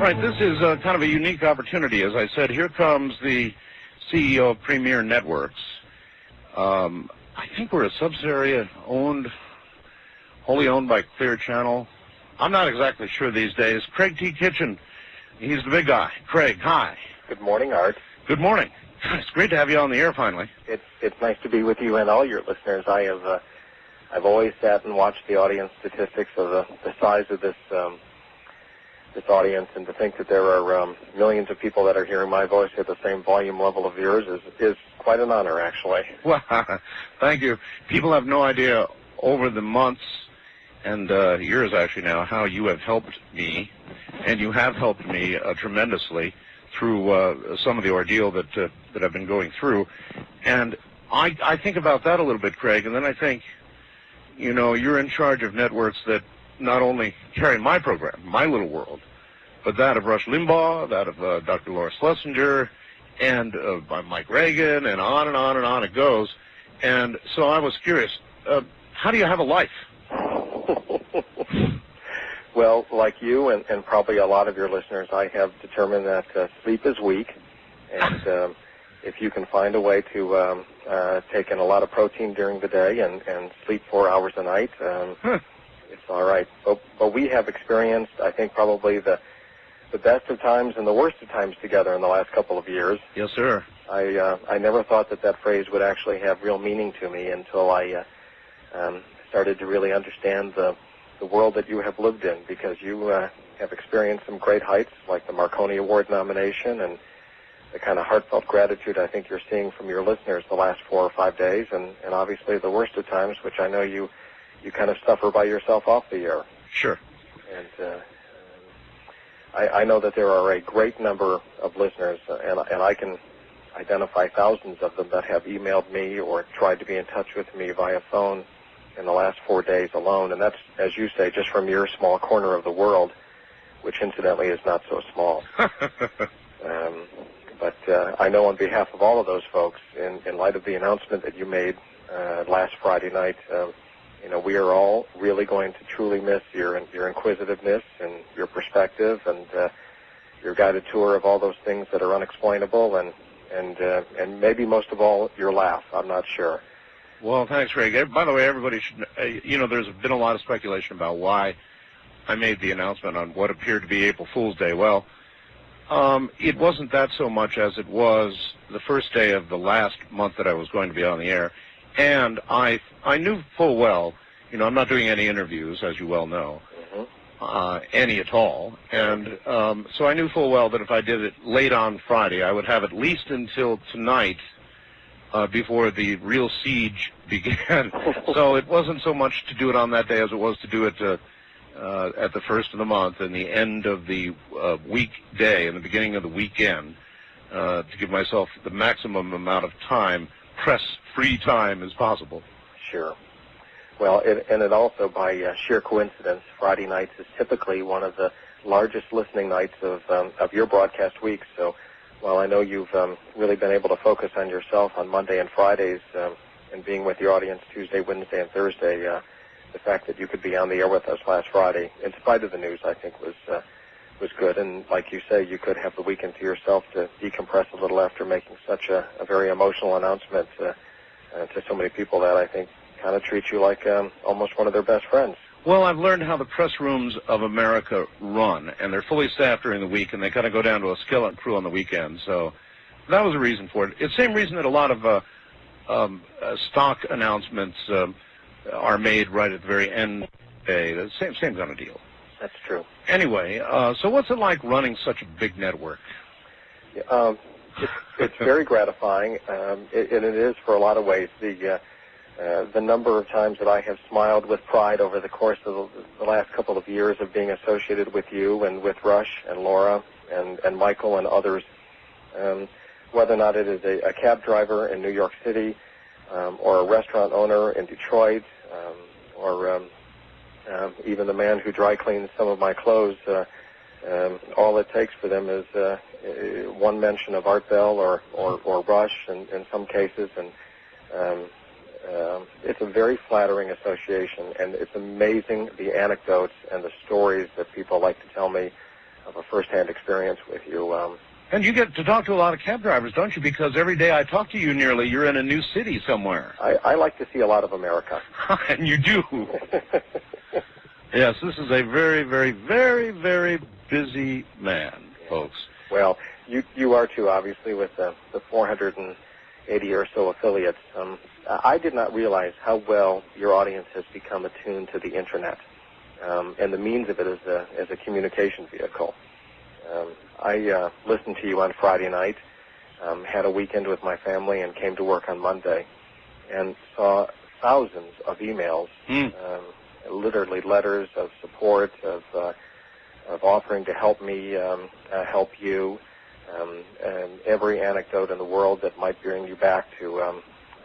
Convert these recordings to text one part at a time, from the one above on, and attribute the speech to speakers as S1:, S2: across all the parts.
S1: Right, this is kind of a unique opportunity. As I said, here comes the CEO of Premier Networks. I think we're a subsidiary wholly owned by Clear Channel. I'm not exactly sure these days. Craig T. Kitchen, he's the big guy. Craig, hi.
S2: Good morning, Art.
S1: Good morning. It's great to have you on the air finally.
S2: It's nice to be with you and all your listeners. I've always sat and watched the audience statistics of the size of this audience, and to think that there are millions of people that are hearing my voice at the same volume level of yours is quite an honor, actually.
S1: Well, thank you. People have no idea over the months and years, actually now, how you have helped me, and you have helped me tremendously through some of the ordeal that I've been going through. And I think about that a little bit, Craig, and then I think, you know, you're in charge of networks that not only carry my program, My Little World, but that of Rush Limbaugh, that of Dr. Laura Schlesinger, and by Mike Reagan, and on and on and on it goes. And so I was curious, how do you have a life?
S2: Well, like you and probably a lot of your listeners, I have determined that sleep is weak, and if you can find a way to take in a lot of protein during the day and sleep 4 hours a night, it's all right. But we have experienced, I think, probably the best of times and the worst of times together in the last couple of years.
S1: Yes, sir.
S2: I never thought that phrase would actually have real meaning to me until I started to really understand the world that you have lived in, because you have experienced some great heights, like the Marconi Award nomination, and the kind of heartfelt gratitude I think you're seeing from your listeners the last 4 or 5 days, and obviously the worst of times, which I know you kind of suffer by yourself off the air.
S1: Sure.
S2: And I know that there are a great number of listeners, and I can identify thousands of them that have emailed me or tried to be in touch with me via phone in the last 4 days alone, and that's, as you say, just from your small corner of the world, which incidentally is not so small. But I know on behalf of all of those folks, in light of the announcement that you made last Friday night, you know, we are all really going to truly miss your inquisitiveness and your perspective and your guided tour of all those things that are unexplainable, and maybe most of all, your laugh. I'm not sure.
S1: Well, thanks, Craig. By the way, everybody should, you know, there's been a lot of speculation about why I made the announcement on what appeared to be April Fool's Day. Well, it wasn't that so much as it was the first day of the last month that I was going to be on the air. And I knew full well, you know, I'm not doing any interviews, as you well know, any at all. And so I knew full well that if I did it late on Friday, I would have at least until tonight before the real siege began. So it wasn't so much to do it on that day as it was to do it at the first of the month and the end of the weekday and the beginning of the weekend, to give myself the maximum amount of time, press-free time as possible.
S2: Sure. Well, it also, by sheer coincidence, Friday nights is typically one of the largest listening nights of your broadcast week. So while I know you've really been able to focus on yourself on Monday and Fridays and being with your audience Tuesday, Wednesday, and Thursday, the fact that you could be on the air with us last Friday, in spite of the news, I think was good. And like you say, you could have the weekend to yourself to decompress a little after making such a very emotional announcement to so many people that I think kind of treat you like almost one of their best friends.
S1: Well, I've learned how the press rooms of America run, and they're fully staffed during the week, and they kind of go down to a skeleton crew on the weekend. So that was a reason for it. It's the same reason that a lot of stock announcements are made right at the very end of the day. The same kind of deal.
S2: That's true.
S1: Anyway, so what's it like running such a big network?
S2: It's very gratifying, and it is for a lot of ways. The number of times that I have smiled with pride over the course of the last couple of years of being associated with you and with Rush and Laura and Michael and others, whether or not it is a cab driver in New York City or a restaurant owner in Detroit or even the man who dry cleans some of my clothes, all it takes for them is one mention of Art Bell or Rush in some cases, and it's a very flattering association, and it's amazing the anecdotes and the stories that people like to tell me a first-hand experience with you.
S1: And you get to talk to a lot of cab drivers, don't you? Because every day I talk to you nearly, you're in a new city somewhere.
S2: I like to see a lot of America.
S1: And you do. Yes, this is a very, very, very, very busy man, folks.
S2: Well, you are too, obviously, with the 480 or so affiliates. I did not realize how well your audience has become attuned to the Internet and the means of it as a communication vehicle. I listened to you on Friday night, had a weekend with my family, and came to work on Monday, and saw thousands of emails, literally letters of support, of offering to help me help you, and every anecdote in the world that might bring you back to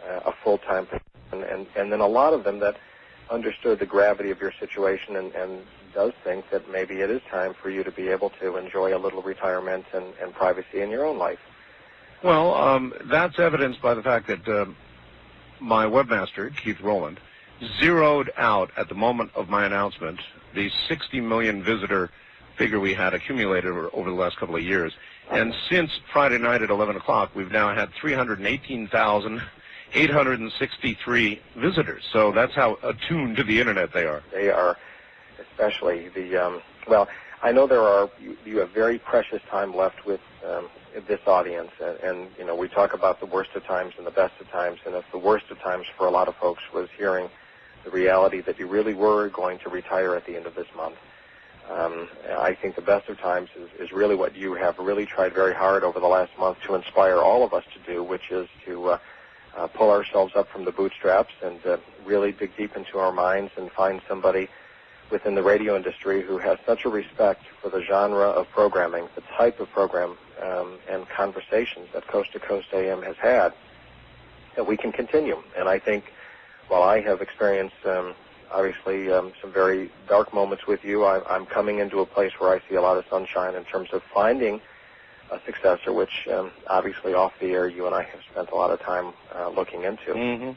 S2: a full-time position, and then a lot of them that understood the gravity of your situation and does think that maybe it is time for you to be able to enjoy a little retirement and privacy in your own life.
S1: Well, that's evidenced by the fact that my webmaster, Keith Rowland, zeroed out at the moment of my announcement the 60 million visitor figure we had accumulated over the last couple of years. And since Friday night at 11 o'clock, we've now had 318,863 visitors. So that's how attuned to the Internet they are.
S2: They are, especially the, well, I know you have very precious time left with this audience, and you know, we talk about the worst of times and the best of times, and if the worst of times for a lot of folks was hearing the reality that you really were going to retire at the end of this month, I think the best of times is really what you have really tried very hard over the last month to inspire all of us to do, which is to pull ourselves up from the bootstraps and really dig deep into our minds and find somebody within the radio industry who has such a respect for the genre of programming, the type of program and conversations that Coast to Coast AM has had, that we can continue. And I think while I have experienced obviously some very dark moments with you, I'm coming into a place where I see a lot of sunshine in terms of finding a successor, which obviously off the air you and I have spent a lot of time looking into.
S1: Mm-hmm.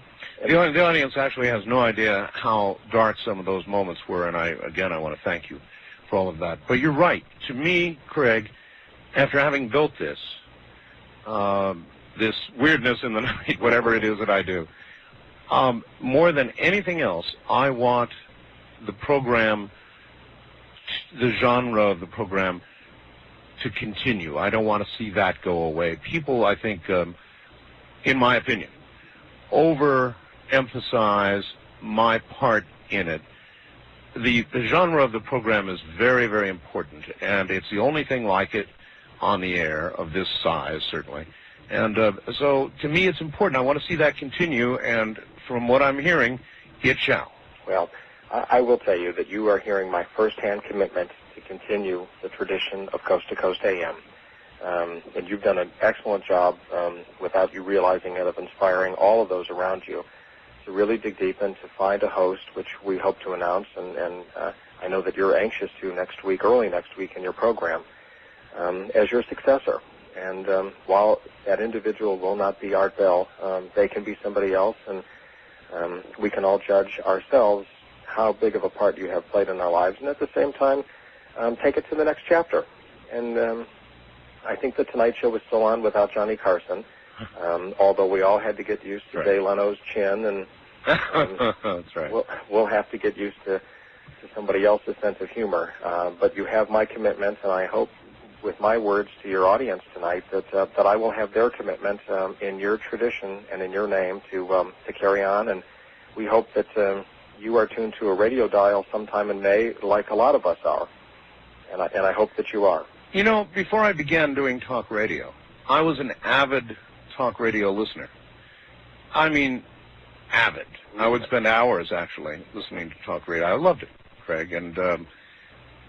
S1: The audience actually has no idea how dark some of those moments were, and I want to thank you for all of that. But you're right. To me, Craig, after having built this weirdness in the night, whatever it is that I do, more than anything else, I want the program, the genre of the program, to continue. I don't want to see that go away. People, I think, in my opinion, overemphasize my part in it. The genre of the program is very, very important, and it's the only thing like it on the air of this size, certainly. And so, to me, it's important. I want to see that continue, and from what I'm hearing, it shall.
S2: Well, I will tell you that you are hearing my firsthand commitment to continue the tradition of Coast to Coast AM. And you've done an excellent job, without you realizing it, of inspiring all of those around you to really dig deep and to find a host, which we hope to announce. And I know that you're anxious to early next week in your program, as your successor. And while that individual will not be Art Bell, they can be somebody else, and we can all judge ourselves how big of a part you have played in our lives, and at the same time, take it to the next chapter. And I think the Tonight Show was still on without Johnny Carson, although we all had to get used to Jay Leno's chin, and
S1: that's right.
S2: We'll have to get used to somebody else's sense of humor. But you have my commitment, and I hope with my words to your audience tonight that I will have their commitment in your tradition and in your name to carry on. And we hope that you are tuned to a radio dial sometime in May, like a lot of us are. And I hope that you are.
S1: You know, before I began doing talk radio, I was an avid talk radio listener. I mean, avid. I would spend hours, actually, listening to talk radio. I loved it, Craig. And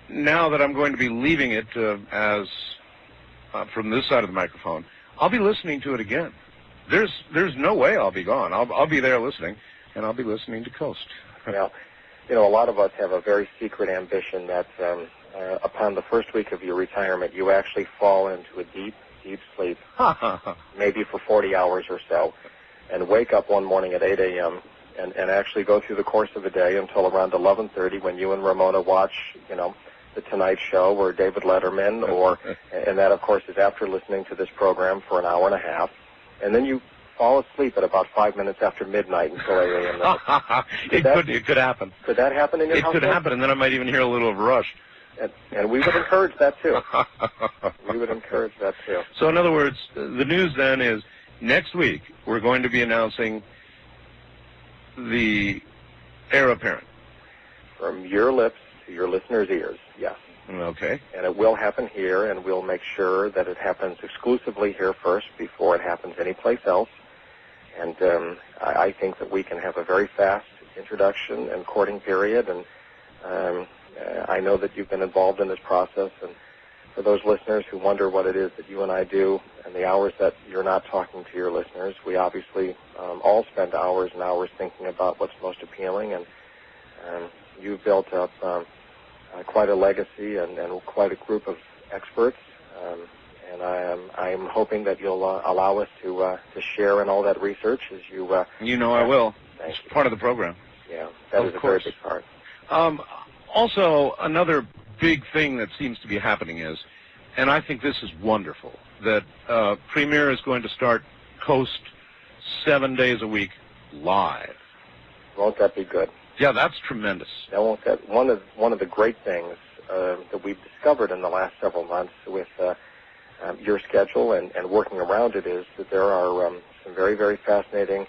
S1: now that I'm going to be leaving it as from this side of the microphone, I'll be listening to it again. There's no way I'll be gone. I'll be there listening, and I'll be listening to Coast.
S2: Well, you know, a lot of us have a very secret ambition that upon the first week of your retirement, you actually fall into a deep, deep sleep, maybe for 40 hours or so, and wake up one morning at 8 a.m. and actually go through the course of the day until around 11:30 when you and Ramona watch, you know, The Tonight Show or David Letterman, and that, of course, is after listening to this program for an hour and a half. And then you fall asleep at about 5 minutes after midnight until 8 a.m.
S1: It could happen.
S2: Could that happen in your house?
S1: It could happen, and then I might even hear a little of a rush.
S2: And we would encourage that, too. We would encourage that, too.
S1: So, in other words, the news then is next week we're going to be announcing the heir apparent.
S2: From your lips to your listeners' ears, yes.
S1: Okay.
S2: And it will happen here, and we'll make sure that it happens exclusively here first before it happens anyplace else. And I think that we can have a very fast introduction and courting period, and I know that you've been involved in this process, and for those listeners who wonder what it is that you and I do and the hours that you're not talking to your listeners, we obviously all spend hours and hours thinking about what's most appealing, and you've built up quite a legacy and quite a group of experts, and I am hoping that you'll allow us to share in all that research as you.
S1: I will. It's part of the program.
S2: Yeah, that is a very big part.
S1: Also, another big thing that seems to be happening is, and I think this is wonderful, that Premier is going to start Coast 7 days a week live.
S2: Won't that be good?
S1: Yeah, that's tremendous.
S2: One of the great things that we've discovered in the last several months with your schedule and working around it is that there are some very, very fascinating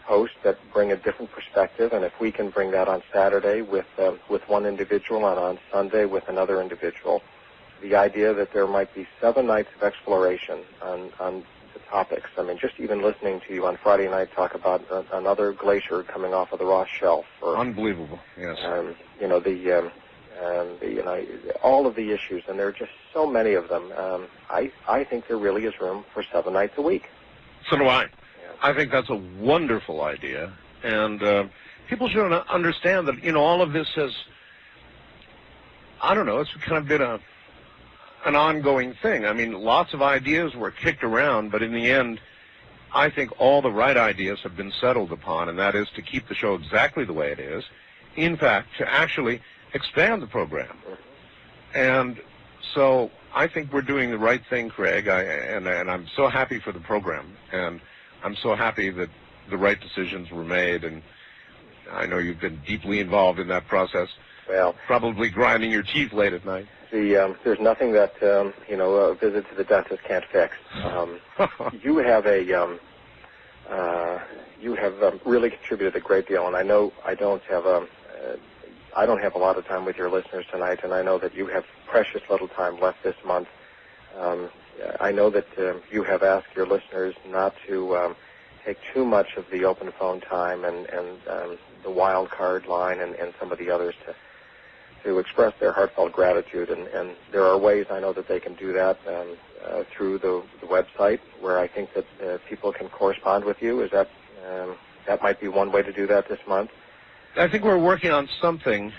S2: hosts that bring a different perspective, and if we can bring that on Saturday with one individual and on Sunday with another individual, the idea that there might be 7 nights of exploration on the topics. I mean, just even listening to you on Friday night talk about another glacier coming off of the Ross Shelf.
S1: Unbelievable, yes.
S2: All of the issues, and there are just so many of them. I think there really is room for 7 nights a week.
S1: So do I. I think that's a wonderful idea, and people should understand that, all of this has, I don't know, it's kind of been an ongoing thing. I mean, lots of ideas were kicked around, but in the end, I think all the right ideas have been settled upon, and that is to keep the show exactly the way it is. In fact, to actually expand the program. And so I think we're doing the right thing, Craig, and I'm so happy for the program, and I'm so happy that the right decisions were made, and I know you've been deeply involved in that process.
S2: Well,
S1: probably grinding your teeth late at night.
S2: There's nothing that a visit to the dentist can't fix. You have really contributed a great deal, and I know I don't have a lot of time with your listeners tonight, and I know that you have precious little time left this month. I know that you have asked your listeners not to take too much of the open phone time and the wild card line and some of the others to express their heartfelt gratitude. And there are ways I know that they can do that through the website, where I think that people can correspond with you. Is that might be one way to do that this month?
S1: I think we're working on something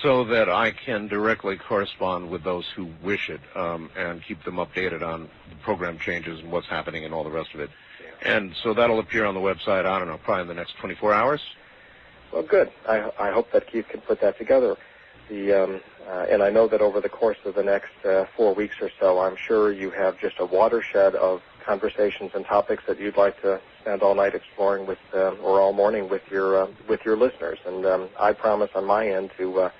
S1: so that I can directly correspond with those who wish it and keep them updated on the program changes and what's happening and all the rest of it. Yeah. And so that'll appear on the website, I don't know, probably in the next 24 hours.
S2: Well, good. I hope that Keith can put that together. And I know that over the course of the next 4 weeks or so, I'm sure you have just a watershed of conversations and topics that you'd like to spend all night exploring with, or all morning with your listeners. And I promise on my end to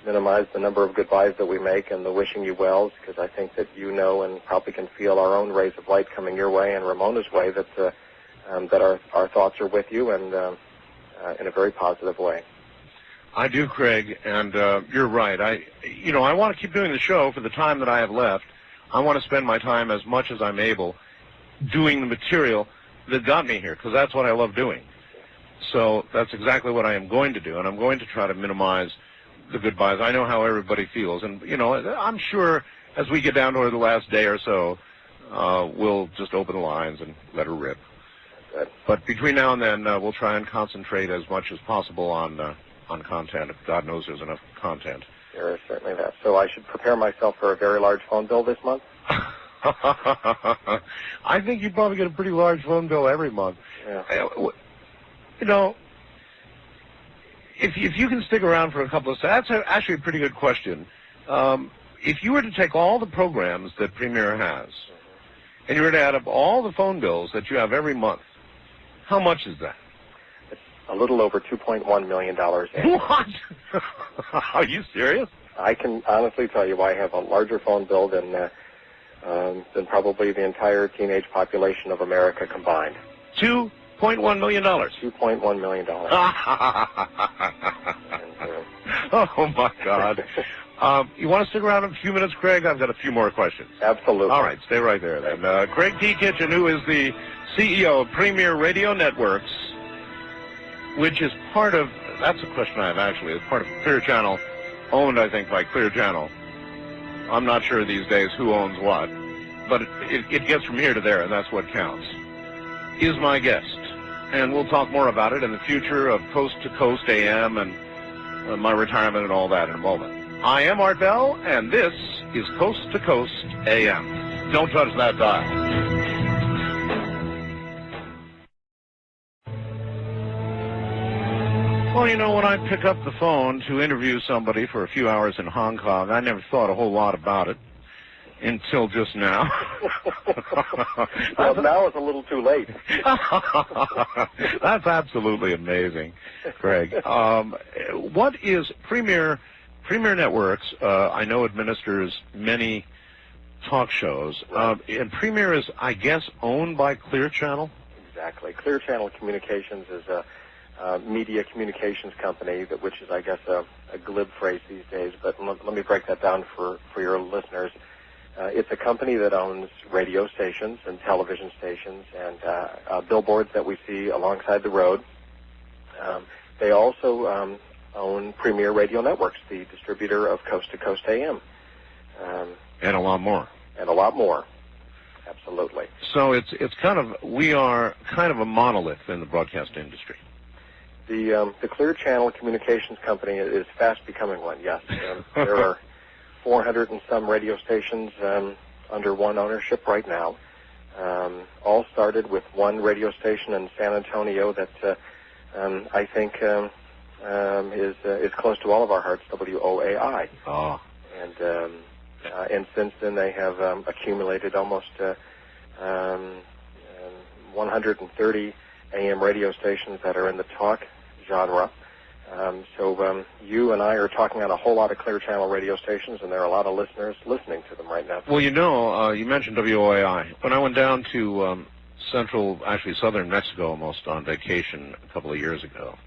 S2: minimize the number of goodbyes that we make and the wishing you wells, because I think that you know and probably can feel our own rays of light coming your way and Ramona's way, that our thoughts are with you and in a very positive way.
S1: I do, Craig, and you're right. I want to keep doing the show for the time that I have left. I want to spend my time as much as I'm able doing the material that got me here, because that's what I love doing. So that's exactly what I am going to do, and I'm going to try to minimize the goodbyes. I know how everybody feels, and, I'm sure as we get down to the last day or so, we'll just open the lines and let her rip.
S2: Good.
S1: But between now and then, we'll try and concentrate as much as possible on content, if God knows there's enough content.
S2: There is certainly that. So I should prepare myself for a very large phone bill this month?
S1: I think you probably get a pretty large phone bill every month.
S2: Yeah.
S1: if you can stick around for a couple of seconds, that's actually a pretty good question. If you were to take all the programs that Premier has, and you were to add up all the phone bills that you have every month, how much is that?
S2: It's a little over $2.1 million.
S1: What? Are you serious?
S2: I can honestly tell you I have a larger phone bill than probably the entire teenage population of America combined.
S1: $2.1 million.
S2: $2.1 million.
S1: Oh, my God. You want to stick around a few minutes, Craig? I've got a few more questions.
S2: Absolutely.
S1: All right, stay right there then. Craig T. Kitchen, who is the CEO of Premier Radio Networks, which is part of, that's a question I have actually, it's part of Clear Channel, owned, I think, by Clear Channel. I'm not sure these days who owns what, but it gets from here to there, and that's what counts. Is my guest. And we'll talk more about it in the future of Coast to Coast AM and my retirement and all that in a moment. I am Art Bell, and this is Coast to Coast AM. Don't touch that dial. Well, you know, when I pick up the phone to interview somebody for a few hours in Hong Kong, I never thought a whole lot about it until just now.
S2: Well, now it's a little too late.
S1: That's absolutely amazing, Craig. What is Premier Networks? I know administers many talk shows, and Premier is, I guess, owned by Clear Channel?
S2: Exactly. Clear Channel Communications is a media communications company, which is, I guess, a glib phrase these days, but let me break that down for your listeners. It's a company that owns radio stations and television stations and billboards that we see alongside the road. They also own Premier Radio Networks, the distributor of Coast to Coast AM.
S1: And a lot more.
S2: And a lot more. Absolutely.
S1: So it's kind of, we are kind of a monolith in the broadcast industry.
S2: The Clear Channel Communications Company is fast becoming one, yes. There are 400 and some radio stations under one ownership right now. All started with one radio station in San Antonio that I think is close to all of our hearts, WOAI.
S1: Oh.
S2: And since then they have accumulated almost 130 AM radio stations that are in the talk genre. So you and I are talking on a whole lot of Clear Channel radio stations, and there are a lot of listeners listening to them right now.
S1: Well, you know, you mentioned WOAI. When I went down to southern Mexico almost on vacation a couple of years ago,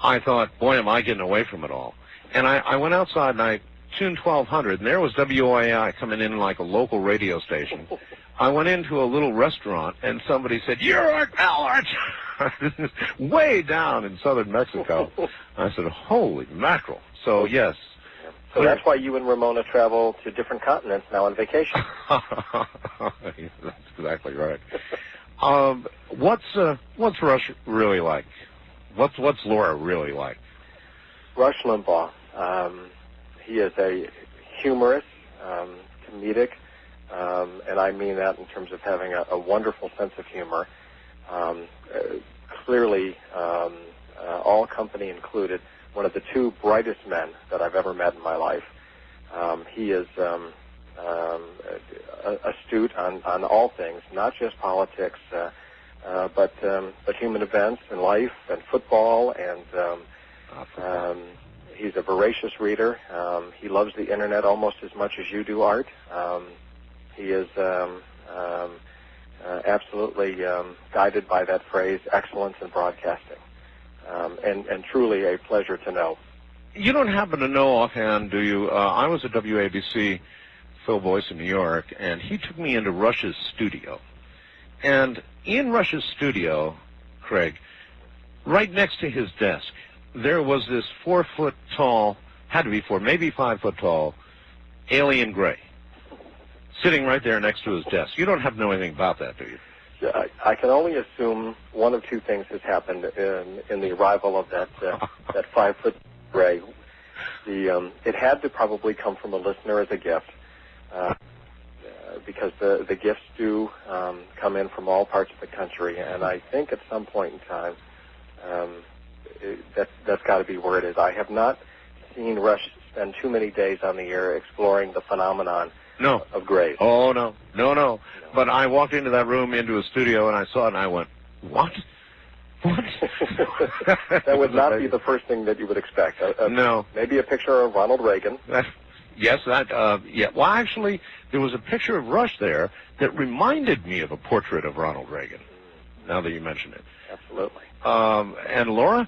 S1: I thought, boy, am I getting away from it all. And I went outside and I tuned 1200, and there was WOAI coming in like a local radio station. I went into a little restaurant, and somebody said, "You're Art Bell." Way down in southern Mexico. I said, holy mackerel. So, yes.
S2: So that's why you and Ramona travel to different continents now on vacation.
S1: That's exactly right. What's Rush really like? What's Laura really like?
S2: Rush Limbaugh. He is a humorous, comedic, and I mean that in terms of having a wonderful sense of humor. Clearly, all company included, one of the two brightest men that I've ever met in my life. He is astute on all things, not just politics, but human events and life and football, and he's a voracious reader. He loves the Internet almost as much as you do, Art. He is absolutely guided by that phrase, excellence in broadcasting, and truly a pleasure to know.
S1: You don't happen to know offhand, do you? I was at WABC, Phil Boyce in New York, and he took me into Rush's studio. And in Rush's studio, Craig, right next to his desk, there was this 4 foot tall, had to be 4, maybe 5 foot tall, alien gray, sitting right there next to his desk. You don't have to know anything about that, do you?
S2: I can only assume one of two things has happened in the arrival of that 5 foot gray. It had to probably come from a listener as a gift, because the gifts do come in from all parts of the country, and I think at some point in time that's got to be where it is. I have not seen Rush spend too many days on the air exploring the phenomenon of graves.
S1: Oh, no. But I walked into that room, into a studio, and I saw it, and I went, what?
S2: That would not be the first thing that you would expect.
S1: No.
S2: Maybe a picture of Ronald Reagan.
S1: Yes, yeah. Well, actually, there was a picture of Rush there that reminded me of a portrait of Ronald Reagan, now that you mention it.
S2: Absolutely.
S1: And Laura?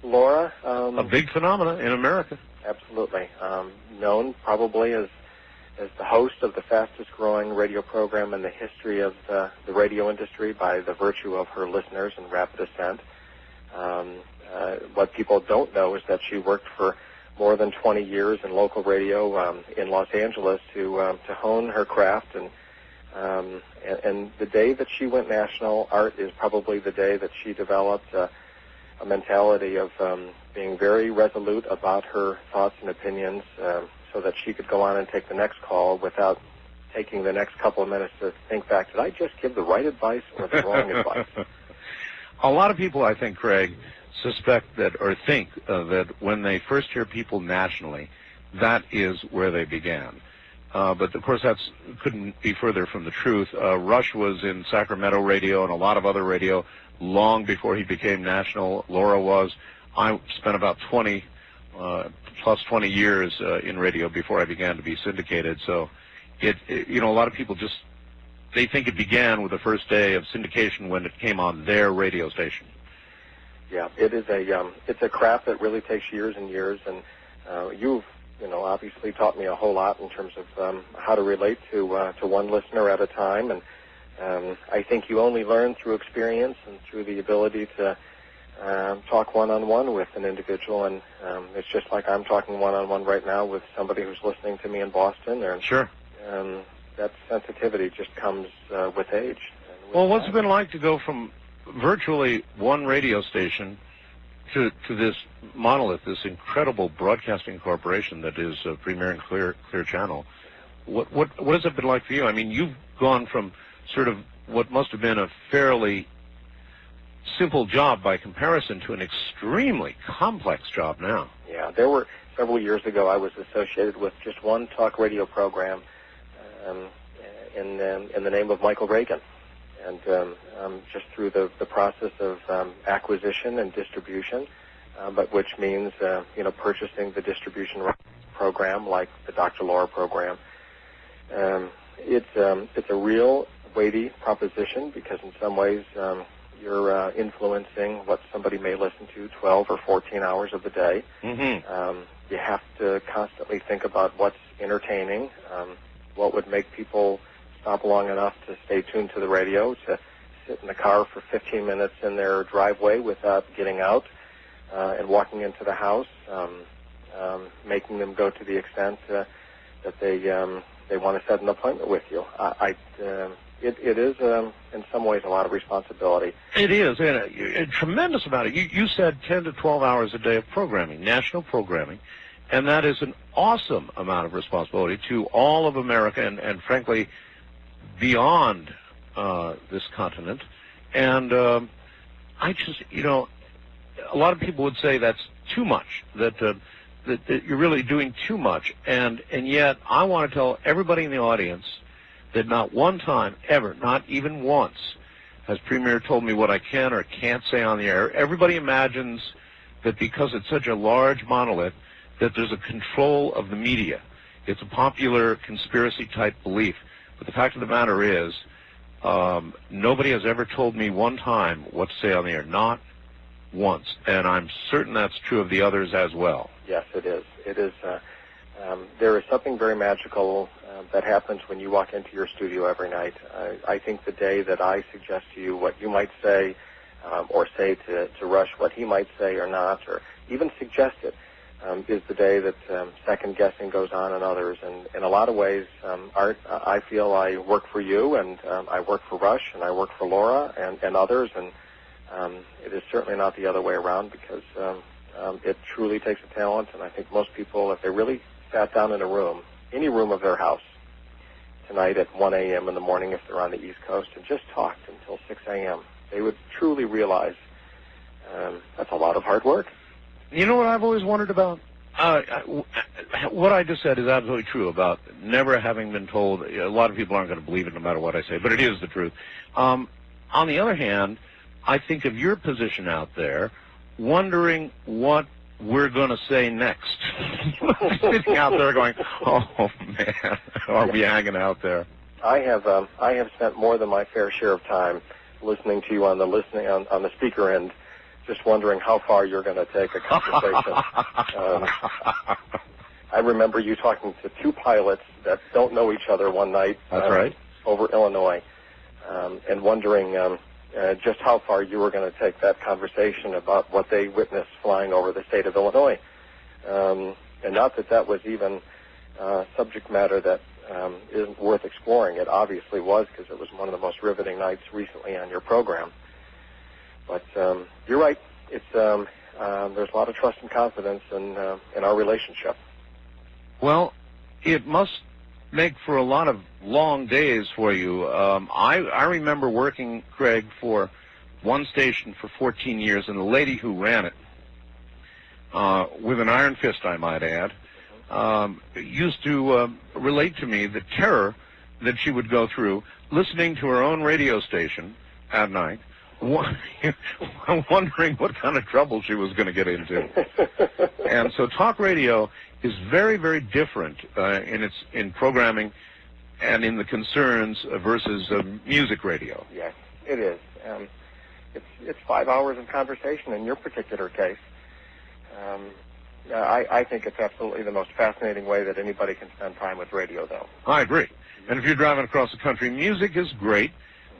S2: Laura.
S1: A big phenomenon in America.
S2: Absolutely. Known probably as the host of the fastest-growing radio program in the history of the radio industry by the virtue of her listeners and rapid ascent. What people don't know is that she worked for more than 20 years in local radio in Los Angeles to hone her craft. And the day that she went national, Art, is probably the day that she developed a mentality of being very resolute about her thoughts and opinions, so that she could go on and take the next call without taking the next couple of minutes to think back, did I just give the right advice or the wrong advice?
S1: A lot of people, I think, Craig, suspect that or think that when they first hear people nationally, that is where they began. But, of course, that couldn't be further from the truth. Rush was in Sacramento radio and a lot of other radio long before he became national. Laura was. I spent about 20 years in radio before I began to be syndicated. So, a lot of people just, they think it began with the first day of syndication when it came on their radio station.
S2: Yeah, it's a craft that really takes years and years, and you've obviously taught me a whole lot in terms of how to relate to one listener at a time, and I think you only learn through experience and through the ability to talk one-on-one with an individual, and it's just like I'm talking one-on-one right now with somebody who's listening to me in Boston.
S1: Sure.
S2: That sensitivity just comes with age.
S1: Well, what's it been like to go from virtually one radio station to this monolith, this incredible broadcasting corporation that is Premier and Clear Channel? What has it been like for you? I mean, you've gone from sort of what must have been a fairly simple job by comparison to an extremely complex job now.
S2: Yeah, there were several years ago I was associated with just one talk radio program in the name of Michael Reagan, and just through the process of acquisition and distribution, but which means purchasing the distribution program like the Dr. Laura program. It's a real weighty proposition because in some ways you're influencing what somebody may listen to 12 or 14 hours of the day.
S1: Mm-hmm.
S2: You have to constantly think about what's entertaining, what would make people stop long enough to stay tuned to the radio, to sit in the car for 15 minutes in their driveway without getting out and walking into the house, making them go to the extent that they want to set an appointment with you. It is, in some ways, a lot of responsibility.
S1: It is, and a tremendous amount. You said 10 to 12 hours a day of programming, national programming, and that is an awesome amount of responsibility to all of America and frankly, beyond this continent. And I just, a lot of people would say that's too much, that you're really doing too much. And yet, I want to tell everybody in the audience that not one time ever, not even once, has Premier told me what I can or can't say on the air. Everybody imagines that because it's such a large monolith, that there's a control of the media. It's a popular conspiracy-type belief. But the fact of the matter is, nobody has ever told me one time what to say on the air, not once. And I'm certain that's true of the others as well.
S2: Yes, it is. It is. There is something very magical that happens when you walk into your studio every night. I think the day that I suggest to you what you might say, or say to Rush what he might say or not, or even suggest it, is the day that second guessing goes on in others. And in a lot of ways, Art, I feel I work for you, and I work for Rush, and I work for Laura and others, and it is certainly not the other way around because it truly takes a talent. And I think most people, if they really sat down in a room, any room of their house, tonight at 1 a.m. in the morning if they're on the East Coast, and just talked until 6 a.m., they would truly realize That's a lot of hard work.
S1: You know what I've always wondered about? What I just said is absolutely true about never having been told. A lot of people aren't going to believe it no matter what I say, but it is the truth. On the other hand, I think of your position out there, wondering what we're going to say next. Sitting out there going, oh, man, are we hanging out there?
S2: I have spent more than my fair share of time listening to you on the speaker end, just wondering how far you're going to take a conversation. I remember you talking to two pilots that don't know each other one night.
S1: That's right.
S2: Over Illinois, and wondering just how far you were going to take that conversation about what they witnessed flying over the state of Illinois. And not that that was even subject matter that isn't worth exploring. It obviously was, because it was one of the most riveting nights recently on your program. But you're right. It's there's a lot of trust and confidence in our relationship.
S1: Well, it must make for a lot of long days for you. I remember working, Craig, for one station for 14 years, and the lady who ran it, with an iron fist, I might add, used to relate to me the terror that she would go through listening to her own radio station at night, wondering what kind of trouble she was going to get into. And so talk radio is very, very different in programming and in the concerns versus music radio.
S2: Yes, it is. It's 5 hours of conversation in your particular case. I think it's absolutely the most fascinating way that anybody can spend time with radio, though.
S1: I agree. And if you're driving across the country, music is great.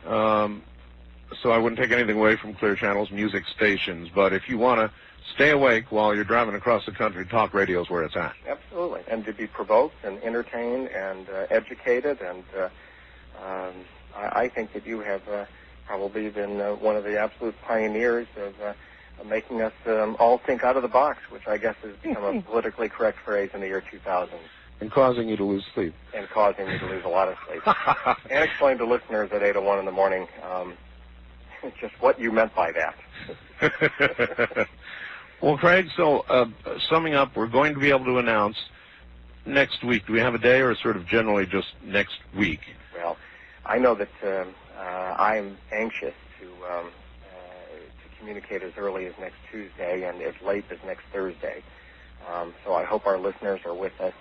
S1: So I wouldn't take anything away from Clear Channel's music stations. But if you want to stay awake while you're driving across the country, talk radio is where it's at.
S2: Absolutely. And to be provoked and entertained and educated. And I think that you have probably been one of the absolute pioneers of making us all think out of the box, which I guess has become a politically correct phrase in the year 2000.
S1: And causing you to lose sleep.
S2: And causing you to lose a lot of sleep. And explain to listeners at 8:01 in the morning just what you meant by that.
S1: Well, Craig, so summing up, we're going to be able to announce next week. Do we have a day, or sort of generally just next week?
S2: Well, I know that I'm anxious to communicate as early as next Tuesday and as late as next Thursday. So I hope our listeners are with us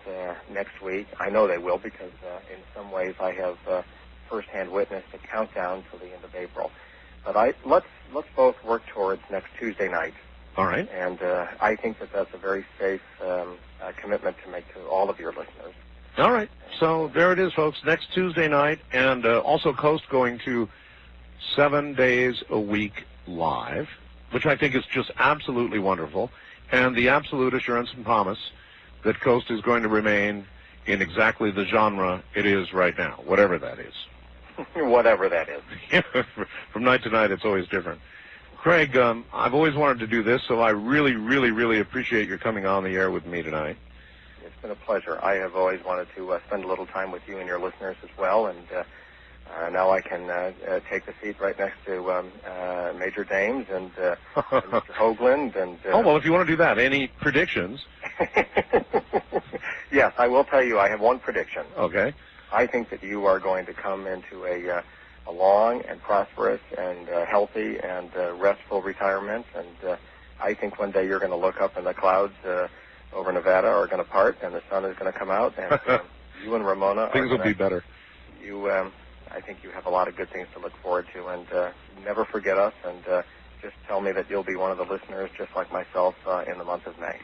S2: next week. I know they will, because in some ways I have firsthand witnessed the countdown to the end of April. But let's both work towards next Tuesday night.
S1: All right.
S2: And I think that that's a very safe commitment to make to all of your listeners.
S1: All right. So there it is, folks. Next Tuesday night, and also Coast going to 7 days a week live, which I think is just absolutely wonderful, and the absolute assurance and promise that Coast is going to remain in exactly the genre it is right now, whatever that is.
S2: Whatever that is.
S1: From night to night, it's always different. Craig, I've always wanted to do this, so I really, really, really appreciate your coming on the air with me tonight.
S2: It's been a pleasure. I have always wanted to spend a little time with you and your listeners as well, and now I can take the seat right next to Major Dames and Mr. Hoagland. And
S1: oh, well, if you want to do that, any predictions?
S2: Yes, I will tell you I have one prediction.
S1: Okay.
S2: I think that you are going to come into a long and prosperous and healthy and restful retirement, and I think one day you're going to look up and the clouds over Nevada are going to part and the sun is going to come out, and you and Ramona
S1: things will be better.
S2: I think you have a lot of good things to look forward to, and never forget us, and just tell me that you'll be one of the listeners just like myself in the month of May.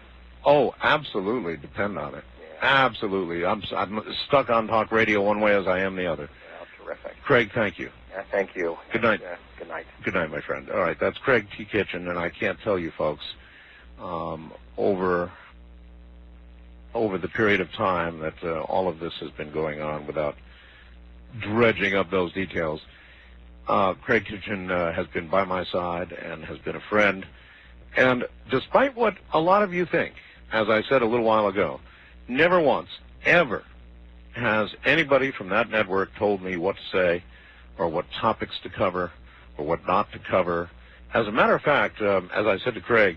S1: Oh, absolutely. Depend on it. Yeah. Absolutely. I'm stuck on talk radio one way as I am the other.
S2: Yeah, terrific.
S1: Craig, thank you.
S2: Yeah, thank you.
S1: Good night.
S2: Good night.
S1: Good night, my friend. All right, that's Craig T. Kitchen, and I can't tell you, folks, over the period of time that all of this has been going on without dredging up those details, Craig Kitchen has been by my side and has been a friend. And despite what a lot of you think, as I said a little while ago, never once, ever, has anybody from that network told me what to say or what topics to cover or what not to cover. As a matter of fact, as I said to Craig,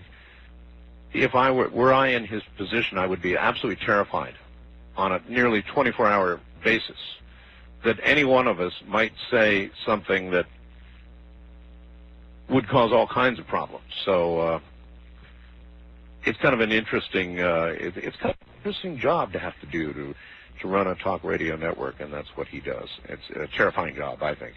S1: if I were I in his position, I would be absolutely terrified on a nearly 24-hour basis that any one of us might say something that would cause all kinds of problems. So it's kind of an interesting, it's kind of an interesting job to have to do to run a talk radio network, and that's what he does. It's a terrifying job, I think.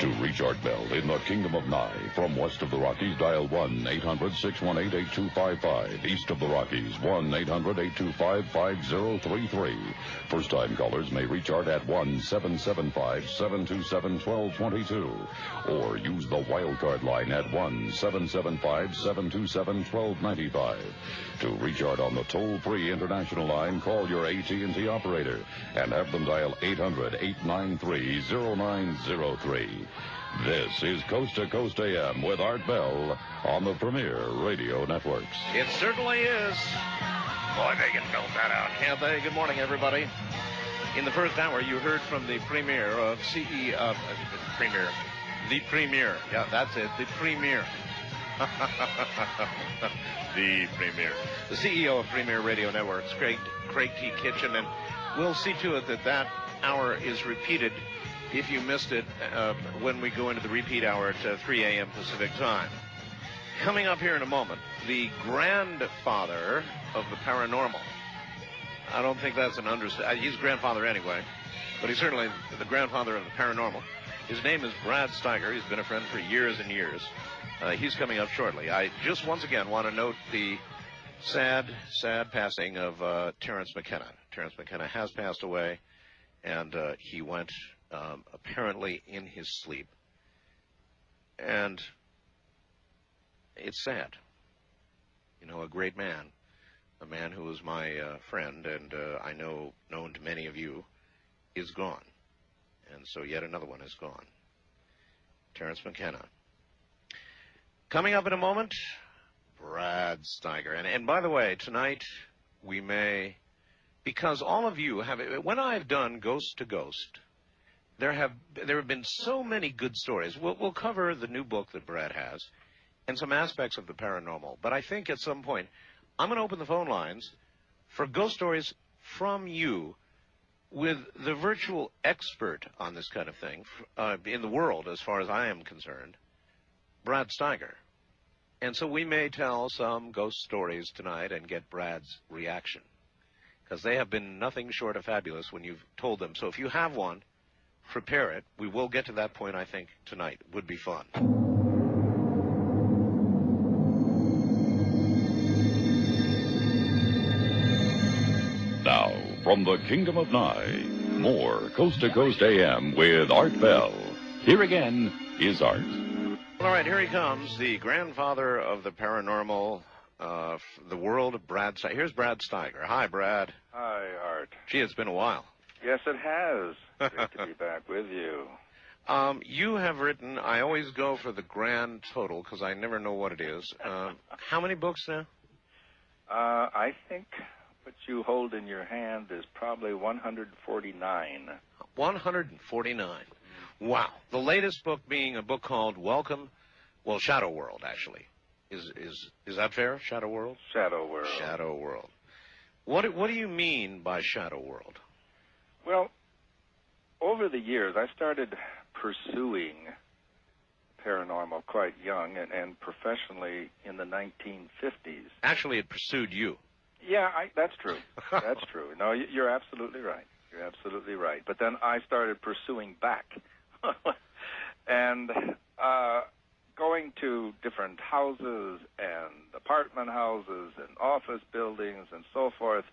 S3: To reach Art Bell in the Kingdom of Nye, from west of the Rockies, dial 1-800-618-8255. East of the Rockies, 1-800-825-5033. First-time callers may reach Art at 1-775-727-1222. Or use the wildcard line at 1-775-727-1295. To reach Art on the toll-free international line, call your AT&T operator and have them dial 800-893-0903. This is Coast to Coast AM with Art Bell on the Premier Radio Networks.
S1: It certainly is. Boy, they can build that out, can't they? Good morning, everybody. In the first hour, you heard from the Premier of the Premier. Yeah, that's it, the Premier. The Premier. The CEO of Premier Radio Networks, Craig T. Kitchen, and we'll see to it that that hour is repeated if you missed it when we go into the repeat hour at 3 a.m. Pacific time. Coming up here in a moment, the grandfather of the paranormal. I don't think that's an understatement. He's grandfather anyway, but he's certainly the grandfather of the paranormal. His name is Brad Steiger. He's been a friend for years and years. He's coming up shortly. I just once again want to note the sad passing of Terrence McKenna. Terrence McKenna has passed away, and he went apparently in his sleep. And it's sad. You know, a great man, a man who was my friend, and I know known to many of you, is gone. And so yet another one is gone. Terrence McKenna. Coming up in a moment, Brad Steiger. And by the way, tonight we may, because all of you have, when I've done Ghost to Ghost, there have been so many good stories. We'll cover the new book that Brad has and some aspects of the paranormal. But I think at some point, I'm going to open the phone lines for ghost stories from you with the virtual expert on this kind of thing in the world, as far as I am concerned, Brad Steiger. And so we may tell some ghost stories tonight and get Brad's reaction, because they have been nothing short of fabulous when you've told them. So if you have one, prepare it. We will get to that point, I think, tonight. It would be fun.
S3: Now, from the Kingdom of Nye, more Coast to Coast AM with Art Bell. Here again is Art.
S1: All right, here he comes, the grandfather of the paranormal, the world of Brad Steiger. Here's Brad Steiger. Hi, Brad.
S4: Hi, Art.
S1: Gee, it's been a while.
S4: Yes, it has. Great to be back with you.
S1: You have written, I always go for the grand total because I never know what it is. How many books now?
S4: I think what you hold in your hand is probably 149.
S1: 149. Wow. The latest book being a book called Shadow World, actually. Is that fair? Shadow World?
S4: Shadow World.
S1: Shadow World. What do you mean by Shadow World?
S4: Well, over the years, I started pursuing paranormal quite young and professionally in the 1950s.
S1: Actually, it pursued you.
S4: Yeah, that's true. That's true. No, you're absolutely right. You're absolutely right. But then I started pursuing back. And going to different houses and apartment houses and office buildings and so forth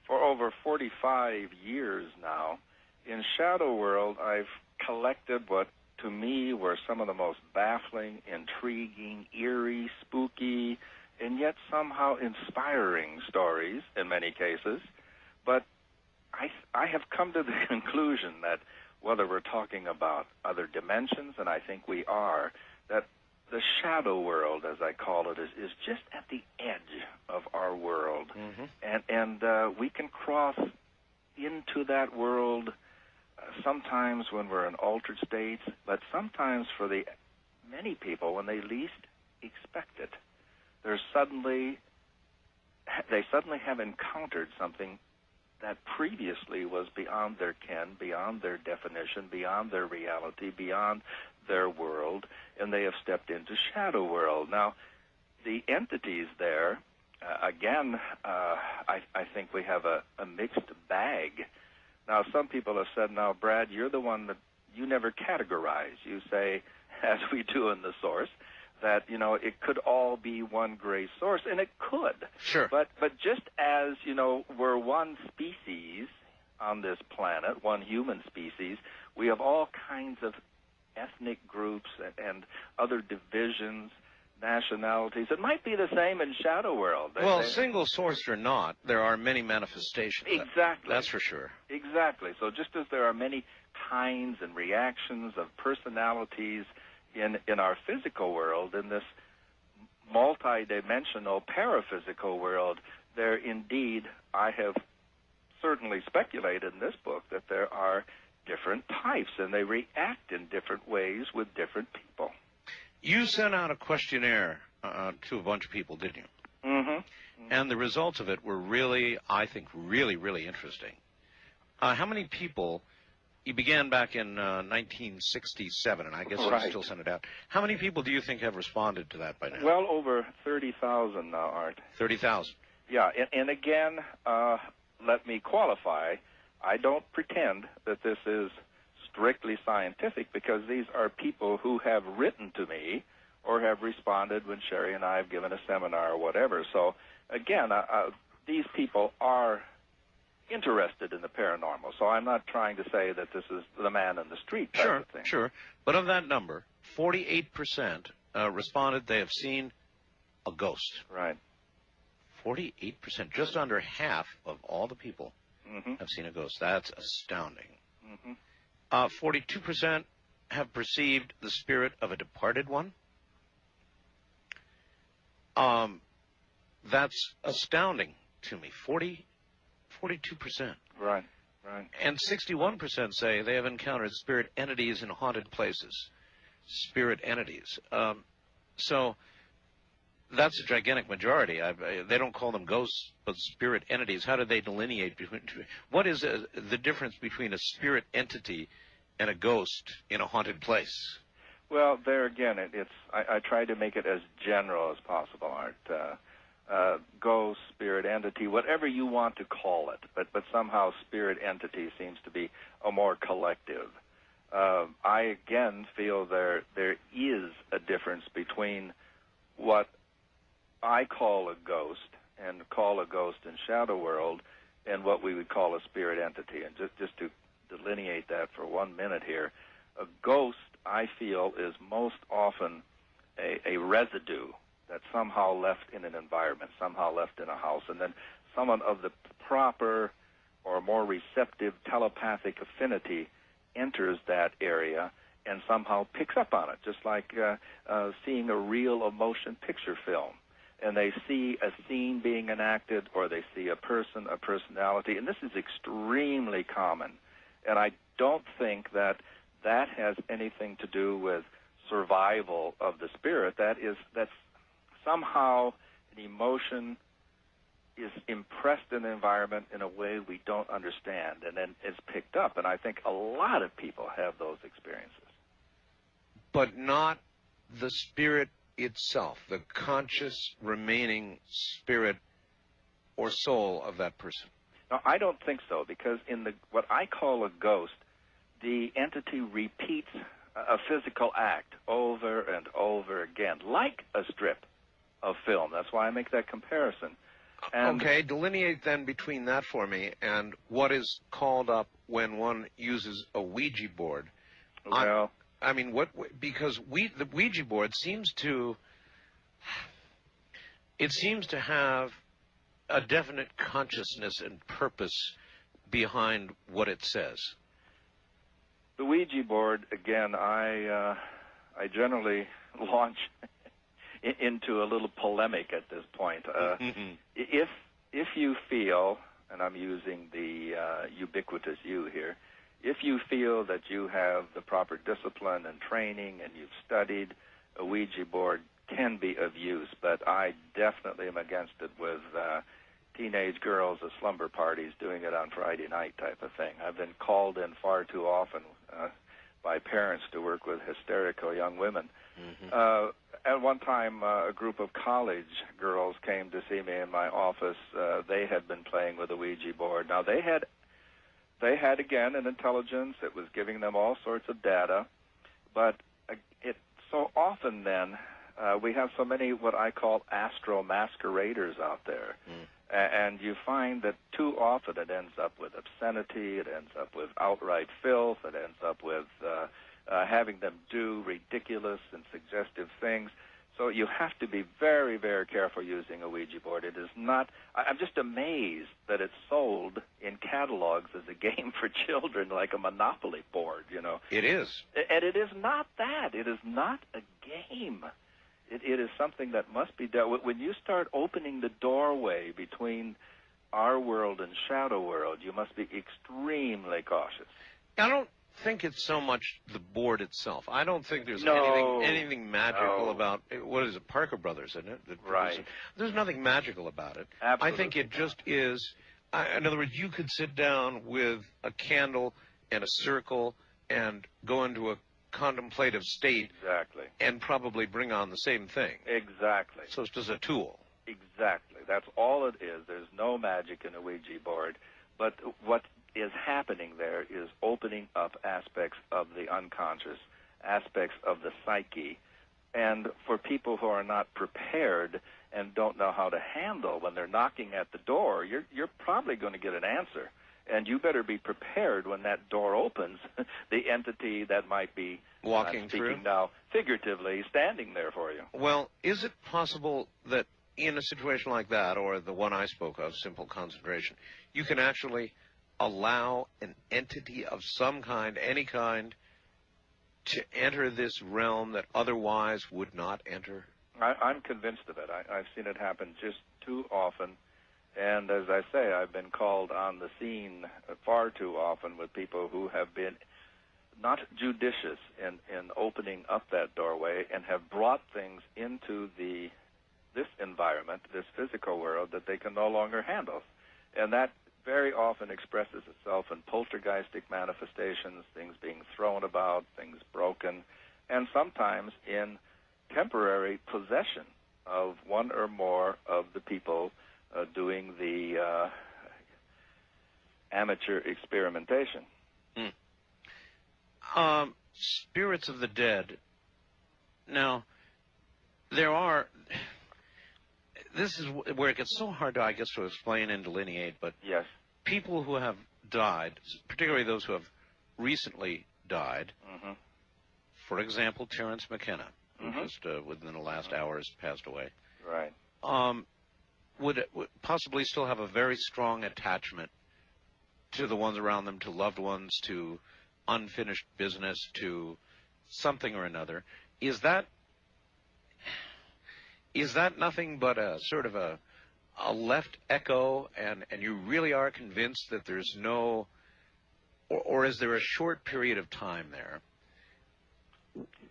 S4: for over 45 years now. In Shadow World, I've collected what to me were some of the most baffling, intriguing, eerie, spooky, and yet somehow inspiring stories in many cases. But I have come to the conclusion that whether we're talking about other dimensions, and I think we are, that the shadow world, as I call it, is just at the edge of our world. And we can cross into that world sometimes when we're in altered states, but sometimes for the many people when they least expect it. They suddenly have encountered something that previously was beyond their ken, beyond their definition, beyond their reality, beyond their world, and they have stepped into shadow world. Now, the entities there, again, I think we have a mixed bag. Now, some people have said, now, Brad, you're the one that you never categorize. You say, as we do in the source, that, you know, it could all be one gray source, and it could.
S5: Sure.
S4: But just as, you know, we're one species on this planet, one human species, we have all kinds of ethnic groups and other divisions, nationalities. It might be the same in Shadow World.
S5: Well, single source or not, there are many manifestations.
S4: Exactly.
S5: That's for sure.
S4: Exactly. So just as there are many kinds and reactions of personalities in our physical world, in this multi-dimensional paraphysical world, there indeed, I have certainly speculated in this book that there are different types, and they react in different ways with different people.
S5: You sent out a questionnaire to a bunch of people, didn't you?
S4: Mm-hmm.
S5: And the results of it were really, I think, really, really interesting. How many people... You began back in 1967, and I guess you still sent it out. How many people do you think have responded to that by now?
S4: Well, over 30,000 now, Art.
S5: 30,000.
S4: Yeah, and again, let me qualify. I don't pretend that this is strictly scientific, because these are people who have written to me or have responded when Sherry and I have given a seminar or whatever. So, again, these people are interested in the paranormal, so I'm not trying to say that this is the man in the street type of thing.
S5: Sure. But of that number, 48% responded they have seen a ghost.
S4: Right.
S5: 48%, just under half of all the people have seen a ghost. That's astounding. 42% have perceived the spirit of a departed one. That's astounding to me. 42%.
S4: Right.
S5: And 61% say they have encountered spirit entities in haunted places. Spirit entities. So that's a gigantic majority. They don't call them ghosts, but spirit entities. How do they delineate between? What is the difference between a spirit entity and a ghost in a haunted place?
S4: Well, there again, I try to make it as general as possible, Art. Ghost, spirit entity, whatever you want to call it, but somehow spirit entity seems to be a more collective. I again feel there is a difference between what I call a ghost and call a ghost in Shadow World and what we would call a spirit entity. And just to delineate that for 1 minute here, a ghost, I feel, is most often a residue that's somehow left in an environment, somehow left in a house, and then someone of the proper or more receptive telepathic affinity enters that area and somehow picks up on it, just like seeing a real motion picture film. And they see a scene being enacted, or they see a person, a personality, and this is extremely common. And I don't think that has anything to do with survival of the spirit. That's somehow an emotion is impressed in the environment in a way we don't understand, and then it's picked up. And I think a lot of people have those experiences.
S5: But not the spirit itself, the conscious remaining spirit or soul of that person.
S4: No, I don't think so, because in what I call a ghost, the entity repeats a physical act over and over again, like a strip of film. That's why I make that comparison. And
S5: okay, delineate then between that for me and what is called up when one uses a Ouija board.
S4: Well,
S5: I mean, because the Ouija board seems to have a definite consciousness and purpose behind what it says.
S4: the Ouija board, again, I generally launch into a little polemic at this point. If you feel, and I'm using the ubiquitous you here, if you feel that you have the proper discipline and training and you've studied, a Ouija board can be of use, but I definitely am against it with teenage girls at slumber parties doing it on Friday night type of thing. I've been called in far too often by parents to work with hysterical young women. At one time, a group of college girls came to see me in my office. They had been playing with a Ouija board. Now, they had again, an intelligence. It was giving them all sorts of data. But it so often then, we have so many what I call astral masqueraders out there. And you find that too often it ends up with obscenity, it ends up with outright filth, it ends up with having them do ridiculous and suggestive things. So you have to be very, very careful using a Ouija board. It is not, I'm just amazed that it's sold in catalogs as a game for children like a Monopoly board, you know.
S5: It is.
S4: And it is not that. It is not a game. It is something that must be dealt with. When you start opening the doorway between our world and shadow world, you must be extremely cautious.
S5: I don't think it's so much the board itself. I don't think there's anything magical about it. What is it, Parker Brothers, isn't it?
S4: Right.
S5: There's nothing magical about it.
S4: Absolutely.
S5: I think it just is. In other words, you could sit down with a candle and a circle and go into a contemplative state.
S4: Exactly.
S5: And probably bring on the same thing.
S4: Exactly.
S5: So it's just a tool.
S4: Exactly. That's all it is. There's no magic in a Ouija board. But what is happening there is opening up aspects of the unconscious, aspects of the psyche. And for people who are not prepared and don't know how to handle when they're knocking at the door, you're probably going to get an answer. And you better be prepared when that door opens, the entity that might be
S5: walking through,
S4: now figuratively, standing there for you.
S5: Well, is it possible that in a situation like that, or the one I spoke of, simple concentration, you can actually allow an entity of some kind, any kind, to enter this realm that otherwise would not enter?
S4: I'm convinced of it. I've seen it happen just too often. And as I say, I've been called on the scene far too often with people who have been not judicious in opening up that doorway and have brought things into this environment, this physical world, that they can no longer handle. And that very often expresses itself in poltergeistic manifestations, things being thrown about, things broken, and sometimes in temporary possession of one or more of the people doing the amateur experimentation.
S5: Spirits of the dead. Now, this is where it gets so hard to, I guess, to explain and delineate, but
S4: yes,
S5: people who have died, particularly those who have recently died, for example, Terence McKenna, who just within the last hours passed away.
S4: Right.
S5: Would possibly still have a very strong attachment to the ones around them, to loved ones, to unfinished business, to something or another. Is that nothing but a sort of a left echo, and you really are convinced that there's no, or is there a short period of time there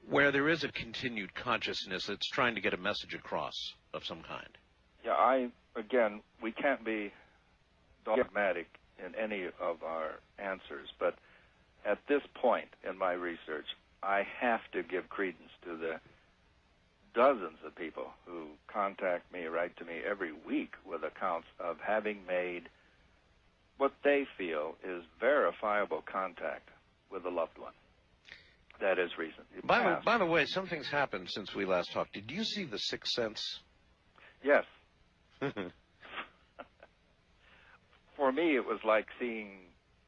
S5: where there is a continued consciousness that's trying to get a message across of some kind?
S4: Yeah, again, we can't be dogmatic in any of our answers, but at this point in my research, I have to give credence to the dozens of people who contact me, write to me every week with accounts of having made what they feel is verifiable contact with a loved one. That is recent.
S5: By the way, something's happened since we last talked. Did you see The Sixth Sense?
S4: Yes. For me, it was like seeing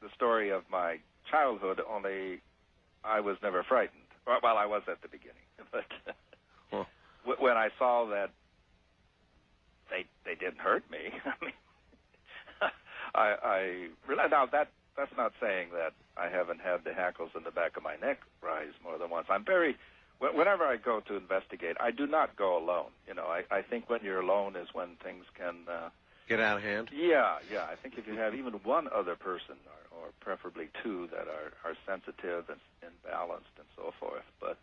S4: the story of my childhood, only I was never frightened. Well, I was at the beginning, but when I saw that they didn't hurt me, I mean, I realized now that's not saying that I haven't had the hackles in the back of my neck rise more than once. Whenever I go to investigate, I do not go alone. You know, I think when you're alone is when things can
S5: get out of hand.
S4: Yeah. I think if you have even one other person, or preferably two, that are sensitive and balanced and so forth. But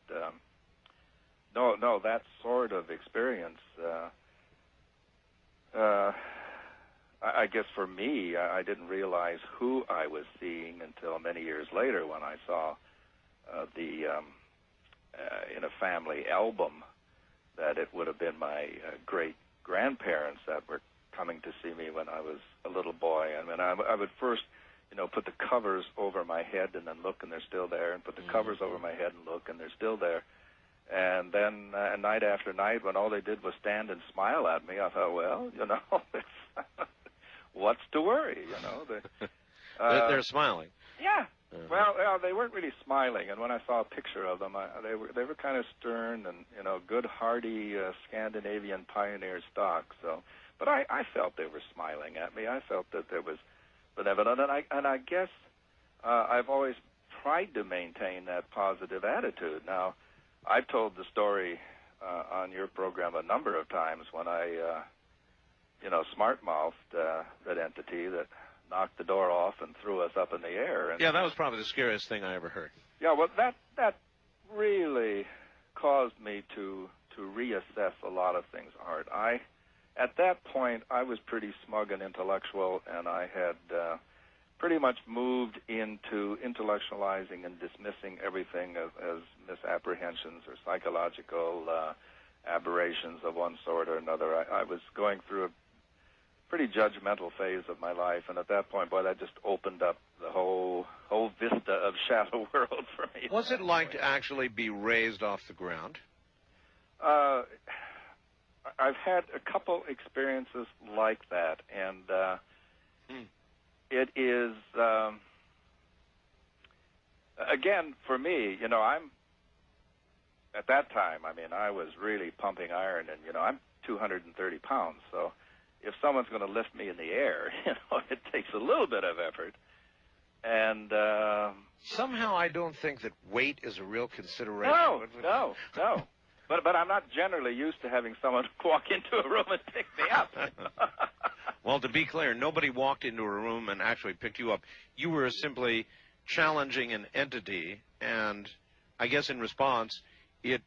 S4: no, that sort of experience. I guess for me, I didn't realize who I was seeing until many years later when I saw in a family album that it would have been my great-grandparents that were coming to see me when I was a little boy. I mean, I would first, put the covers over my head and then look, and they're still there, and put the covers over my head and look, and they're still there. And then night after night, when all they did was stand and smile at me, I thought, well, what's to worry,
S5: They're smiling.
S4: Yeah. Well, they weren't really smiling, and when I saw a picture of them, they were kind of stern and good, hardy Scandinavian pioneer stock. So, but I felt they were smiling at me. I felt that there was benevolent, and I guess I've always tried to maintain that positive attitude. Now, I've told the story on your program a number of times when I, smart-mouthed that entity that knocked the door off and threw us up in the air. And,
S5: yeah, that was probably the scariest thing I ever heard.
S4: Yeah, well, that really caused me to reassess a lot of things, Art. At that point, I was pretty smug and intellectual, and I had pretty much moved into intellectualizing and dismissing everything as misapprehensions or psychological aberrations of one sort or another. I was going through a pretty judgmental phase of my life, and at that point, boy, that just opened up the whole vista of shadow world for me.
S5: What's it like to actually be raised off the ground?
S4: I've had a couple experiences like that, and it is, again, for me, I'm, at that time, I mean, I was really pumping iron, and, I'm 230 pounds, so if someone's going to lift me in the air, it takes a little bit of effort. And
S5: somehow I don't think that weight is a real consideration.
S4: No. But I'm not generally used to having someone walk into a room and pick me up.
S5: Well, to be clear, nobody walked into a room and actually picked you up. You were simply challenging an entity, and I guess in response, it,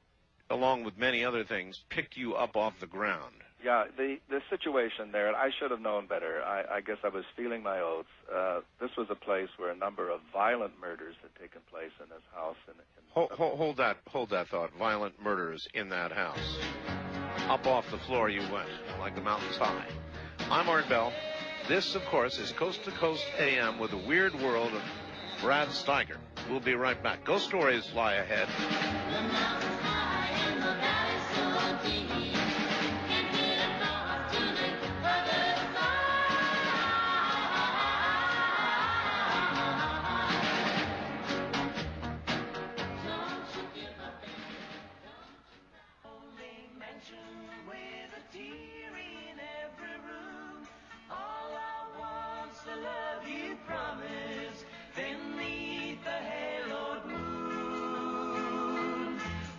S5: along with many other things, picked you up off the ground.
S4: Yeah, the situation there, and I should have known better. I guess I was feeling my oats. This was a place where a number of violent murders had taken place in this house.
S5: Hold that thought. Violent murders in that house. Up off the floor you went, like the mountains high. I'm Art Bell. This, of course, is Coast to Coast AM with the weird world of Brad Steiger. We'll be right back. Ghost stories lie ahead.
S6: The mountains high and the valley so deep.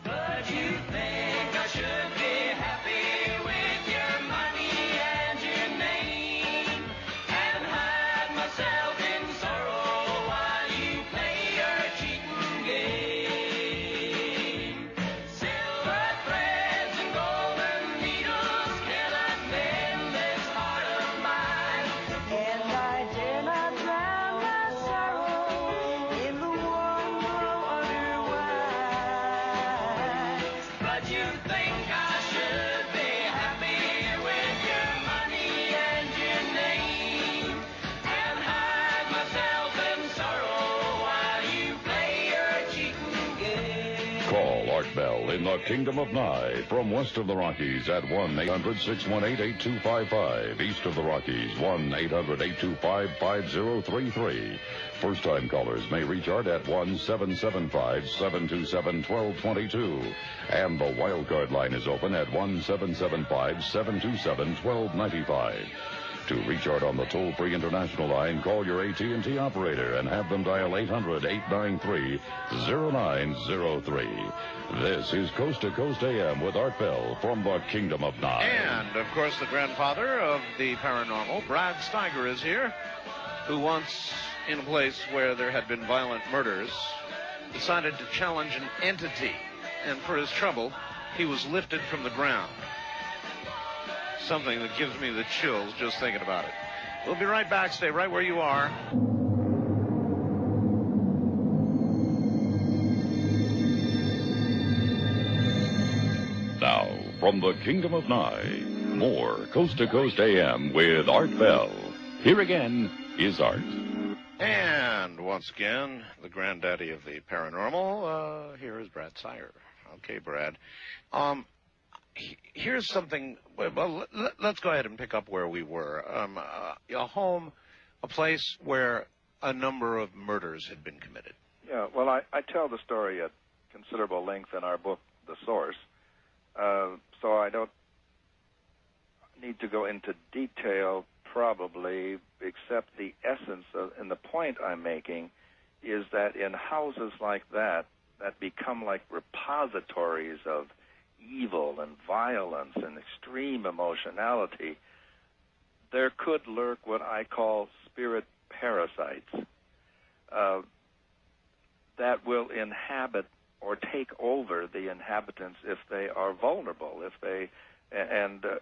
S6: But
S3: Call Art Bell in the Kingdom of Nye from west of the Rockies at 1-800-618-8255. East of the Rockies, 1-800-825-5033. First-time callers may reach Art at 1-775-727-1222. And the wildcard line is open at 1-775-727-1295. To reach Art on the toll-free international line, call your AT&T operator and have them dial 800-893-0903. This is Coast to Coast AM with Art Bell from the Kingdom of Nye.
S5: And, of course, the grandfather of the paranormal, Brad Steiger, is here, who once, in a place where there had been violent murders, decided to challenge an entity. And for his trouble, he was lifted from the ground. Something that gives me the chills just thinking about it. We'll be right back. Stay right where you are.
S3: Now, from the Kingdom of Nye, more Coast to Coast AM with Art Bell. Here again is Art.
S5: And once again, the granddaddy of the paranormal, here is Brad Steiger. Okay, Brad. Here's something. Well, let's go ahead and pick up where we were. A home, a place where a number of murders had been committed.
S4: Yeah, well, I tell the story at considerable length in our book, The Source, so I don't need to go into detail probably, except the essence of, and the point I'm making is that in houses like that become like repositories of evil and violence and extreme emotionality, there could lurk what I call spirit parasites that will inhabit or take over the inhabitants if they are vulnerable,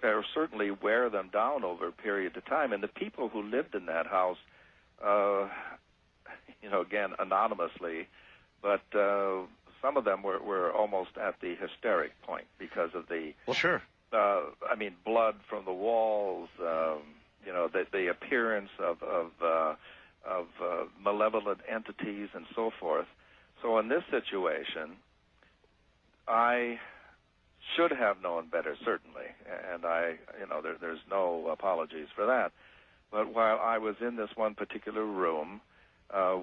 S4: or certainly wear them down over a period of time. And the people who lived in that house, again, anonymously, but some of them were almost at the hysteric point because of the blood from the walls, the appearance of malevolent entities and so forth. So in this situation, I should have known better, certainly, and there's no apologies for that. But while I was in this one particular room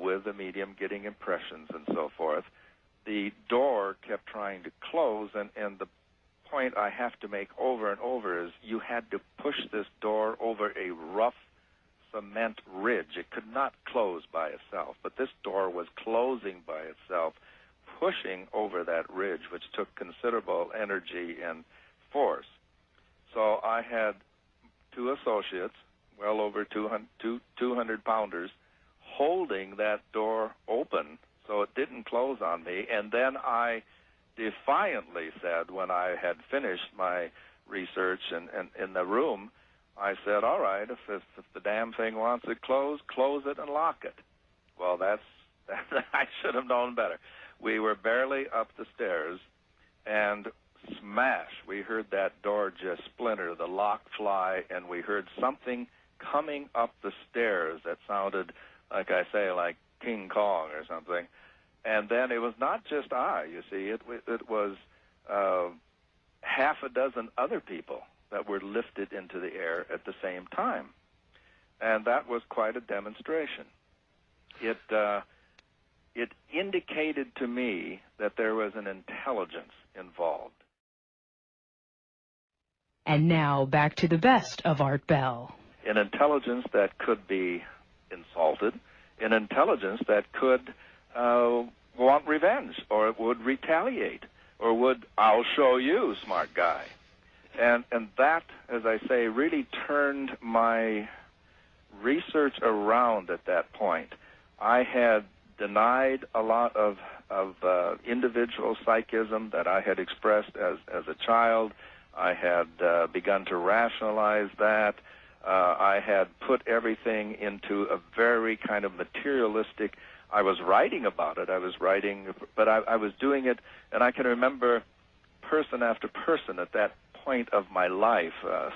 S4: with the medium getting impressions and so forth, the door kept trying to close, and the point I have to make over and over is you had to push this door over a rough cement ridge. It could not close by itself, but this door was closing by itself, pushing over that ridge, which took considerable energy and force. So I had two associates, well over 200 pounders, holding that door open so it didn't close on me. And then I defiantly said, when I had finished my research and in the room, I said, all right, if the damn thing wants it closed, close it and lock it. Well, I should have known better. We were barely up the stairs, and smash, we heard that door just splinter, the lock fly, and we heard something coming up the stairs that sounded, like I say, like King Kong or something. And then it was not just I, you see. It was half a dozen other people that were lifted into the air at the same time. And that was quite a demonstration. It indicated to me that there was an intelligence involved.
S7: And now back to the best of Art Bell.
S4: An intelligence that could be insulted, an intelligence that could want revenge, or it would retaliate, or would, I'll show you, smart guy. And that, as I say, really turned my research around at that point. I had denied a lot of individual psychism that I had expressed as a child. I had begun to rationalize that. I had put everything into a very kind of materialistic. I was writing about it. But I was doing it, and I can remember person after person at that point of my life,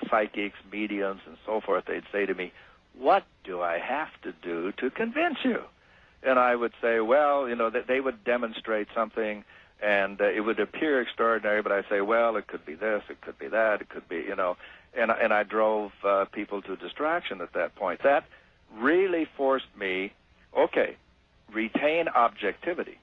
S4: psychics, mediums, and so forth, they'd say to me, what do I have to do to convince you? And I would say, well, they would demonstrate something, And it would appear extraordinary, but I say, well, it could be this, it could be that, it could be, you know. And I drove people to distraction at that point. That really forced me, okay, retain objectivity,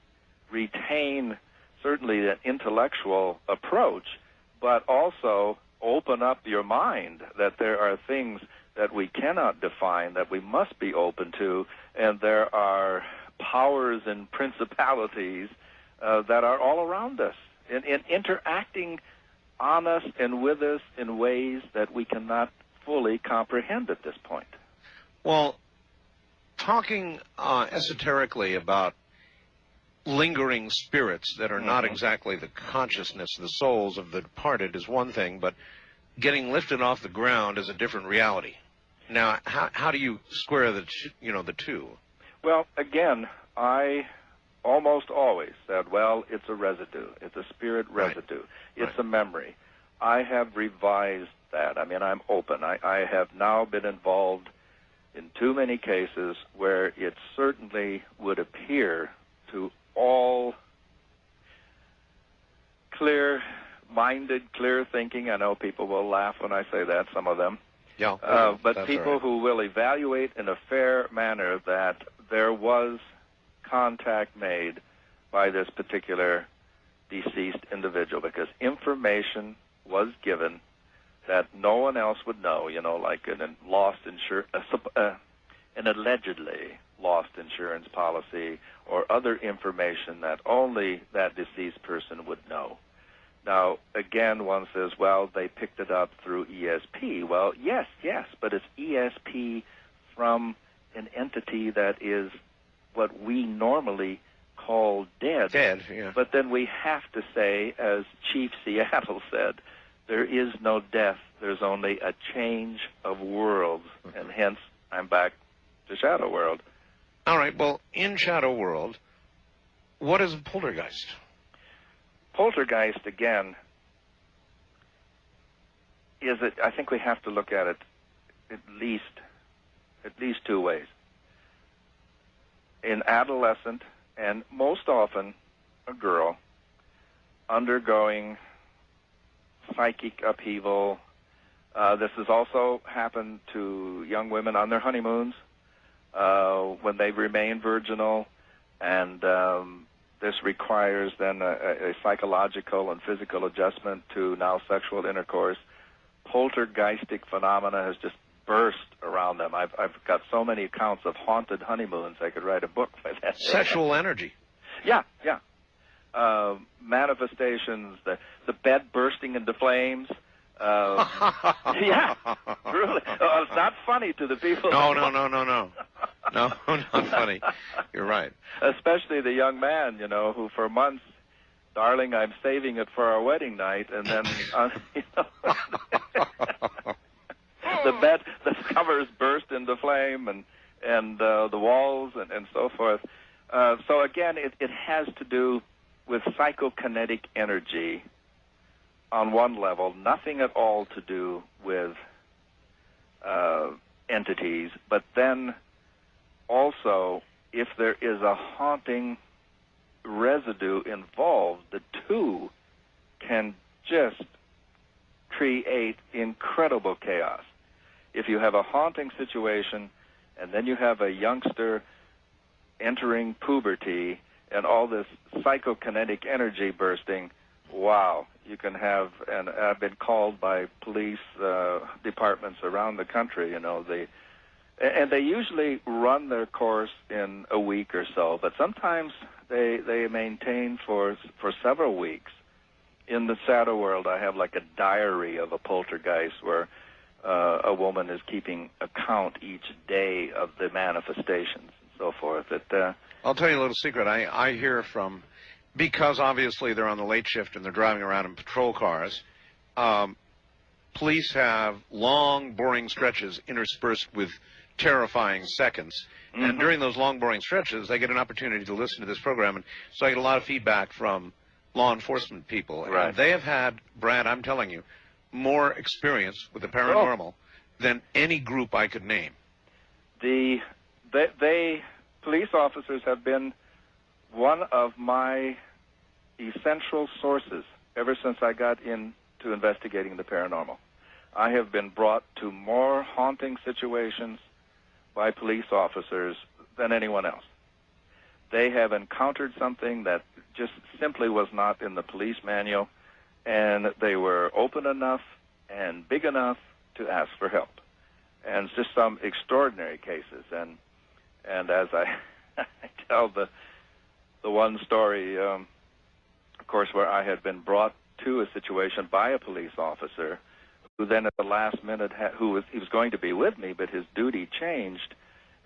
S4: retain certainly an intellectual approach, but also open up your mind that there are things that we cannot define, that we must be open to, and there are powers and principalities that are all around us, in interacting on us and with us in ways that we cannot fully comprehend at this point.
S5: Well, talking esoterically about lingering spirits that are not exactly the consciousness, the souls of the departed is one thing, but getting lifted off the ground is a different reality. Now, how do you square the two?
S4: Well, again, I almost always said, well, it's a residue. It's a spirit residue. It's a memory. I have revised that. I mean, I'm open. I have now been involved in too many cases where it certainly would appear to all clear-minded, clear-thinking. I know people will laugh when I say that, some of them.
S5: Yeah,
S4: but people who will evaluate in a fair manner that there was contact made by this particular deceased individual, because information was given that no one else would know, you know, like an allegedly lost insurance policy or other information that only that deceased person would know. Now, again, one says, well, they picked it up through ESP. Well, yes, but it's ESP from an entity that is what we normally call dead.
S5: Dead, yeah.
S4: But then we have to say, as Chief Seattle said, there is no death. There's only a change of worlds. And hence, I'm back to Shadow World.
S5: All right, well, in Shadow World, what is a poltergeist?
S4: Poltergeist, again, I think we have to look at it at least two ways. An adolescent, and most often a girl, undergoing psychic upheaval. This has also happened to young women on their honeymoons when they remain virginal, and this requires then a psychological and physical adjustment to now sexual intercourse. Poltergeistic phenomena has just burst around them. I've got so many accounts of haunted honeymoons, I could write a book by that.
S5: Sexual energy.
S4: Yeah. Manifestations, the bed bursting into flames. Yeah, really. It's not funny to the people.
S5: No. No, not funny. You're right.
S4: Especially the young man, you know, who for months, darling, I'm saving it for our wedding night, and then, you know, the covers burst into flame, and the walls, and so forth. So again, it has to do with psychokinetic energy on one level, nothing at all to do with entities, but then also, if there is a haunting residue involved, the two can just create incredible chaos. If you have a haunting situation, and then you have a youngster entering puberty, and all this psychokinetic energy bursting, wow, you can have, and I've been called by police departments around the country, you know, and they usually run their course in a week or so, but sometimes they maintain for several weeks. In the Shadow World, I have like a diary of a poltergeist where a woman is keeping account each day of the manifestations and so forth.
S5: I'll tell you a little secret. I hear from, because obviously they're on the late shift and they're driving around in patrol cars, police have long, boring stretches interspersed with terrifying seconds. Mm-hmm. And during those long, boring stretches, they get an opportunity to listen to this program. And so I get a lot of feedback from law enforcement people.
S4: Right.
S5: And they have had, Brad, I'm telling you, more experience with the paranormal than any group I could name.
S4: Police officers have been one of my essential sources ever since I got into investigating the paranormal. I have been brought to more haunting situations by police officers than anyone else. They have encountered something that just simply was not in the police manual, and they were open enough and big enough to ask for help. And it's just some extraordinary cases. And as I, I tell the one story, of course, where I had been brought to a situation by a police officer who then at the last minute, he was going to be with me, but his duty changed,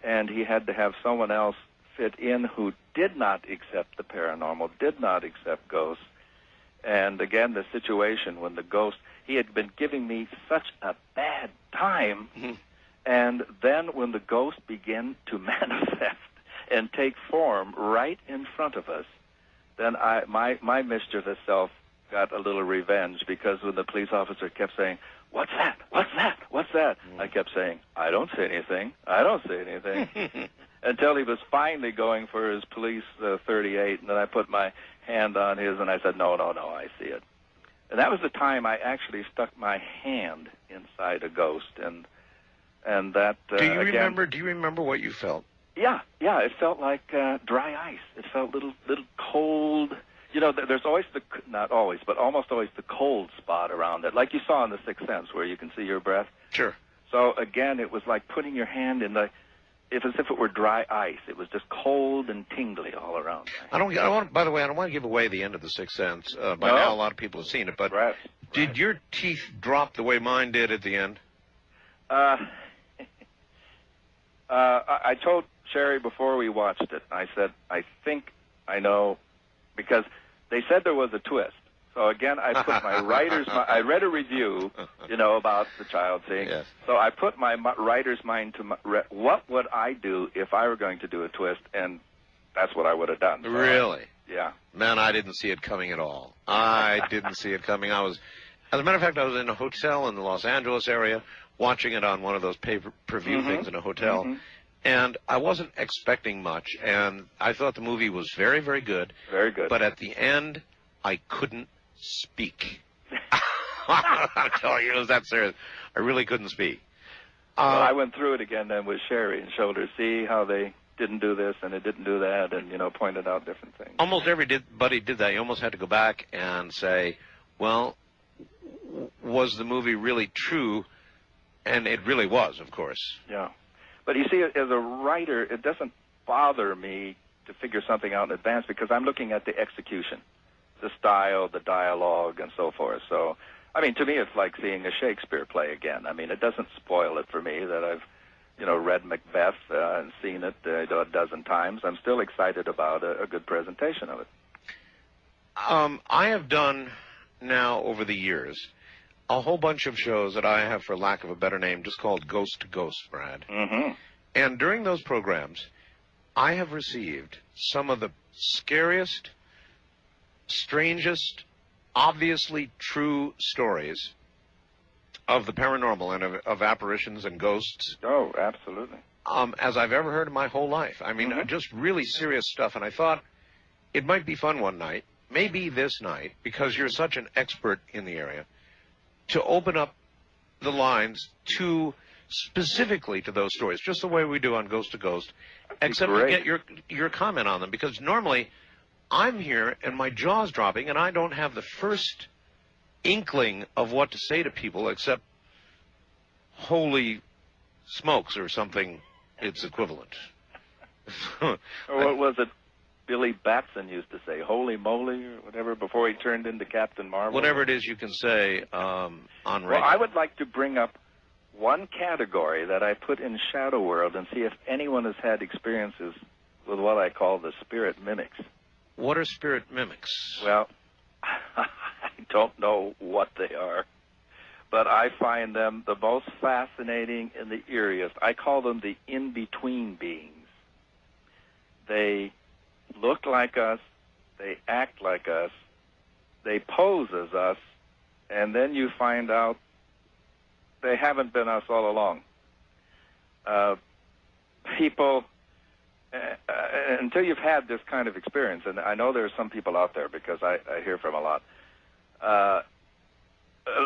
S4: and he had to have someone else fit in who did not accept the paranormal, did not accept ghosts. And again, the situation when the ghost, he had been giving me such a bad time, and then when the ghost began to manifest and take form right in front of us, then my mischievous self got a little revenge, because when the police officer kept saying, "What's that? What's that? What's that?" I kept saying, "I don't see anything. I don't see anything." Until he was finally going for his police 38, and then I put my hand on his, and I said, no, I see it. And that was the time I actually stuck my hand inside a ghost, and that.
S5: Do you
S4: again,
S5: remember what you felt?
S4: Yeah, it felt like dry ice. It felt little cold. You know, there's always not always, but almost always the cold spot around it, like you saw in The Sixth Sense, where you can see your breath.
S5: Sure.
S4: So again, it was like putting your hand in as if it were dry ice. It was just cold and tingly all around.
S5: By the way, I don't want to give away the end of The Sixth Sense. By now, a lot of people have seen it. But did your teeth drop the way mine did at the end?
S4: I told Sherry before we watched it, I said, I think I know, because they said there was a twist. So again, I put my writer's mind. I read a review, about the child seeing.
S5: Yes.
S4: So I put my writer's mind to what would I do if I were going to do a twist, and that's what I would have done. So
S5: Really?
S4: Yeah.
S5: Man, I didn't see it coming at all. I didn't see it coming. As a matter of fact, I was in a hotel in the Los Angeles area watching it on one of those pay-per-view things in a hotel. And I wasn't expecting much, and I thought the movie was very, very good.
S4: Very good.
S5: But at the end, I couldn't speak. I'm telling you, it was that serious. I really couldn't speak.
S4: Well, I went through it again then with Sherry and showed her, see how they didn't do this and it didn't do that, and, pointed out different things.
S5: Almost everybody did that. You almost had to go back and say, well, was the movie really true? And it really was, of course.
S4: Yeah. But you see, as a writer, it doesn't bother me to figure something out in advance, because I'm looking at the execution, the style, the dialogue, and so forth. So, I mean, to me, it's like seeing a Shakespeare play again. I mean, it doesn't spoil it for me that I've, read Macbeth and seen it a dozen times. I'm still excited about a good presentation of it.
S5: I have done now over the years a whole bunch of shows that I have, for lack of a better name, just called Ghost to Ghost, Brad. And during those programs, I have received some of the scariest, strangest, obviously true stories of the paranormal and of apparitions and ghosts.
S4: Oh, absolutely.
S5: As I've ever heard in my whole life. I mean, just really serious stuff. And I thought it might be fun one night, maybe this night, because you're such an expert in the area, to open up the lines specifically to those stories, just the way we do on Ghost to Ghost, except to get your comment on them, because normally I'm here and my jaw's dropping and I don't have the first inkling of what to say to people except holy smokes or something its equivalent.
S4: Or what was it Billy Batson used to say, holy moly, or whatever, before he turned into Captain Marvel?
S5: Whatever it is you can say on radio.
S4: Well, I would like to bring up one category that I put in Shadow World and see if anyone has had experiences with what I call the spirit mimics.
S5: What are spirit mimics?
S4: Well, I don't know what they are, but I find them the most fascinating and the eeriest. I call them the in-between beings. They look like us, they act like us, they pose as us, and then you find out they haven't been us all along. People, until you've had this kind of experience, and I know there are some people out there because I hear from a lot.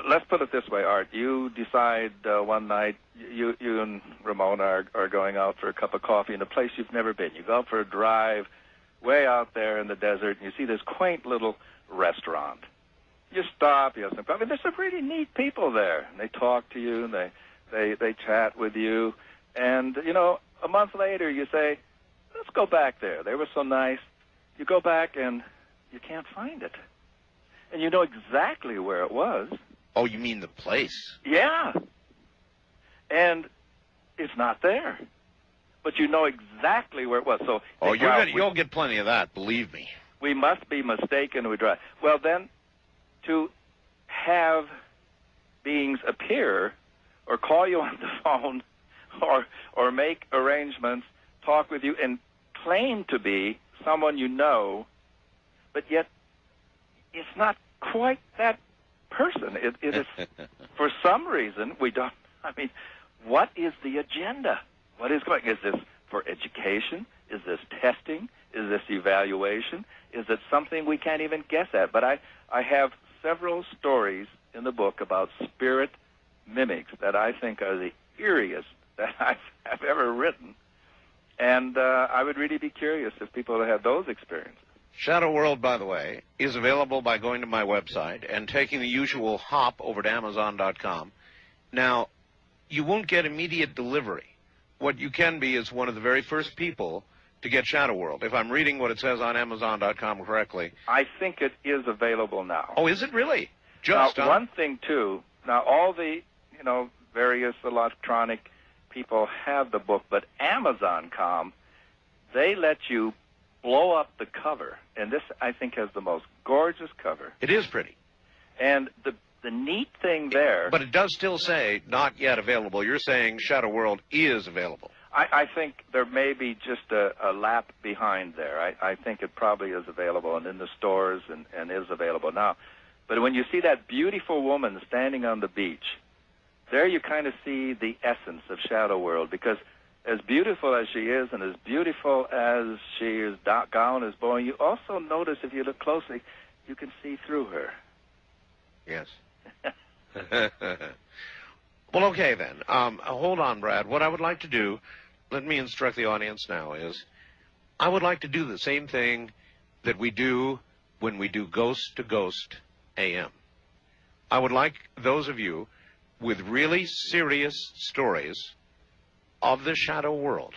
S4: Let's put it this way, Art. You decide one night, you and Ramona are going out for a cup of coffee in a place you've never been. You go out for a drive way out there in the desert, and you see this quaint little restaurant. You stop, you have some coffee. There's some really neat people there. And they talk to you, and they chat with you. And, you know, a month later you say, let's go back there. They were so nice. You go back, and you can't find it. And you know exactly where it was.
S5: Oh, you mean the place?
S4: Yeah. And it's not there. But you know exactly where it was. So,
S5: oh,
S4: well,
S5: you'll get plenty of that, believe me.
S4: We must be mistaken. We drive. Well, then, to have beings appear or call you on the phone or make arrangements, talk with you, and claim to be someone you know, but yet it's not quite that person. It is, for some reason, we don't, I mean, what is the agenda? What is going, is this for education? Is this testing? Is this evaluation? Is it something we can't even guess at? But I have several stories in the book about spirit mimics that I think are the eeriest that I've ever written. And I would really be curious if people have those experiences.
S5: Shadow World, by the way, is available by going to my website and taking the usual hop over to Amazon.com. Now, you won't get immediate delivery. What you can be is one of the very first people to get Shadow World, if I'm reading what it says on Amazon.com correctly.
S4: I think it is available now.
S5: Oh, is it really?
S4: Now, one thing, too, now all the, you know, various electronic people have the book, but Amazon.com, they let you blow up the cover, and this, I think, has the most gorgeous cover.
S5: It is pretty.
S4: And the neat thing there...
S5: But it does still say, not yet available. You're saying Shadow World is available.
S4: I think there may be just a lap behind there. I think it probably is available and in the stores and is available now. But when you see that beautiful woman standing on the beach, there you kind of see the essence of Shadow World, because as beautiful as she is and as beautiful as she is, gown is blowing, you also notice, if you look closely, you can see through her.
S5: Yes. Well, okay, then. Hold on, Brad. What I would like to do, let me instruct the audience now, is I would like to do the same thing that we do when we do Ghost to Ghost AM. I would like those of you with really serious stories of the shadow world,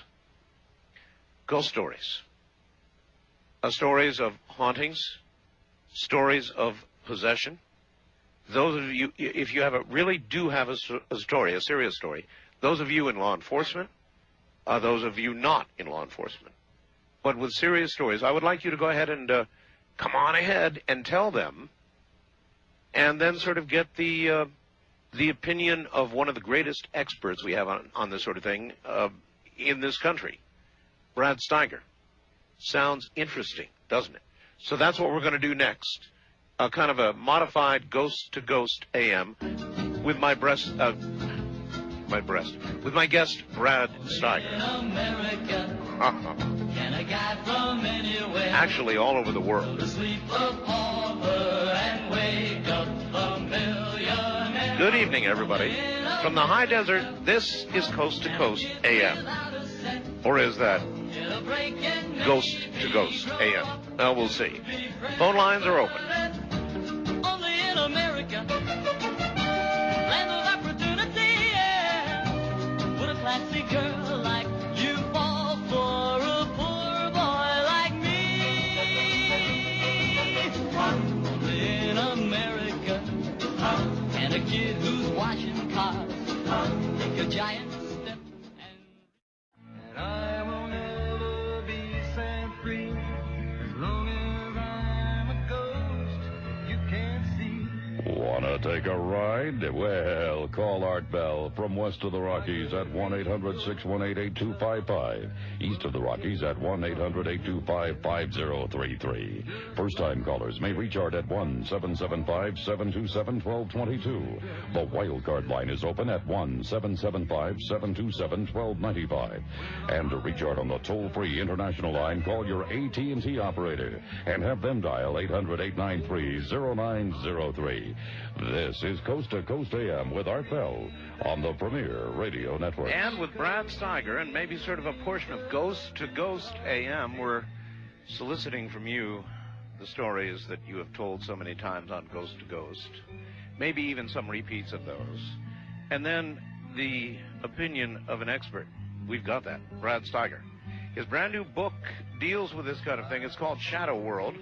S5: ghost stories, stories of hauntings, stories of possession. Those of you, if you really do have a story, a serious story, those of you in law enforcement, those of you not in law enforcement, but with serious stories, I would like you to go ahead and come on ahead and tell them, and then sort of get the opinion of one of the greatest experts we have on this sort of thing in this country, Brad Steiger. Sounds interesting, doesn't it? So that's what we're going to do next. A kind of a modified Ghost to Ghost AM with my guest, Brad Steiger. Actually, all over the world. Good evening, everybody. From the high desert, this is Coast to Coast AM. Or is that Ghost to Ghost AM? Well, we'll see. Phone lines are open.
S6: Only in America, land of opportunity, yeah. Would a classy girl like you fall for a poor boy like me? Only in America, and a kid who's washing cars take a giant step, and I will never be set free as long as I'm a ghost you can't see.
S3: Wanna take a ride? Well, call Art Bell from west of the Rockies at 1-800-618-8255. East of the Rockies at 1-800-825-5033. First-time callers may reach Art at 1-775-727-1222. The wild card line is open at 1-775-727-1295. And to reach Art on the toll-free international line, call your AT&T operator and have them dial 800-893-0903. This is Coast to Coast AM with Art Bell on the Premier Radio Network.
S5: And with Brad Steiger and maybe sort of a portion of Ghost to Ghost AM, we're soliciting from you the stories that you have told so many times on Ghost to Ghost. Maybe even some repeats of those. And then the opinion of an expert. We've got that. Brad Steiger. His brand new book deals with this kind of thing. It's called Shadow World.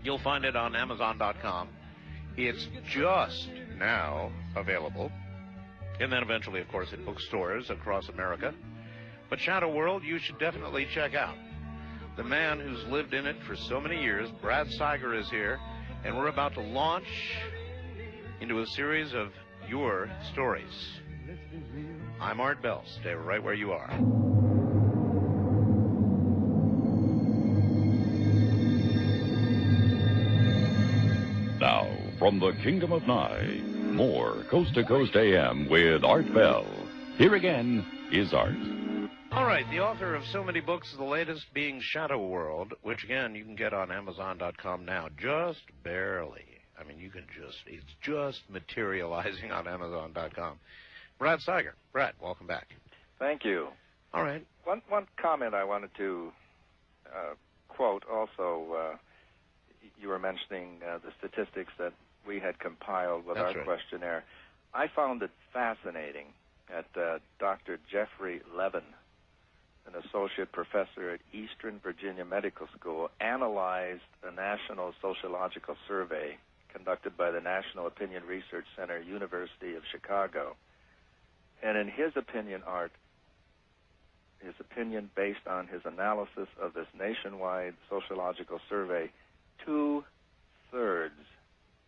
S5: You'll find it on Amazon.com. It's just now available. And then eventually, of course, in bookstores across America. But Shadow World, you should definitely check out. The man who's lived in it for so many years, Brad Steiger, is here. And we're about to launch into a series of your stories. I'm Art Bell. Stay right where you are.
S3: Now, from the Kingdom of Nye, more Coast to Coast AM with Art Bell. Here again is Art.
S5: All right, the author of so many books, the latest being Shadow World, which, again, you can get on Amazon.com now, just barely. I mean, it's just materializing on Amazon.com. Brad Steiger. Brad, welcome back.
S4: Thank you.
S5: All right.
S4: One comment I wanted to quote also, you were mentioning the statistics that we had compiled with
S5: That's
S4: our
S5: right.
S4: questionnaire. I found it fascinating that Dr. Jeffrey Levin, an associate professor at Eastern Virginia Medical School, analyzed a national sociological survey conducted by the National Opinion Research Center, University of Chicago. And in his opinion, Art, his opinion based on his analysis of this nationwide sociological survey, 2/3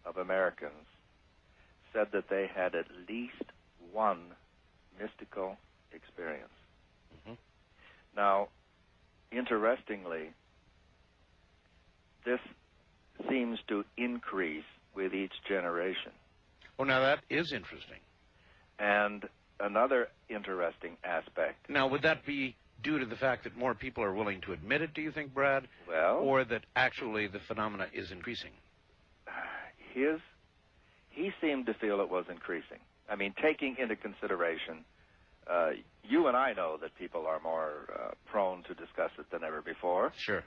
S4: of Americans said that they had at least one mystical experience.
S5: Mm-hmm.
S4: Now, interestingly, this seems to increase with each generation.
S5: Well, now that is interesting.
S4: And another interesting aspect.
S5: Now, would that be due to the fact that more people are willing to admit it, do you think, Brad?
S4: Well,
S5: or that actually the phenomena is increasing?
S4: He seemed to feel it was increasing. I mean, taking into consideration, you and I know that people are more prone to discuss it than ever before.
S5: Sure.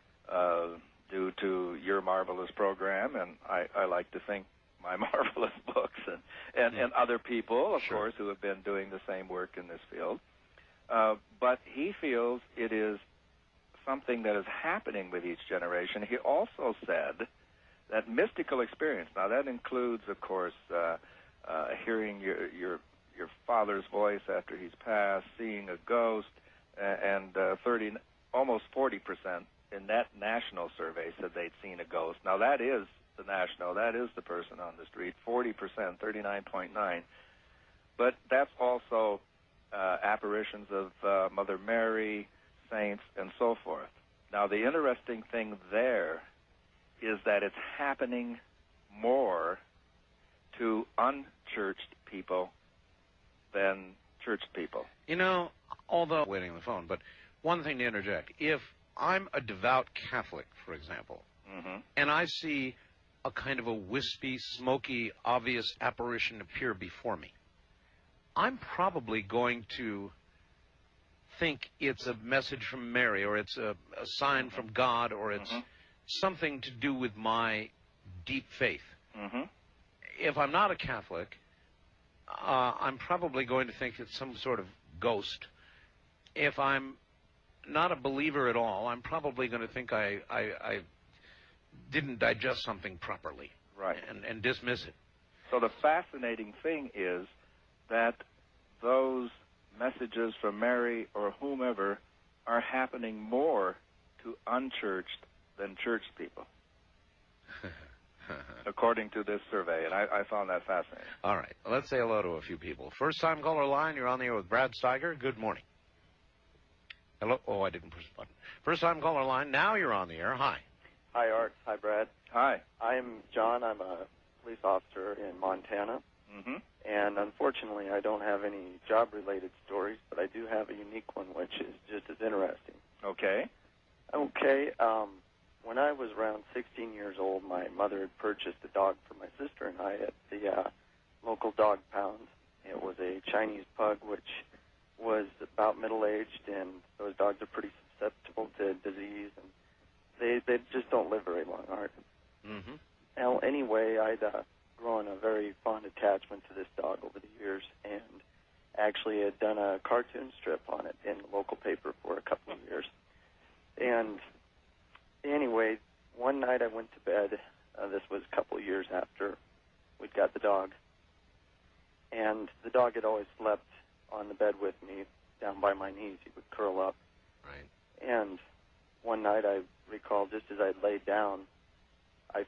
S4: Due to your marvelous program, and I like to think my marvelous books, and other people, of
S5: Sure.
S4: course, who have been doing the same work in this field. But he feels it is something that is happening with each generation. He also said that mystical experience, now that includes, of course, hearing your father's voice after he's passed, seeing a ghost, and almost 40% in that national survey said they'd seen a ghost. Now that is the national, that is the person on the street, 40%, 39.9. But that's also apparitions of Mother Mary, saints, and so forth. Now the interesting thing there is that it's happening more to unchurched people than churched people.
S5: You know, although waiting on the phone, but one thing to interject. If I'm a devout Catholic, for example,
S4: Mm-hmm.
S5: and I see a kind of a wispy, smoky, obvious apparition appear before me, I'm probably going to think it's a message from Mary, or it's a sign from God, or it's something to do with my deep faith.
S4: Mm-hmm.
S5: If I'm not a Catholic, I'm probably going to think it's some sort of ghost. If I'm not a believer at all, I'm probably going to think I didn't digest something properly,
S4: Right.
S5: and dismiss it.
S4: So the fascinating thing is that those messages from Mary or whomever are happening more to unchurched than churched people. according to this survey, and I found that fascinating.
S5: All right. Well, let's say hello to a few people. First-time caller line, you're on the air with Brad Steiger. Good morning. Hello? Oh, I didn't push the button. First-time caller line, now you're on the air. Hi.
S8: Hi, Art. Hi, Brad.
S4: Hi.
S8: I'm John. I'm a police officer in Montana.
S4: Mm-hmm.
S8: And unfortunately, I don't have any job-related stories, but I do have a unique one, which is just as interesting.
S4: Okay.
S8: Okay. When I was around 16 years old, my mother had purchased a dog for my sister and I at the local dog pound. It was a Chinese pug, which was about middle-aged, and those dogs are pretty susceptible to disease, and they just don't live very long, Art.
S5: Mm-hmm.
S8: Well, anyway, I'd grown a very fond attachment to this dog over the years, and actually had done a cartoon strip on it in the local paper for a couple of years. And anyway, one night I went to bed. This was a couple of years after we'd got the dog. And the dog had always slept on the bed with me, down by my knees. He would curl up.
S5: Right.
S8: And one night I recall, just as I laid down, I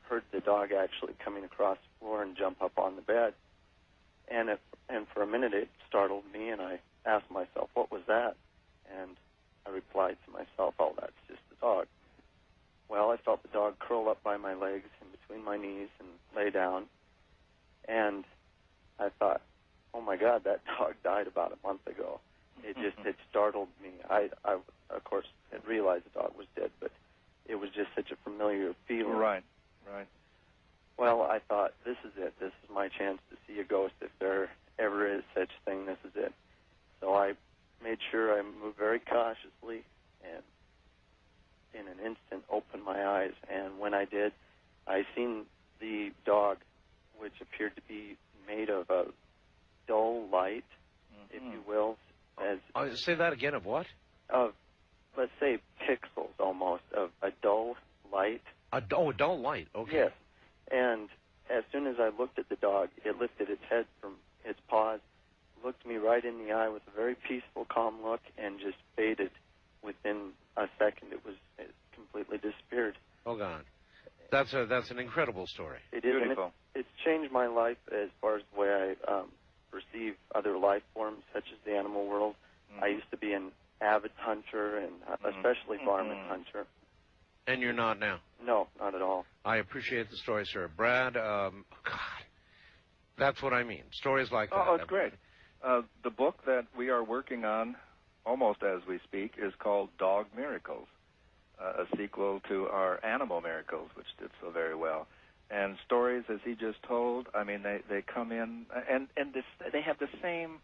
S8: heard the dog actually coming across the floor and jump up on the bed. And for a minute it startled me, and I asked myself, what was that? And I replied to myself, oh, that's just the dog. Well, I felt the dog curl up by my legs and between my knees and lay down. And I thought, oh, my God, that dog died about a month ago. It startled me. I, of course, had realized the dog was dead, but it was just such a familiar feeling.
S4: Right.
S8: Well, I thought, this is it. This is my chance to see a ghost. If there ever is such a thing, this is it. So I made sure I moved very cautiously and in an instant opened my eyes. And when I did, I seen the dog, which appeared to be made of a dull light, if you will.
S5: Say that again, of what?
S8: Of, let's say, pixels almost, of a dull light.
S5: A dull light, okay.
S8: Yes. And as soon as I looked at the dog, it lifted its head from its paws, looked me right in the eye with a very peaceful, calm look, and just faded within a second. It completely disappeared.
S5: Oh, God. That's an incredible story.
S8: It is.
S4: Beautiful.
S8: It's changed my life as far as the way I perceive other life forms, such as the animal world. I used to be an avid hunter, and especially varmint hunter.
S5: And you're not now?
S8: No, not at all.
S5: I appreciate the story, sir. Brad, God, that's what I mean. Stories like that.
S4: Oh, it's great. The book that we are working on, almost as we speak, is called Dog Miracles, a sequel to our Animal Miracles, which did so very well. And stories, as he just told, I mean, they come in, and they have the same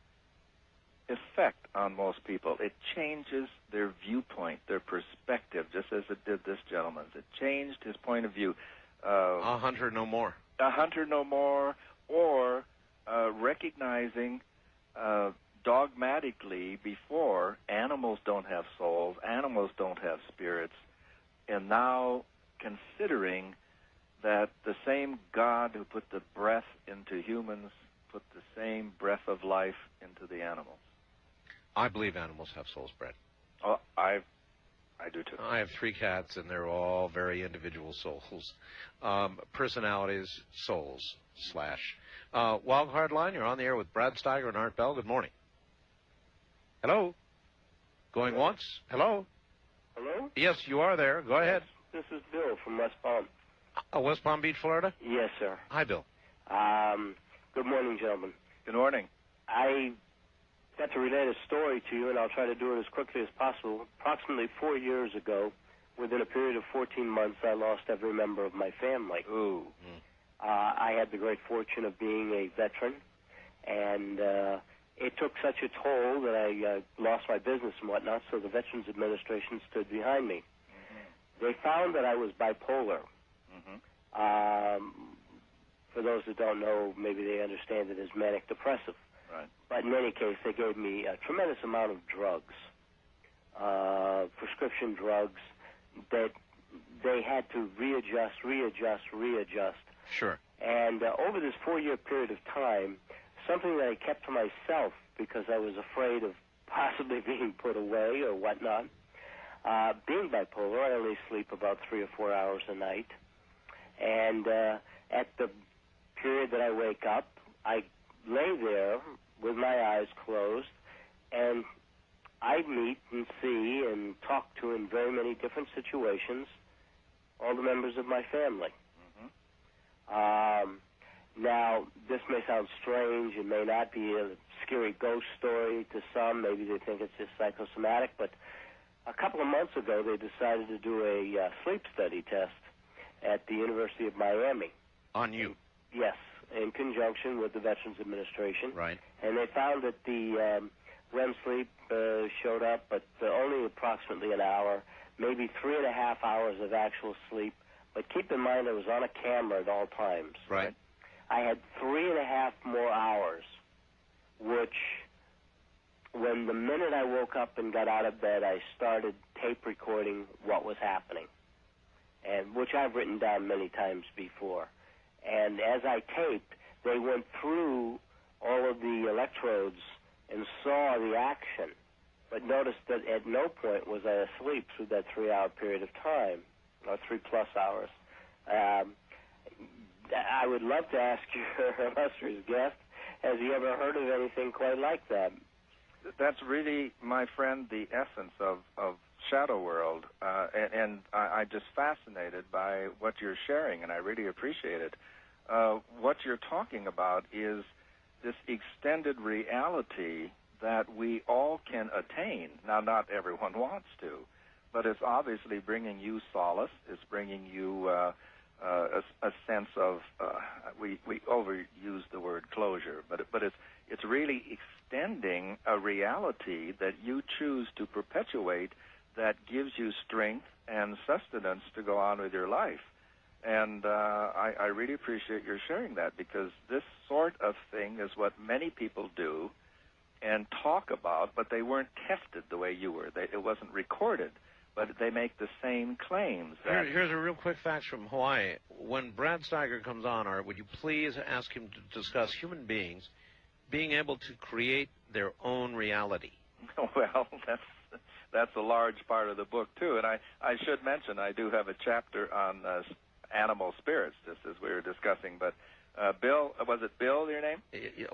S4: effect on most people. It changes their viewpoint, their perspective, just as it did this gentleman's. It changed his point of view.
S5: A hunter no more.
S4: A hunter no more, or recognizing dogmatically before animals don't have souls, animals don't have spirits, and now considering that the same God who put the breath into humans put the same breath of life into the animals.
S5: I believe animals have souls, Brett.
S4: Oh, I do too.
S5: I have 3 cats, and they're all very individual souls. Personalities, souls, / Wild Card Line, you're on the air with Brad Steiger and Art Bell. Good morning. Hello? Going once? Hello?
S9: Hello?
S5: Yes, you are there. Go ahead.
S9: This is Bill from West Palm.
S5: West Palm Beach, Florida?
S9: Yes, sir.
S5: Hi, Bill.
S9: Good morning, gentlemen.
S4: Good morning.
S9: I got to relate a story to you, and I'll try to do it as quickly as possible. Approximately 4 years ago, within a period of 14 months, I lost every member of my family.
S4: Ooh.
S9: I had the great fortune of being a veteran, and it took such a toll that I lost my business and whatnot, so the Veterans Administration stood behind me. They found that I was bipolar. For those who don't know, maybe they understand it as manic depressive.
S4: Right.
S9: But in any case, they gave me a tremendous amount of drugs, prescription drugs, that they had to readjust.
S5: Sure.
S9: And over this 4-year period of time, something that I kept to myself because I was afraid of possibly being put away or whatnot. Being bipolar, I only sleep about 3 or 4 hours a night. And at the period that I wake up, I lay there with my eyes closed, and I meet and see and talk to in very many different situations all the members of my family. Now, this may sound strange. It may not be a scary ghost story to some. Maybe they think it's just psychosomatic. But a couple of months ago, they decided to do a sleep study test at the University of Miami.
S5: On you?
S9: Yes, in conjunction with the Veterans Administration.
S5: Right.
S9: And they found that the REM sleep showed up, but only approximately an hour, maybe 3.5 hours of actual sleep. But keep in mind, I was on a camera at all times.
S5: Right.
S9: I had 3.5 more hours, which, when the minute I woke up and got out of bed, I started tape recording what was happening, and which I've written down many times before. And as I taped, they went through all of the electrodes and saw the action, but noticed that at no point was I asleep through that 3-hour period of time, or 3+ hours. I would love to ask your illustrious guest, has he ever heard of anything quite like that?
S4: That's really, my friend, the essence of Shadow World, and I'm just fascinated by what you're sharing, and I really appreciate it. What you're talking about is this extended reality that we all can attain. Now, not everyone wants to, but it's obviously bringing you solace. It's bringing you a sense of, we overuse the word closure, but it's really extending a reality that you choose to perpetuate that gives you strength and sustenance to go on with your life. And I really appreciate your sharing that, because this sort of thing is what many people do and talk about, but they weren't tested the way you were. It wasn't recorded, but they make the same claims.
S5: Here's a real quick fact from Hawaii. When Brad Steiger comes on, Art, would you please ask him to discuss human beings being able to create their own reality?
S4: Well, that's a large part of the book, too. And I should mention, I do have a chapter on animal spirits, just as we were discussing. But Bill, was it Bill, your name?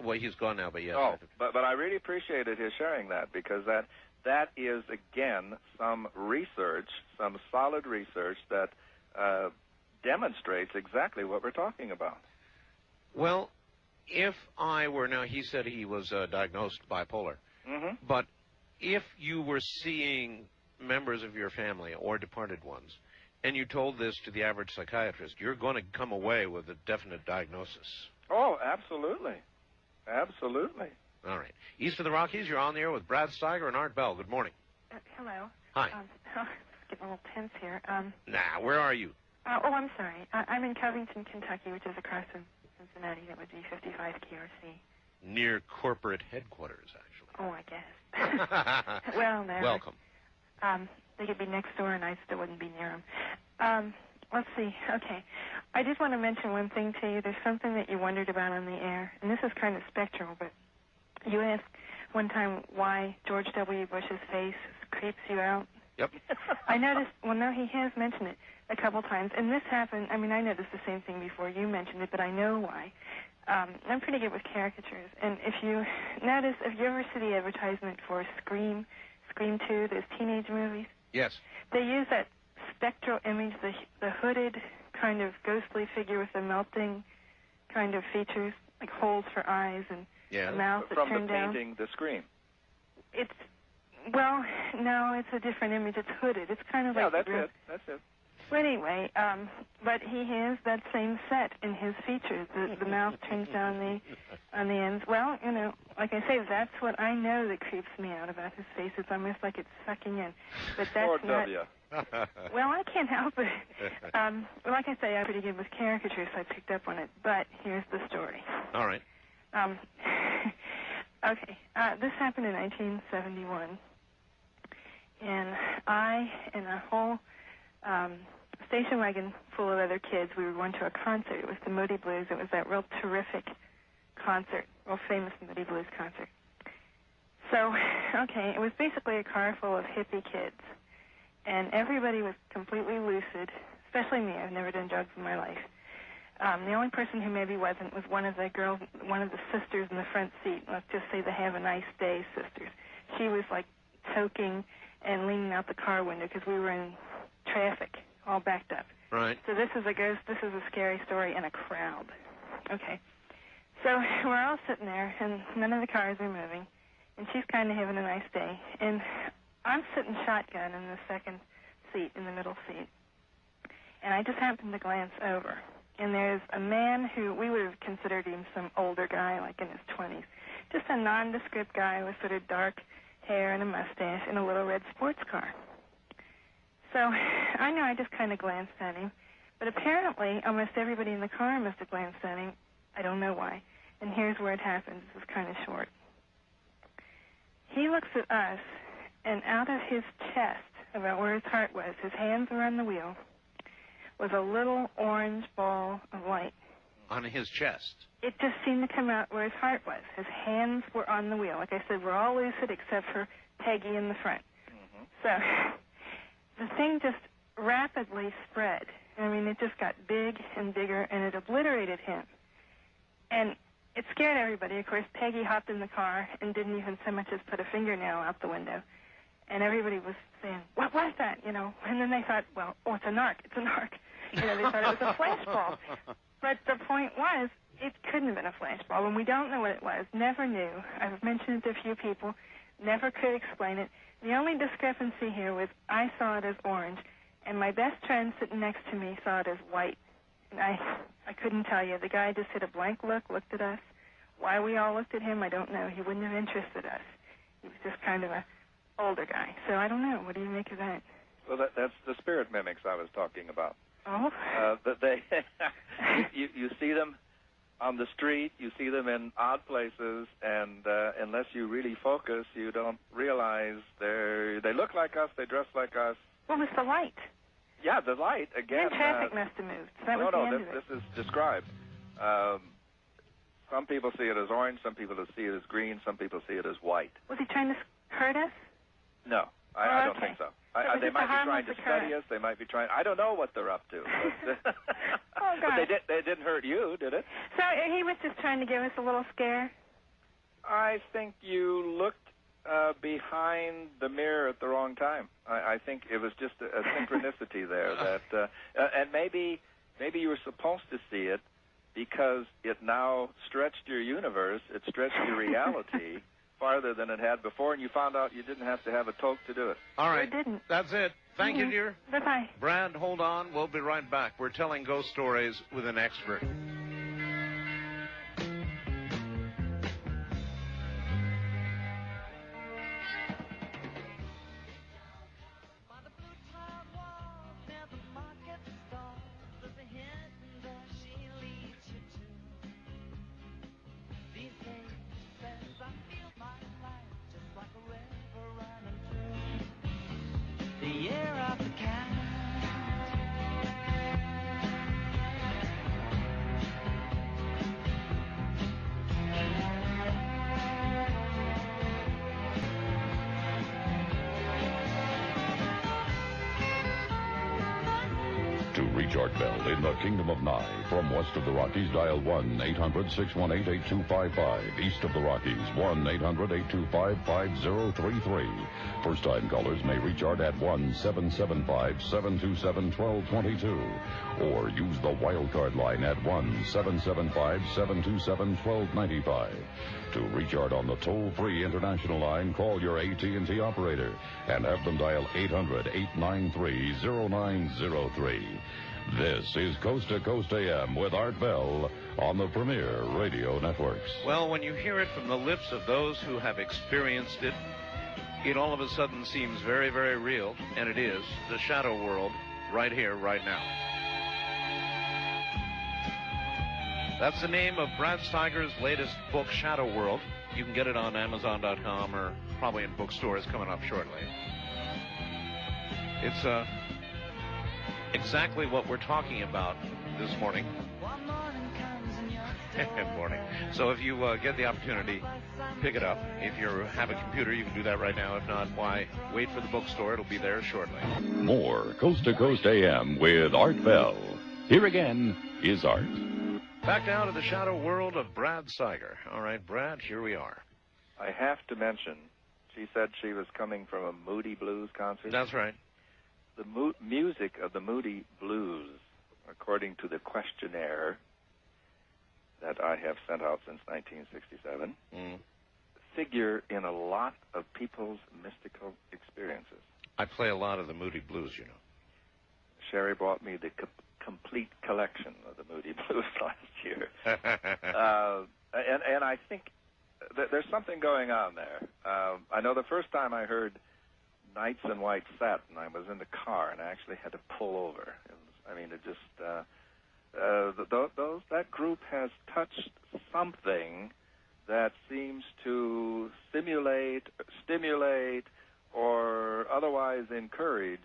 S5: Well, he's gone now, but yes.
S4: Oh, but I really appreciated his sharing that, because that is, again, some research, some solid research that demonstrates exactly what we're talking about.
S5: Well, if I were, now he said he was diagnosed bipolar, but if you were seeing members of your family or departed ones, and you told this to the average psychiatrist, you're going to come away with a definite diagnosis.
S4: Oh, absolutely. Absolutely.
S5: All right. East of the Rockies, you're on the air with Brad Steiger and Art Bell. Good morning.
S10: Hello.
S5: Hi.
S10: Getting a little tense here.
S5: Where are you?
S10: I'm sorry. I'm in Covington, Kentucky, which is across from Cincinnati. That would be 55 KRC.
S5: Near corporate headquarters, actually.
S10: Oh, I guess. Well, no.
S5: Welcome.
S10: They could be next door, and I still wouldn't be near them. Let's see. Okay. I just want to mention one thing to you. There's something that you wondered about on the air, and this is kind of spectral, but you asked one time why George W. Bush's face creeps you out.
S5: Yep.
S10: I noticed, well, no, he has mentioned it a couple times, and this happened, I mean, I noticed the same thing before you mentioned it, but I know why. I'm pretty good with caricatures, and if you notice, if you ever see the advertisement for Scream 2, those teenage movies,
S5: yes,
S10: they use that spectral image, the hooded kind of ghostly figure with the melting kind of features, like holes for eyes and a mouth that turned down.
S4: From the painting, The Scream.
S10: It's, well, no, it's a different image. It's hooded. It's kind of like...
S4: Yeah, that's it.
S10: Well, anyway, but he has that same set in his features. The mouth turns down on the ends. Well, you know, like I say, that's what I know that creeps me out about his face. It's almost like it's sucking in. But that's
S4: Poor
S10: not...
S4: W.
S10: Well, I can't help it. Like I say, I'm pretty good with caricatures, so I picked up on it. But here's the story.
S5: All right.
S10: Okay. This happened in 1971. And I and a whole station wagon full of other kids, we were going to a concert. It was the Moody Blues. It was that real terrific concert, real famous Moody Blues concert. So, okay, it was basically a car full of hippie kids. And everybody was completely lucid, especially me. I've never done drugs in my life. The only person who maybe wasn't was one of the sisters in the front seat. Let's just say the Have a Nice Day sisters. She was like toking and leaning out the car window because we were in traffic, all backed up.
S5: Right.
S10: So this is a ghost. This is a scary story in a crowd. Okay. So we're all sitting there, and none of the cars are moving, and she's kind of having a nice day. And I'm sitting shotgun in the second seat, in the middle seat, and I just happened to glance over. And there's a man who we would have considered him some older guy, like in his 20s. Just a nondescript guy with sort of dark hair and a mustache in a little red sports car. So I know I just kind of glanced at him. But apparently almost everybody in the car must have glanced at him. I don't know why. And here's where it happens. This is kind of short. He looks at us, and out of his chest, about where his heart was, his hands were on the wheel, was a little orange ball of light.
S5: On his chest?
S10: It just seemed to come out where his heart was. His hands were on the wheel. Like I said, we're all lucid except for Peggy in the front. Mm-hmm. So the thing just rapidly spread. I mean, it just got big and bigger, and it obliterated him. And it scared everybody. Of course, Peggy hopped in the car and didn't even so much as put a fingernail out the window. And everybody was saying, what was that, you know? And then they thought, well, oh, it's a narc. It's a narc. You know, they thought it was a flashball. But the point was, it couldn't have been a flashball, and we don't know what it was. Never knew. I've mentioned it to a few people. Never could explain it. The only discrepancy here was I saw it as orange, and my best friend sitting next to me saw it as white. And I couldn't tell you. The guy just hit a blank look, looked at us. Why we all looked at him, I don't know. He wouldn't have interested us. He was just kind of a older guy. So I don't know. What do you make of that?
S4: Well, that's the spirit mimics I was talking about.
S10: Oh?
S4: That they, you see them on the street, you see them in odd places, and unless you really focus, you don't realize they look like us, they dress like us.
S10: Well, it's the light.
S4: Yeah, the light, again.
S10: And traffic must have moved. That was the end of it.
S4: This is described. Some people see it as orange, some people see it as green, some people see it as white.
S10: Was he trying to hurt us?
S4: No, I don't think so. They might be trying to study us. They might be trying. I don't know what they're up to. But,
S10: oh, God.
S4: But they didn't hurt you, did it?
S10: So he was just trying to give us a little scare?
S4: I think you looked behind the mirror at the wrong time. I think it was just a synchronicity there that, and maybe you were supposed to see it because it now stretched your universe. It stretched your reality farther than it had before, and you found out you didn't have to have a toque to do it.
S5: All right.
S10: I didn't.
S5: That's it. Thank you, dear.
S10: Bye-bye.
S5: Brad, hold on. We'll be right back. We're telling ghost stories with an expert.
S3: To reach Art Bell in the Kingdom of Nye, from west of the Rockies, dial 1-800-618-8255. East of the Rockies, 1-800-825-5033. First-time callers may reach Art at 1-775-727-1222. Or use the wildcard line at 1-775-727-1295. To reach Art on the toll-free international line, call your AT&T operator and have them dial 800-893-0903. This is Coast to Coast AM with Art Bell on the Premier Radio Networks.
S5: Well, when you hear it from the lips of those who have experienced it, it all of a sudden seems very, very real, and it is. The shadow world, right here, right now. That's the name of Brad Steiger's latest book, Shadow World. You can get it on Amazon.com or probably in bookstores coming up shortly. It's exactly what we're talking about this morning. Morning. So if you get the opportunity, pick it up. If you have a computer, you can do that right now. If not, why, wait for the bookstore. It'll be there shortly.
S3: More Coast to Coast AM with Art Bell. Here again is Art.
S5: Back now to the shadow world of Brad Steiger. All right, Brad, here we are.
S4: I have to mention, she said she was coming from a Moody Blues concert.
S5: That's right.
S4: The music of the Moody Blues, according to the questionnaire that I have sent out since 1967, figure in a lot of people's mystical experiences.
S5: I play a lot of the Moody Blues, you know.
S4: Sherry bought me the complete collection of the Moody Blues last year. And I think there's something going on there. I know the first time I heard Nights in White Satin, I was in the car and I actually had to pull over. That group has touched something that seems to stimulate, or otherwise encourage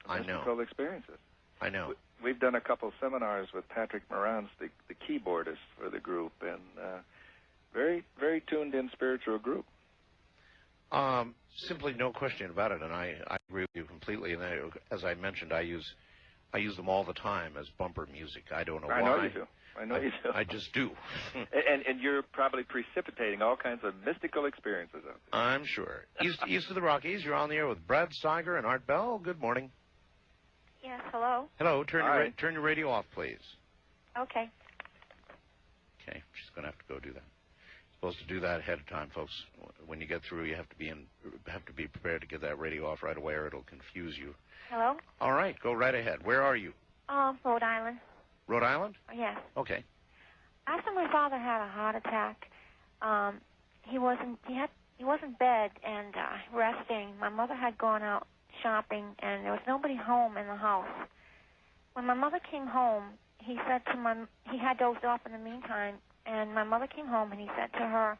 S4: mystical experiences.
S5: I know.
S4: We've done a couple seminars with Patrick Morantz, the keyboardist for the group, and very, very tuned-in spiritual group.
S5: Simply no question about it, and I agree with you completely. And as I mentioned, I use them all the time as bumper music. I don't know why.
S4: I know you do.
S5: I just do.
S4: and you're probably precipitating all kinds of mystical experiences out there.
S5: I'm sure. East of the Rockies, you're on the air with Brad Steiger and Art Bell. Good morning.
S11: Yes, hello.
S5: Hello. Turn your radio off, please.
S11: Okay.
S5: Okay, she's going to have to go do that. Supposed to do that ahead of time, folks. When you get through, you have to be prepared to get that radio off right away, or it'll confuse you.
S11: Hello.
S5: All right, go right ahead. Where are you?
S11: Rhode Island.
S5: Rhode Island?
S11: Yes.
S5: Okay.
S11: After my father had a heart attack, he was in bed and resting. My mother had gone out shopping, and there was nobody home in the house. When my mother came home, he had dozed off in the meantime, and my mother came home, and he said to her,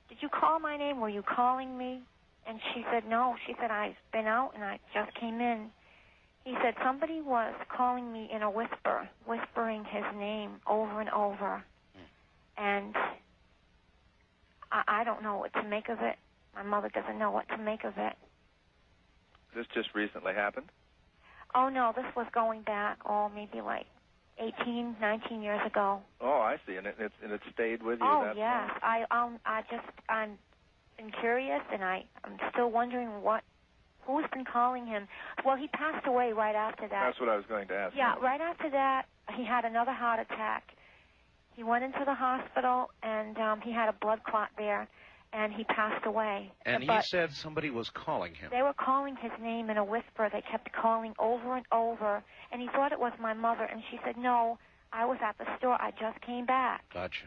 S11: "Did you call my name? Were you calling me?" And she said, "No." She said, "I've been out, and I just came in." He said, "Somebody was calling me in a whisper, whispering his name over and over." And I don't know what to make of it. My mother doesn't know what to make of it.
S4: This just recently happened?
S11: Oh, no, this was going back, maybe like 18, 19 years ago.
S4: Oh, I see. And it stayed with you that
S11: yes.
S4: long?
S11: I'm been curious, and I'm still wondering who's been calling him. Well, he passed away right after that.
S4: That's what I was going to ask.
S11: Yeah, right after that, he had another heart attack. He went into the hospital, and he had a blood clot there, and he passed away.
S5: And he said somebody was calling him.
S11: They were calling his name in a whisper. They kept calling over and over, and he thought it was my mother, and she said, "No, I was at the store. I just came back."
S5: Gotcha.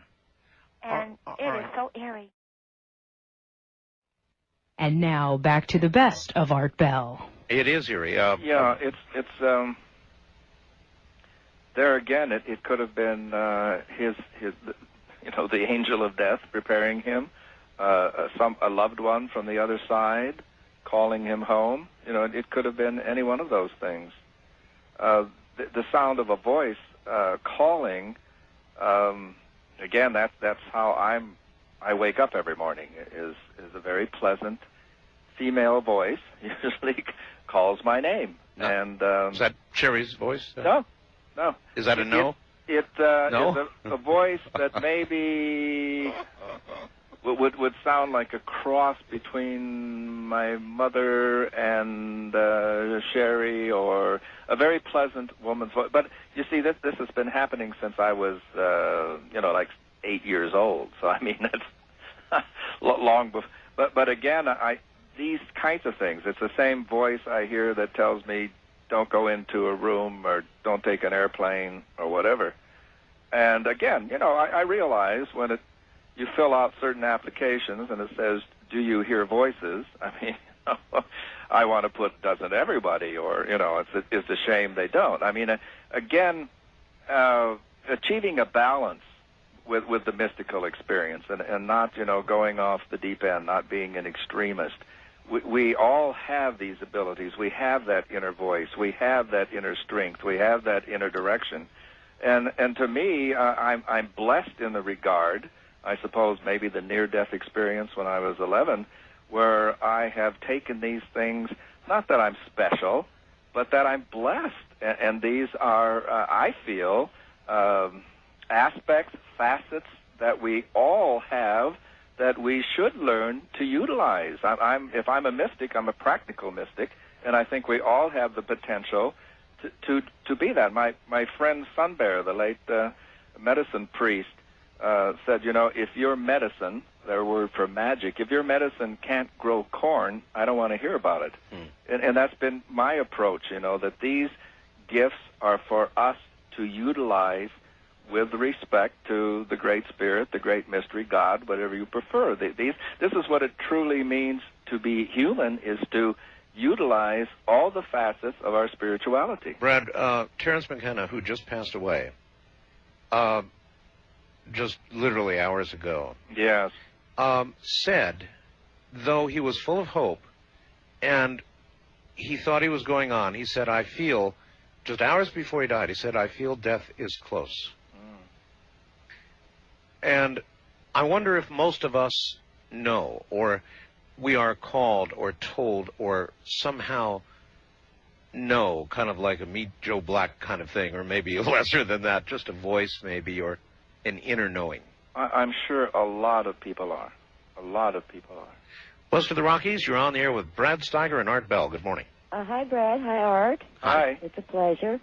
S11: And it is so eerie.
S7: And now back to the best of Art Bell.
S5: It is eerie.
S4: It's there again. It could have been his the angel of death preparing him, a loved one from the other side calling him home. It could have been any one of those things. The sound of a voice calling. Again, that's how I wake up every morning. Is a very pleasant female voice, usually calls my name.
S5: No.
S4: And
S5: is that Sherry's voice?
S4: No.
S5: Is that a no?
S4: It
S5: no?
S4: is a voice that maybe would sound like a cross between my mother and Sherry, or a very pleasant woman's voice. But you see, this has been happening since I was like 8 years old. So I mean, that's long before. But again, these kinds of things. It's the same voice I hear that tells me don't go into a room or don't take an airplane or whatever. And again, I realize when you fill out certain applications and it says, "Do you hear voices?" I mean, I want to put "doesn't everybody?" or it's a shame they don't. I mean, again, achieving a balance with the mystical experience and not going off the deep end, not being an extremist. We all have these abilities. We have that inner voice. We have that inner strength. We have that inner direction. And to me, I'm blessed in the regard, I suppose maybe the near-death experience when I was 11, where I have taken these things, not that I'm special, but that I'm blessed. And these are, I feel, aspects, facets that we all have that we should learn to utilize. If I'm a mystic, I'm a practical mystic, and I think we all have the potential to be that. My friend Sunbear, the late medicine priest, said, you know, if your medicine, their word for magic, if your medicine can't grow corn, I don't want to hear about it. And that's been my approach, you know, that these gifts are for us to utilize with respect to the Great Spirit, the Great Mystery, God, whatever you prefer. This is what it truly means to be human, is to utilize all the facets of our spirituality.
S5: Brad, Terence McKenna, who just passed away, just literally hours ago,
S4: yes,
S5: said, though he was full of hope, and he thought he was going on, he said, I feel, just hours before he died, he said, I feel death is close. And I wonder if most of us know, or we are called or told or somehow know, kind of like a Meet Joe Black kind of thing, or maybe lesser than that, just a voice maybe, or an inner knowing.
S4: I'm sure a lot of people are. A lot of people are.
S5: West of the Rockies, you're on the air with Brad Steiger and Art Bell. Good morning.
S12: Hi, Brad. Hi, Art.
S4: Hi.
S12: It's a pleasure.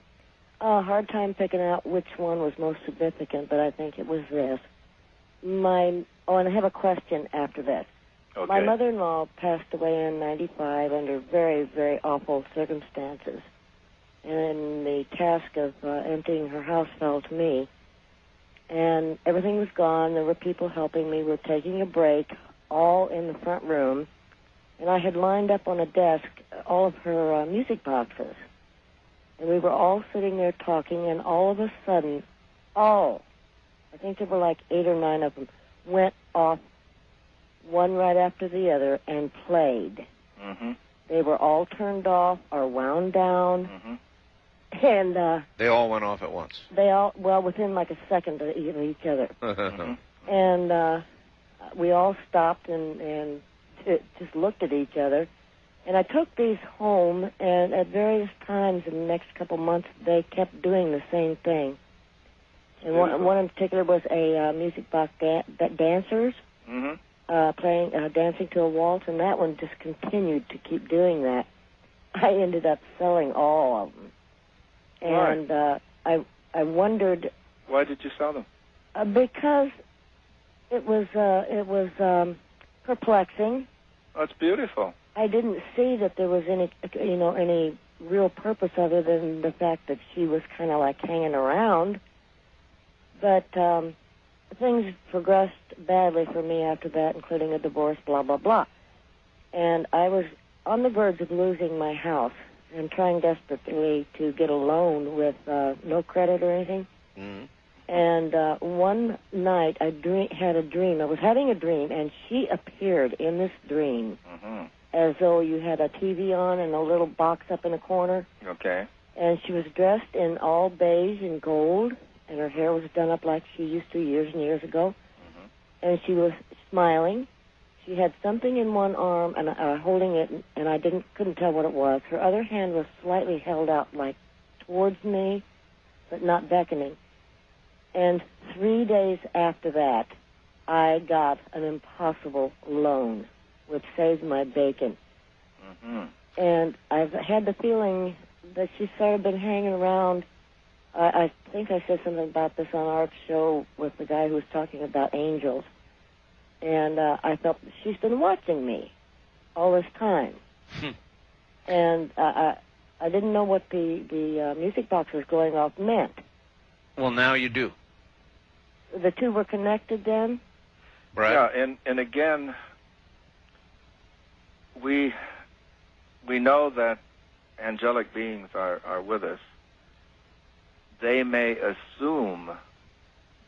S12: Hard time picking out which one was most significant, but I think it was this. And I have a question after this.
S4: Okay.
S12: My mother-in-law passed away in '95 under very, very awful circumstances. And the task of emptying her house fell to me. And everything was gone. There were people helping me. We were taking a break, all in the front room. And I had lined up on a desk all of her music boxes. And we were all sitting there talking, and all of a sudden, I think there were like 8 or 9 of them, went off one right after the other and played.
S4: Mm-hmm.
S12: They were all turned off or wound down.
S4: Mm-hmm.
S12: And
S5: they all went off at once.
S12: Within like a second of each other.
S4: Mm-hmm.
S12: And we all stopped and just looked at each other. And I took these home, and at various times in the next couple months, they kept doing the same thing. And one in particular was a music box dancers dancing to a waltz, and that one just continued to keep doing that. I ended up selling all of them. And I wondered.
S4: Why did you sell them?
S12: Because it was perplexing.
S4: That's beautiful.
S12: I didn't see that there was any real purpose other than the fact that she was kind of like hanging around. But things progressed badly for me after that, including a divorce, blah, blah, blah. And I was on the verge of losing my house and trying desperately to get a loan with no credit or anything.
S5: Mm-hmm.
S12: And one night I had a dream. I was having a dream, and she appeared in this dream as though you had a TV on and a little box up in a corner.
S4: Okay.
S12: And she was dressed in all beige and gold, and her hair was done up like she used to years and years ago.
S4: Mm-hmm.
S12: And she was smiling. She had something in one arm and holding it, and I couldn't tell what it was. Her other hand was slightly held out, like towards me, but not beckoning. And 3 days after that, I got an impossible loan, which saved my bacon.
S4: Mm-hmm.
S12: And I've had the feeling that she's sort of been hanging around. I think I said something about this on our show with the guy who was talking about angels. And I felt she's been watching me all this time. And I didn't know what the music boxes going off meant.
S5: Well, now you do.
S12: The two were connected then?
S5: Right.
S4: Yeah, and again, we know that angelic beings are with us. They may assume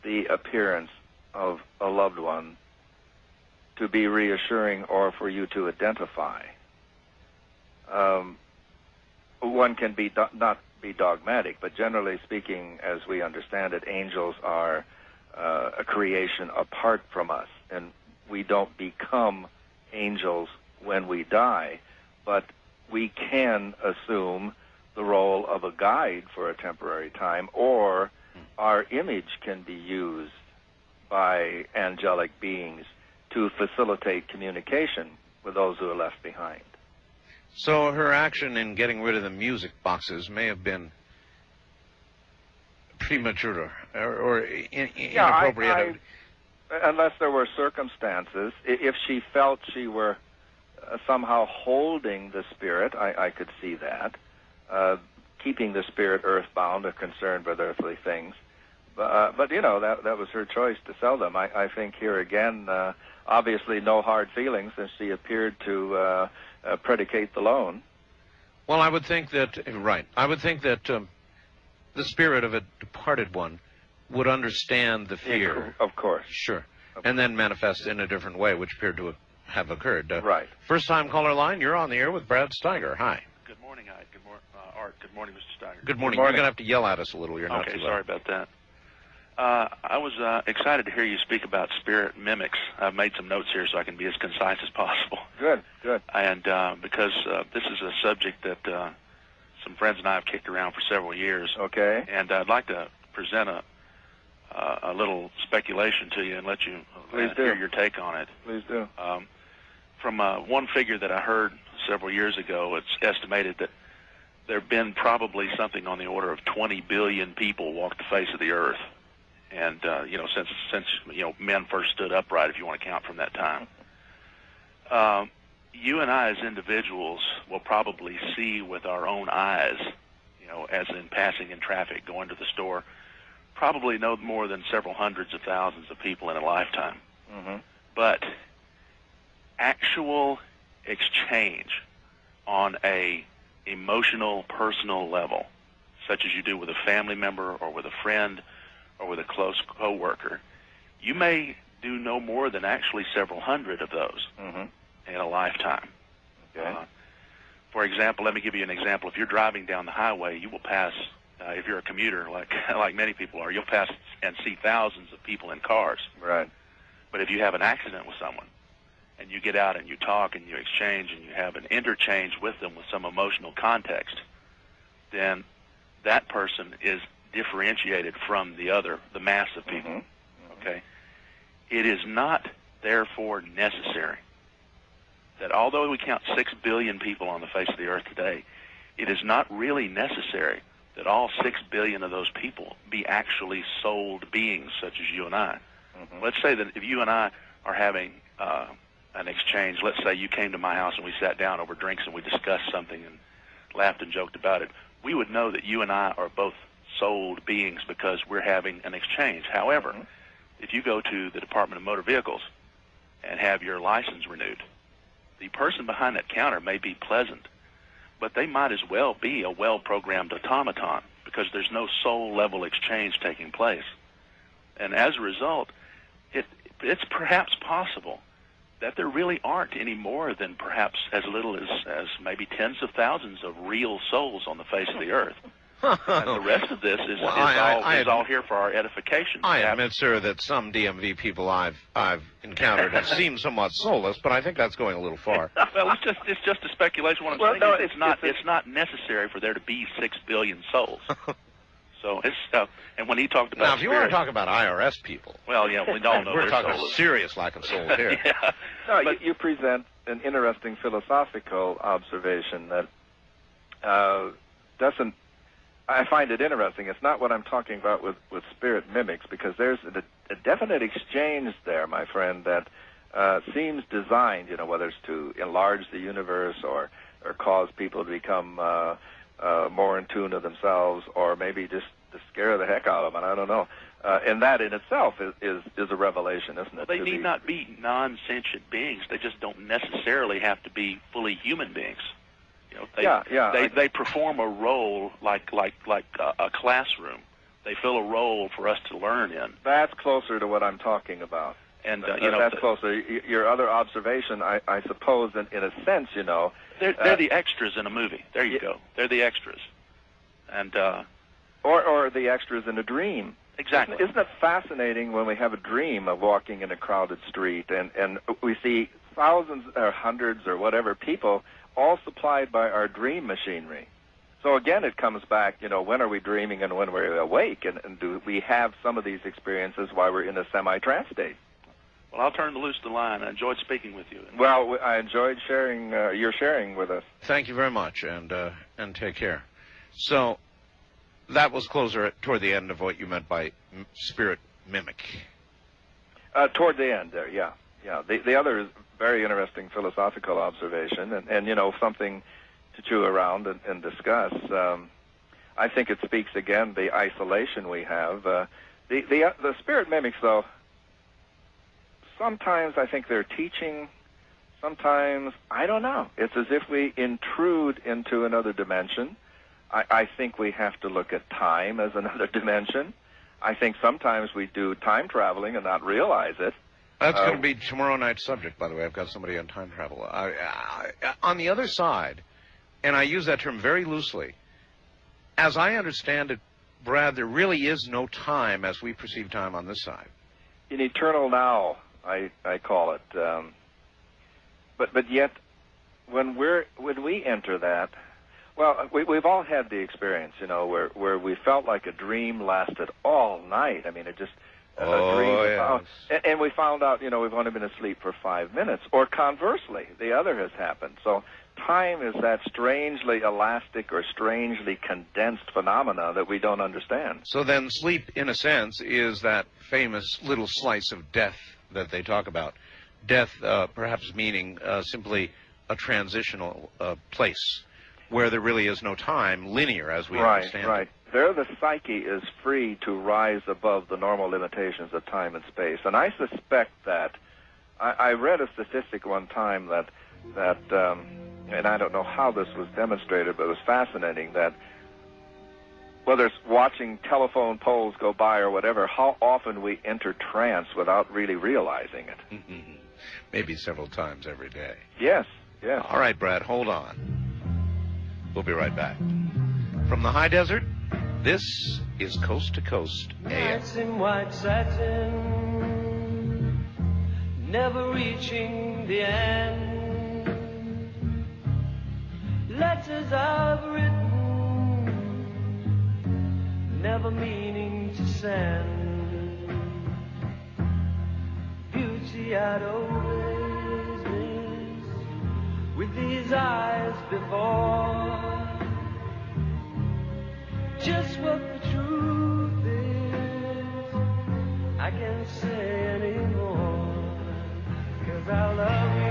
S4: the appearance of a loved one to be reassuring or for you to identify. One can not be dogmatic, but generally speaking, as we understand it, angels are a creation apart from us, and we don't become angels when we die, but we can assume the role of a guide for a temporary time, or our image can be used by angelic beings to facilitate communication with those who are left behind.
S5: So her action in getting rid of the music boxes may have been premature or inappropriate.
S4: Unless there were circumstances, if she felt she were somehow holding the spirit, I could see that. Keeping the spirit earthbound or concerned with earthly things. But you know, that was her choice to sell them. I think here again, obviously no hard feelings, since she appeared to predicate the loan.
S5: Well, I would think that, right, I would think that the spirit of a departed one would understand the fear.
S4: Of course.
S5: Sure. And then manifest in a different way, which appeared to have occurred.
S4: Right.
S5: First-time caller line, you're on the air with Brad Steiger. Hi.
S13: Good morning, Good morning, Art. Good morning, Mr. Steiger.
S5: Good morning. You're going to have to yell at us a little. You're not
S13: okay,
S5: too
S13: sorry about that. I was excited to hear you speak about spirit mimics. I've made some notes here so I can be as concise as possible.
S4: Good.
S13: And because this is a subject that some friends and I have kicked around for several years.
S4: Okay.
S13: And I'd like to present a little speculation to you and let you hear your take on it.
S4: Please do.
S13: From one figure that I heard several years ago, it's estimated that there have been probably something on the order of 20 billion people walk the face of the earth. And, since men first stood upright, if you want to count from that time. You and I as individuals will probably see with our own eyes, as in passing in traffic, going to the store, probably no more than several hundreds of thousands of people in a lifetime.
S4: Mm-hmm.
S13: But actual exchange on a emotional, personal level, such as you do with a family member or with a friend or with a close coworker, you may do no more than actually several hundred of those in a lifetime.
S4: Okay.
S13: For example, let me give you an example. If you're driving down the highway, you will pass, if you're a commuter like many people are, you'll pass and see thousands of people in cars.
S4: Right.
S13: But if you have an accident with someone, and you get out and you talk and you exchange and you have an interchange with them with some emotional context, then that person is differentiated from the mass of people. Okay? It is not, therefore, necessary that although we count 6 billion people on the face of the earth today, it is not really necessary that all 6 billion of those people be actually souled beings such as you and I. Let's say that if you and I are having an exchange, let's say you came to my house and we sat down over drinks and we discussed something and laughed and joked about it, we would know that you and I are both souled beings because we're having an exchange. However, if you go to the Department of Motor Vehicles and have your license renewed, the person behind that counter may be pleasant, but they might as well be a well-programmed automaton because there's no soul-level exchange taking place. And as a result, it's perhaps possible that there really aren't any more than perhaps as little as maybe tens of thousands of real souls on the face of the earth. And the rest of this is all here for our edification.
S5: I admit, sir, that some DMV people I've encountered have seemed somewhat soulless, but I think that's going a little far.
S13: Well, it's just a speculation. What I'm saying is it's not necessary for there to be 6 billion souls. So it's and when he talked about
S5: now, if you want to talk about IRS people,
S13: well, yeah, we don't know.
S5: We're talking serious lack of souls here.
S13: Yeah.
S4: No, but you present an interesting philosophical observation that doesn't. I find it interesting. It's not what I'm talking about with spirit mimics, because there's a definite exchange there, my friend, that seems designed, whether it's to enlarge the universe or cause people to become more in tune to themselves, or maybe just to scare the heck out of them. I don't know. And that in itself is a revelation, isn't it?
S13: They need not be non-sentient beings. They just don't necessarily have to be fully human beings. They perform a role like a classroom. They fill a role for us to learn in.
S4: That's closer to what I'm talking about.
S13: And
S4: that's closer. Your other observation, I suppose, in a sense,
S13: they're the extras in a movie. There you go. They're the extras, and
S4: or the extras in a dream.
S13: Exactly.
S4: Isn't it fascinating when we have a dream of walking in a crowded street and we see thousands or hundreds or whatever people, all supplied by our dream machinery. So again, it comes back, when are we dreaming and when we're awake, and do we have some of these experiences while we're in a semi-trance state?
S13: Well, I'll turn loose the line. I enjoyed speaking with you.
S4: Well, I enjoyed sharing your sharing with us.
S5: Thank you very much, and take care. So that was closer toward the end of what you meant by spirit mimic.
S4: Toward the end there, yeah. The other is very interesting philosophical observation, and something to chew around and discuss. I think it speaks again the isolation we have. The spirit mimics, though, sometimes I think they're teaching, sometimes I don't know. It's as if we intrude into another dimension. I think we have to look at time as another dimension. I think sometimes we do time traveling and not realize it.
S5: That's going to be tomorrow night's subject, by the way. I've got somebody on time travel. On the other side, and I use that term very loosely, as I understand it, Brad, there really is no time as we perceive time on this side.
S4: In eternal now, I call it. But yet, when we enter that, well, we've all had the experience, where we felt like a dream lasted all night. I mean, it just a dream.
S5: Yes.
S4: And we found out, we've only been asleep for 5 minutes. Or conversely, the other has happened. So time is that strangely elastic or strangely condensed phenomena that we don't understand.
S5: So then sleep, in a sense, is that famous little slice of death that they talk about. Death perhaps meaning simply a transitional place where there really is no time, linear as we understand it.
S4: Right. There the psyche is free to rise above the normal limitations of time and space. And I suspect that, I read a statistic one time that and I don't know how this was demonstrated, but it was fascinating, that whether it's watching telephone poles go by or whatever, how often we enter trance without really realizing it.
S5: Maybe several times every day.
S4: Yes.
S5: All right, Brad, hold on. We'll be right back. From the high desert, this is Coast to Coast AM.
S6: Nights in white satin, never reaching the end. Letters I've written, never meaning to send. Beauty I'd always miss with these eyes before. Just what the truth is, I can't say anymore, 'cause I love you.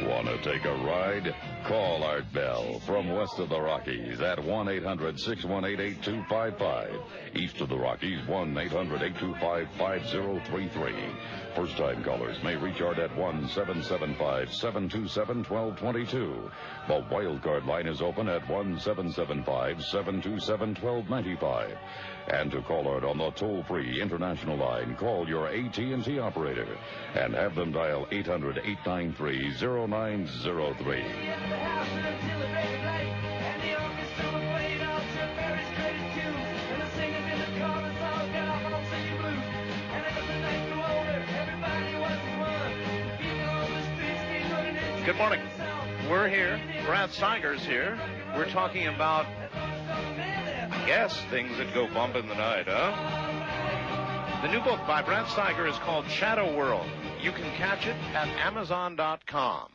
S3: Want to take a ride? Call Art Bell from west of the Rockies at 1-800-618-8255. East of the Rockies, 1-800-825-5033. First-time callers may reach Art at 1-775-727-1222. The wildcard line is open at 1-775-727-1295. And to call Art on the toll-free international line, call your AT&T operator and have them dial 800-893-0903.
S5: Good morning. We're here. Brad Steiger's here. We're talking about, I guess, things that go bump in the night, huh? The new book by Brad Steiger is called Shadow World. You can catch it at Amazon.com.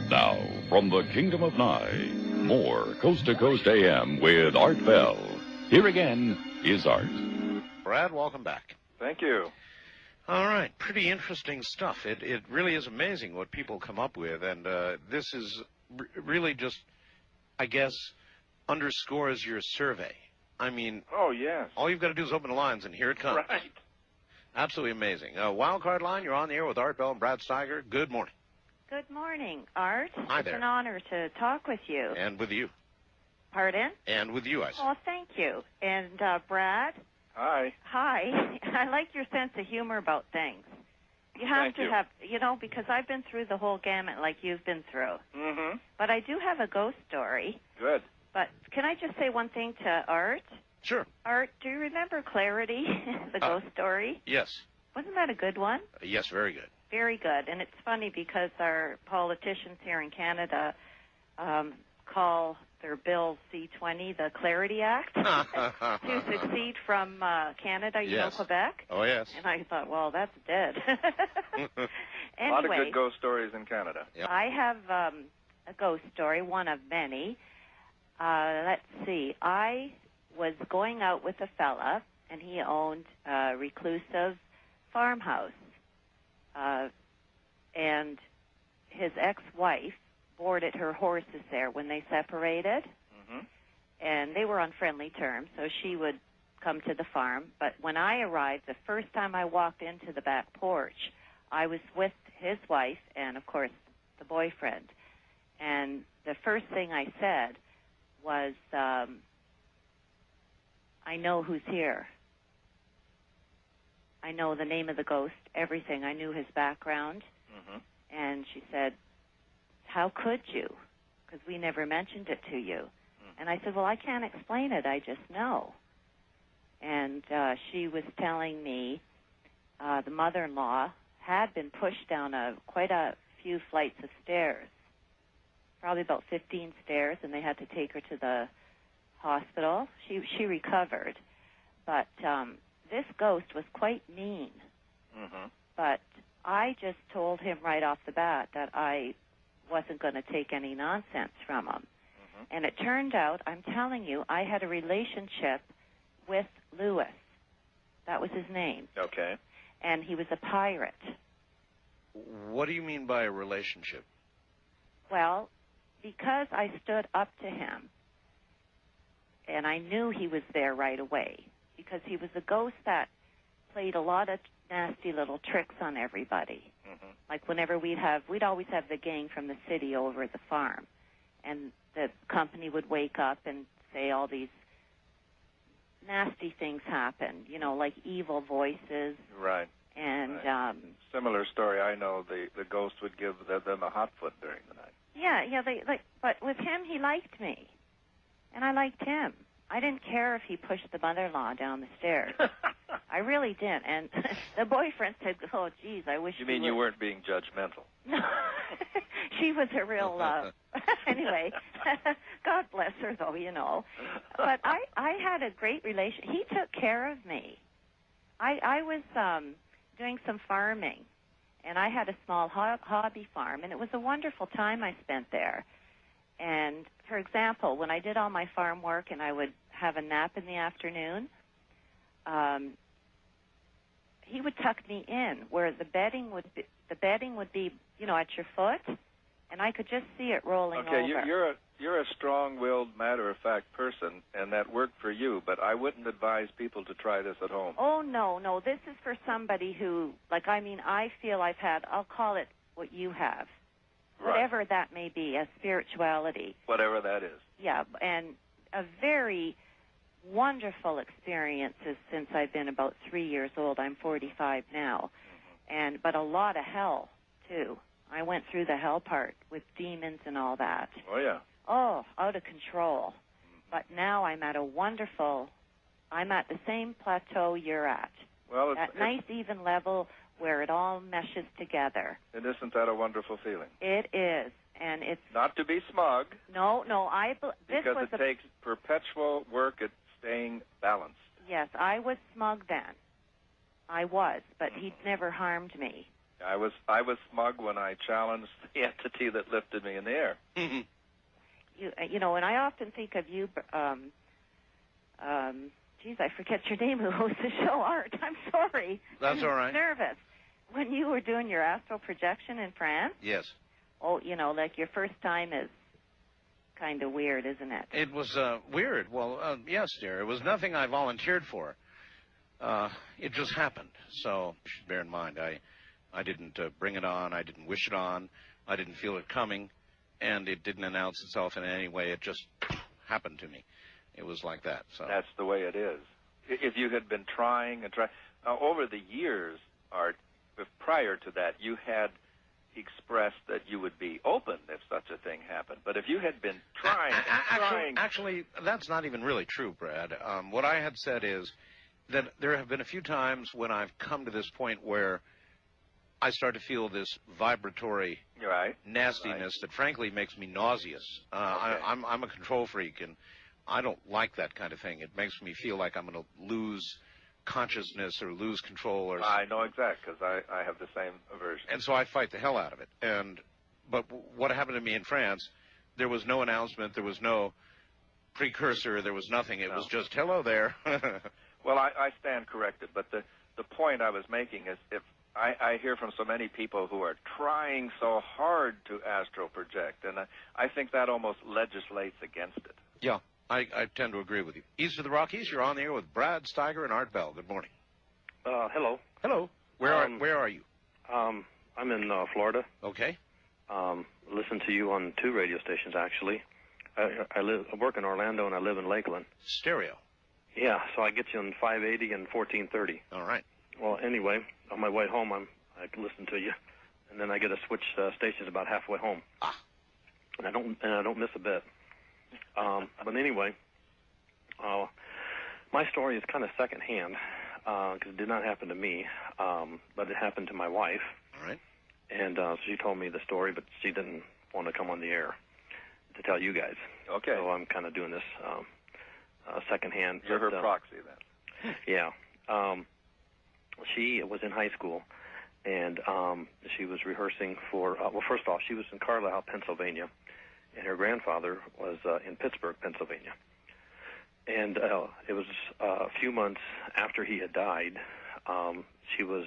S3: Now, from the Kingdom of Nye, more Coast to Coast AM with Art Bell. Here again is Art.
S5: Brad, welcome back.
S4: Thank you.
S5: All right, pretty interesting stuff. It really is amazing what people come up with, and this is really just, I guess, underscores your survey. I mean,
S4: oh yes,
S5: all you've got to do is open the lines, and here it comes.
S4: Right.
S5: Absolutely amazing. Wildcard line, you're on the air with Art Bell and Brad Steiger. Good morning.
S14: Good morning, Art.
S5: Hi
S14: it's
S5: there.
S14: an honor to talk with you.
S5: And with you.
S14: Pardon?
S5: And with you, I said.
S14: Oh, thank you. And Brad,
S4: Hi.
S14: Hi. I like your sense of humor about things. You have
S4: Thank
S14: to
S4: you.
S14: have, because I've been through the whole gamut like you've been through.
S4: Mm-hmm.
S14: But I do have a ghost story.
S4: Good.
S14: But can I just say one thing to Art?
S5: Sure.
S14: Art, do you remember Clarity, the ghost story?
S5: Yes.
S14: Wasn't that a good one?
S5: Yes, very good.
S14: Very good. And it's funny because our politicians here in Canada call their bill C-20 the Clarity Act to succeed from Canada,
S5: Yes.
S14: Quebec.
S5: Oh, yes.
S14: And I thought, well, that's dead.
S4: A
S14: Anyway,
S4: lot of good ghost stories in Canada.
S5: Yep.
S14: I have a ghost story, one of many. Let's see. I was going out with a fella, and he owned a reclusive farmhouse. And his ex-wife boarded her horses there when they separated.
S4: Mm-hmm.
S14: And they were on friendly terms, so she would come to the farm. But when I arrived, the first time I walked into the back porch, I was with his wife and, of course, the boyfriend. And the first thing I said was, I know who's here. I know the name of the ghost, everything. I knew his background.
S4: Mm-hmm.
S14: And she said, how could you? Because we never mentioned it to you. And I said, well, I can't explain it. I just know. And she was telling me the mother-in-law had been pushed down quite a few flights of stairs, probably about 15 stairs, and they had to take her to the hospital. She recovered. But this ghost was quite mean.
S4: Mm-hmm.
S14: But I just told him right off the bat that I wasn't going to take any nonsense from him.
S4: Mm-hmm.
S14: And it turned out, I'm telling you, I had a relationship with Lewis. That was his name.
S4: Okay.
S14: And he was a pirate.
S5: What do you mean by a relationship?
S14: Well, because I stood up to him, and I knew he was there right away, because he was a ghost that played a lot of nasty little tricks on everybody.
S4: Mm-hmm.
S14: Like whenever we'd always have the gang from the city over at the farm, and the company would wake up and say all these nasty things happen, like evil voices.
S4: Right.
S14: And
S4: right. Similar story. I know the ghost would give them a hot foot during the night.
S14: Yeah. But with him, he liked me, and I liked him. I didn't care if he pushed the mother-in-law down the stairs. I really didn't. And the boyfriend said, "Oh, geez, I wish."
S4: You mean you weren't being judgmental?
S14: No, she was a real. Anyway, God bless her, though. But I had a great relation. He took care of me. I was doing some farming, and I had a small hobby farm, and it was a wonderful time I spent there. And, for example, when I did all my farm work and I would have a nap in the afternoon, he would tuck me in where the bedding would be, at your foot, and I could just see it rolling over.
S4: Okay, you're a strong-willed, matter-of-fact person, and that worked for you, but I wouldn't advise people to try this at home.
S14: Oh, no. This is for somebody who, I feel I've had, I'll call it what you have.
S4: Right.
S14: Whatever that may be, a spirituality.
S4: Whatever that is.
S14: Yeah, and a very wonderful experiences since I've been about 3 years old. I'm 45 now. Mm-hmm. But a lot of hell, too. I went through the hell part with demons and all that.
S4: Oh, yeah.
S14: Oh, out of control. Mm-hmm. But now I'm at the same plateau you're at.
S4: Well,
S14: at nice, even level where it all meshes together.
S4: And isn't that a wonderful feeling?
S14: It is, and it's...
S4: Not to be smug.
S14: No,
S4: because it takes perpetual work at staying balanced.
S14: Yes, I was smug then. I was, but he'd never harmed me.
S4: I was smug when I challenged the entity that lifted me in the air.
S14: And I often think of you, geez, I forget your name, who hosts the show, Art. I'm sorry.
S5: That's all right.
S14: I'm nervous. When you were doing your astral projection in France?
S5: Yes.
S14: Oh, like your first time is kind of weird, isn't it?
S5: It was weird. Well, yes, dear. It was nothing I volunteered for. It just happened. So you should bear in mind, I didn't bring it on. I didn't wish it on. I didn't feel it coming. And it didn't announce itself in any way. It just happened to me. It was like that. So
S4: that's the way it is. If you had been trying and trying, over the years, Art, prior to that, you had expressed that you would be open if such a thing happened. But if you had been trying and trying...
S5: Actually, that's not even really true, Brad. What I had said is that there have been a few times when I've come to this point where I start to feel this vibratory nastiness that frankly makes me nauseous. I'm a control freak, and I don't like that kind of thing. It makes me feel like I'm going to lose consciousness or lose control. Or
S4: I know exactly, because I have the same aversion.
S5: And so I fight the hell out of it. But what happened to me in France, there was no announcement, there was no precursor, there was nothing. It was just, hello there.
S4: Well, I stand corrected, but the point I was making is if I hear from so many people who are trying so hard to astral project, and I think that almost legislates against it.
S5: Yeah, I tend to agree with you. East of the Rockies, you're on the air with Brad Steiger and Art Bell. Good morning.
S15: Hello.
S5: Hello. Where are you?
S15: I'm in Florida.
S5: Okay.
S15: Listen to you on 2 radio stations, actually. I work in Orlando, and I live in Lakeland.
S5: Stereo.
S15: Yeah, so I get you on 580 and 1430.
S5: All right.
S15: Well, anyway, on my way home, I can listen to you, and then I get to switch stations about halfway home. And I don't miss a bit. But anyway, my story is kind of secondhand because it did not happen to me, but it happened to my wife.
S5: All right.
S15: And so she told me the story, but she didn't want to come on the air to tell you guys.
S4: Okay.
S15: So I'm kind of doing this secondhand.
S4: You're her proxy then.
S15: Yeah. She was in high school, and she was rehearsing for, well, first off, she was in Carlisle, Pennsylvania, and her grandfather was in Pittsburgh, Pennsylvania. And it was a few months after he had died. She was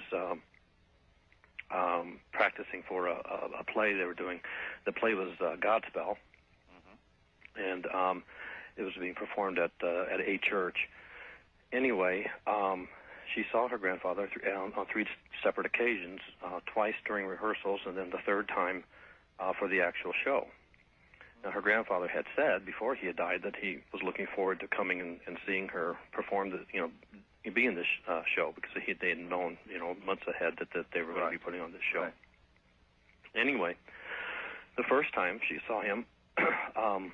S15: practicing for a play they were doing. The play was Godspell, and it was being performed at a church. Anyway, she saw her grandfather on 3 separate occasions, twice during rehearsals, and then the third time for the actual show. Now, her grandfather had said before he had died that he was looking forward to coming and seeing her perform, be in this show, because they had known, months ahead that they were going to be putting on this show. Right. Anyway, the first time she saw him, I'm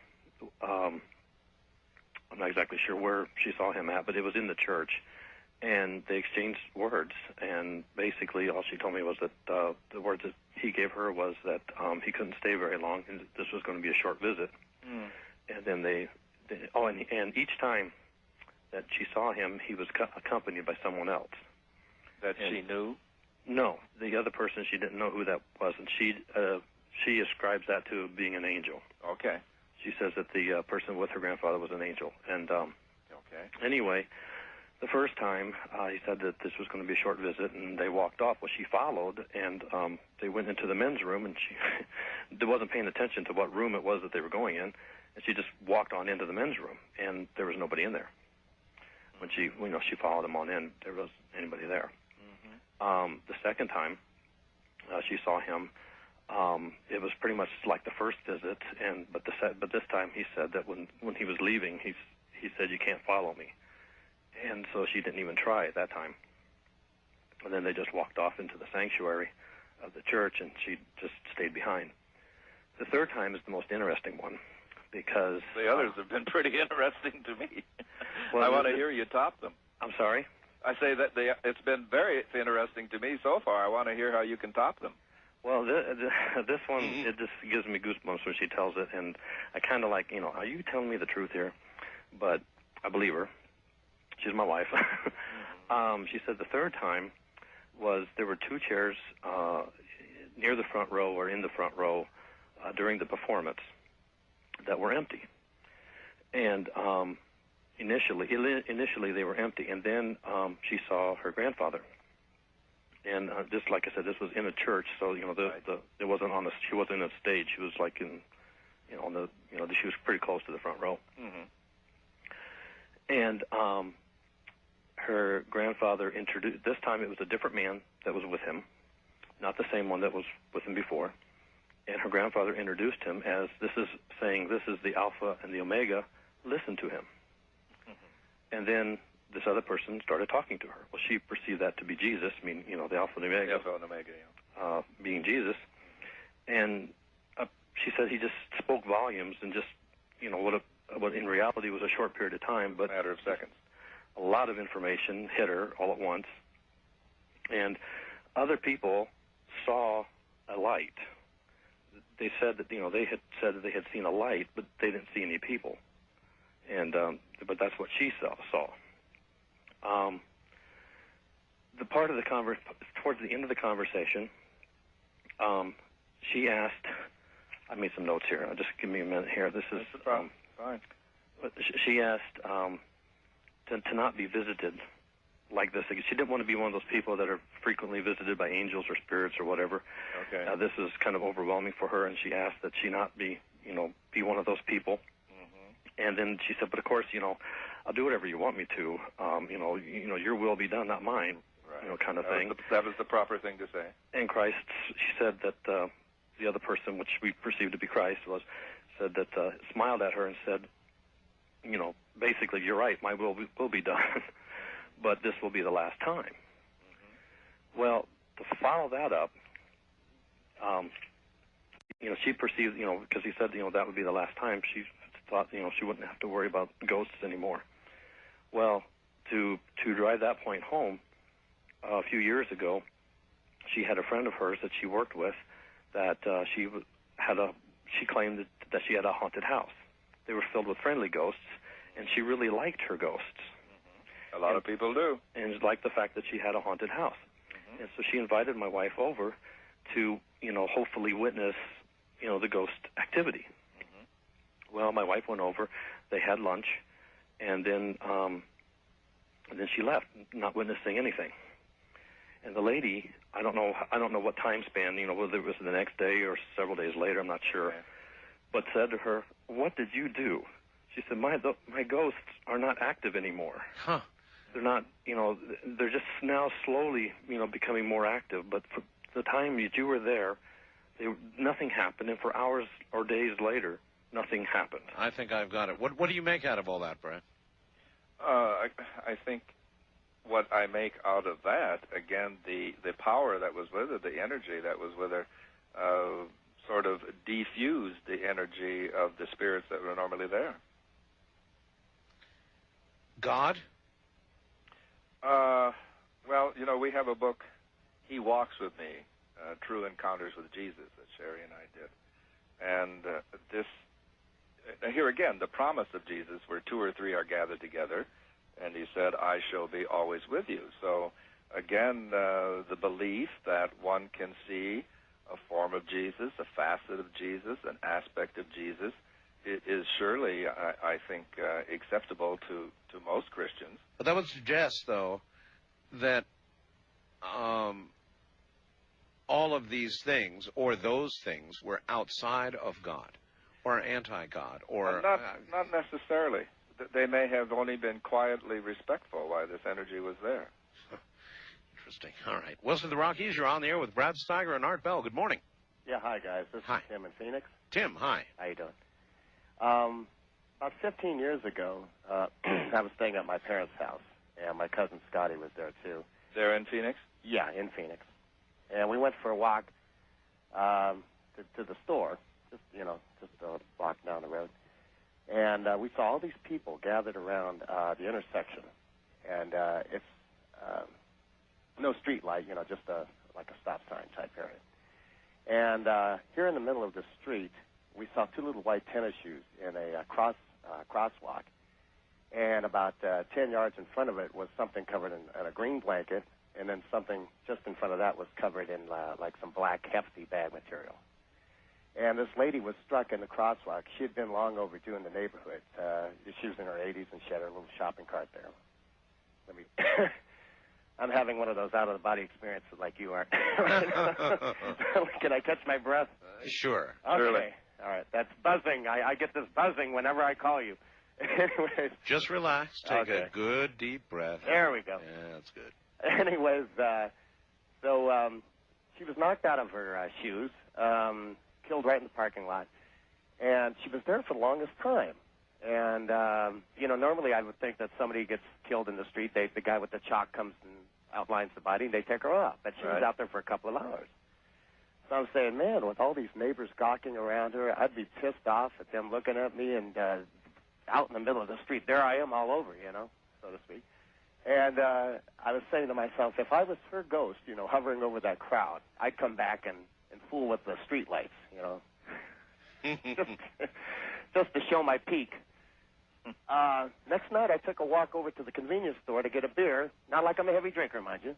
S15: not exactly sure where she saw him at, but it was in the church, and they exchanged words, and basically all she told me was that the words that he gave her was that he couldn't stay very long, and this was going to be a short visit. And then and each time that she saw him, he was accompanied by someone else.
S4: That she knew?
S15: No, the other person, she didn't know who that was, and she ascribes that to being an angel.
S4: Okay.
S15: She says that the person with her grandfather was an angel. And anyway, the first time he said that this was going to be a short visit, and they walked off. Well, she followed, and they went into the men's room, and she wasn't paying attention to what room it was that they were going in, and she just walked on into the men's room, and there was nobody in there. When she followed them on in, there wasn't anybody there. The second time she saw him, it was pretty much like the first visit, but this time he said that when he was leaving, he said, "You can't follow me," and so she didn't even try at that time. And then they just walked off into the sanctuary of the church, and she just stayed behind. The third time is the most interesting one, because
S4: the others have been pretty interesting to me.
S15: Well,
S4: I want to hear you top them.
S15: I'm sorry?
S4: I say that it's been very interesting to me so far. I want to hear how you can top them.
S15: Well, this one, it just gives me goosebumps when she tells it, and I kind of like, are you telling me the truth here? But I believe her. She's my wife. She said the third time was there were 2 chairs near the front row or in the front row during the performance that were empty. And initially they were empty, and then she saw her grandfather. And just like I said, this was in a church, so it wasn't she wasn't on a stage. She was like in, she was pretty close to the front row. And her grandfather introduced. This time it was a different man that was with him, not the same one that was with him before. And her grandfather introduced him as this is the Alpha and the Omega. Listen to him. And then this other person started talking to her. Well, she perceived that to be Jesus, I mean, the Alpha and Omega.
S4: Alpha and Omega, yeah.
S15: Being Jesus. And she said he just spoke volumes and just, what in reality was a short period of time. But
S4: a matter of seconds.
S15: A lot of information hit her all at once. And other people saw a light. They said that, they had said that they had seen a light, but they didn't see any people. And but that's what she saw. The part of the towards the end of the conversation, she asked. I made some notes here. Just give me a minute here. This is
S4: fine.
S15: She asked to not be visited like this. She didn't want to be one of those people that are frequently visited by angels or spirits or whatever.
S4: Okay.
S15: This is kind of overwhelming for her, and she asked that she not be one of those people. And then she said, but of course, I'll do whatever you want me to. Your will be done, not mine.
S4: Right.
S15: Kind of thing.
S4: That was the proper thing to say.
S15: And Christ, she said that the other person, which we perceived to be Christ, said that smiled at her and said, basically, you're right, my will be done, but this will be the last time. Well, to follow that up, she perceived, because he said, that would be the last time, she thought, she wouldn't have to worry about ghosts anymore. Well, to drive that point home, a few years ago, she had a friend of hers that she worked with that she claimed that she had a haunted house. They were filled with friendly ghosts, and she really liked her ghosts.
S4: A lot of people do.
S15: And liked the fact that she had a haunted house. And so she invited my wife over to, hopefully witness, the ghost activity. Well, my wife went over, they had lunch, and then she left, not witnessing anything. And the lady, I don't know what time span, whether it was the next day or several days later, I'm not sure, but said to her, "What did you do?" She said, my ghosts are not active anymore.
S5: Huh.
S15: They're not, they're just now slowly, becoming more active. But for the time that you were there, nothing happened. And for hours or days later, nothing happened.
S5: I think I've got it. What do you make out of all that, Brad?
S4: I think what I make out of that, again, the power that was with her, the energy that was with her, sort of defused the energy of the spirits that were normally there.
S5: God?
S4: Well, we have a book, He Walks With Me, True Encounters with Jesus, that Sherry and I did. And here again, the promise of Jesus, where 2 or 3 are gathered together, and he said, I shall be always with you. So, again, the belief that one can see a form of Jesus, a facet of Jesus, an aspect of Jesus, it is surely, I think, acceptable to most Christians.
S5: But that would suggest, though, that all of these things, or those things, were outside of God, or anti-God, or...
S4: Not necessarily. They may have only been quietly respectful while this energy was there.
S5: Interesting. All right. Wilson, the Rockies, you're on the air with Brad Steiger and Art Bell. Good morning.
S16: Yeah, hi, guys. This is Tim in Phoenix.
S5: Tim, hi.
S16: How you doing? About 15 years ago, I was staying at my parents' house, and my cousin Scotty was there, too.
S4: There in Phoenix?
S16: Yeah, in Phoenix. And we went for a walk to the store, just a block down the road. And we saw all these people gathered around the intersection. And it's no street light, just like a stop sign type area. And here in the middle of the street, we saw 2 little white tennis shoes in a crosswalk. And about 10 yards in front of it was something covered in a green blanket, and then something just in front of that was covered in like some black hefty bag material. And this lady was struck in the crosswalk. She had been long overdue in the neighborhood. She was in her 80s, and she had her little shopping cart there. I'm having one of those out-of-the-body experiences like you are. Can I catch my breath?
S5: Sure.
S16: Okay.
S5: Surely.
S16: All right. That's buzzing. I get this buzzing whenever I call you. Anyways.
S5: Just relax. Take a good, deep breath.
S16: There we go.
S5: Yeah, that's good.
S16: Anyways, so she was knocked out of her shoes, killed right in the parking lot, and she was there for the longest time. And, normally I would think that somebody gets killed in the street, the guy with the chalk comes and outlines the body, and they take her off. But she was out there for a couple of hours. So I'm saying, man, with all these neighbors gawking around her, I'd be pissed off at them looking at me, and out in the middle of the street, there I am all over, so to speak. And I was saying to myself, if I was her ghost, hovering over that crowd, I'd come back and fool with the street lights, just to show my peak. Next night, I took a walk over to the convenience store to get a beer. Not like I'm a heavy drinker, mind you.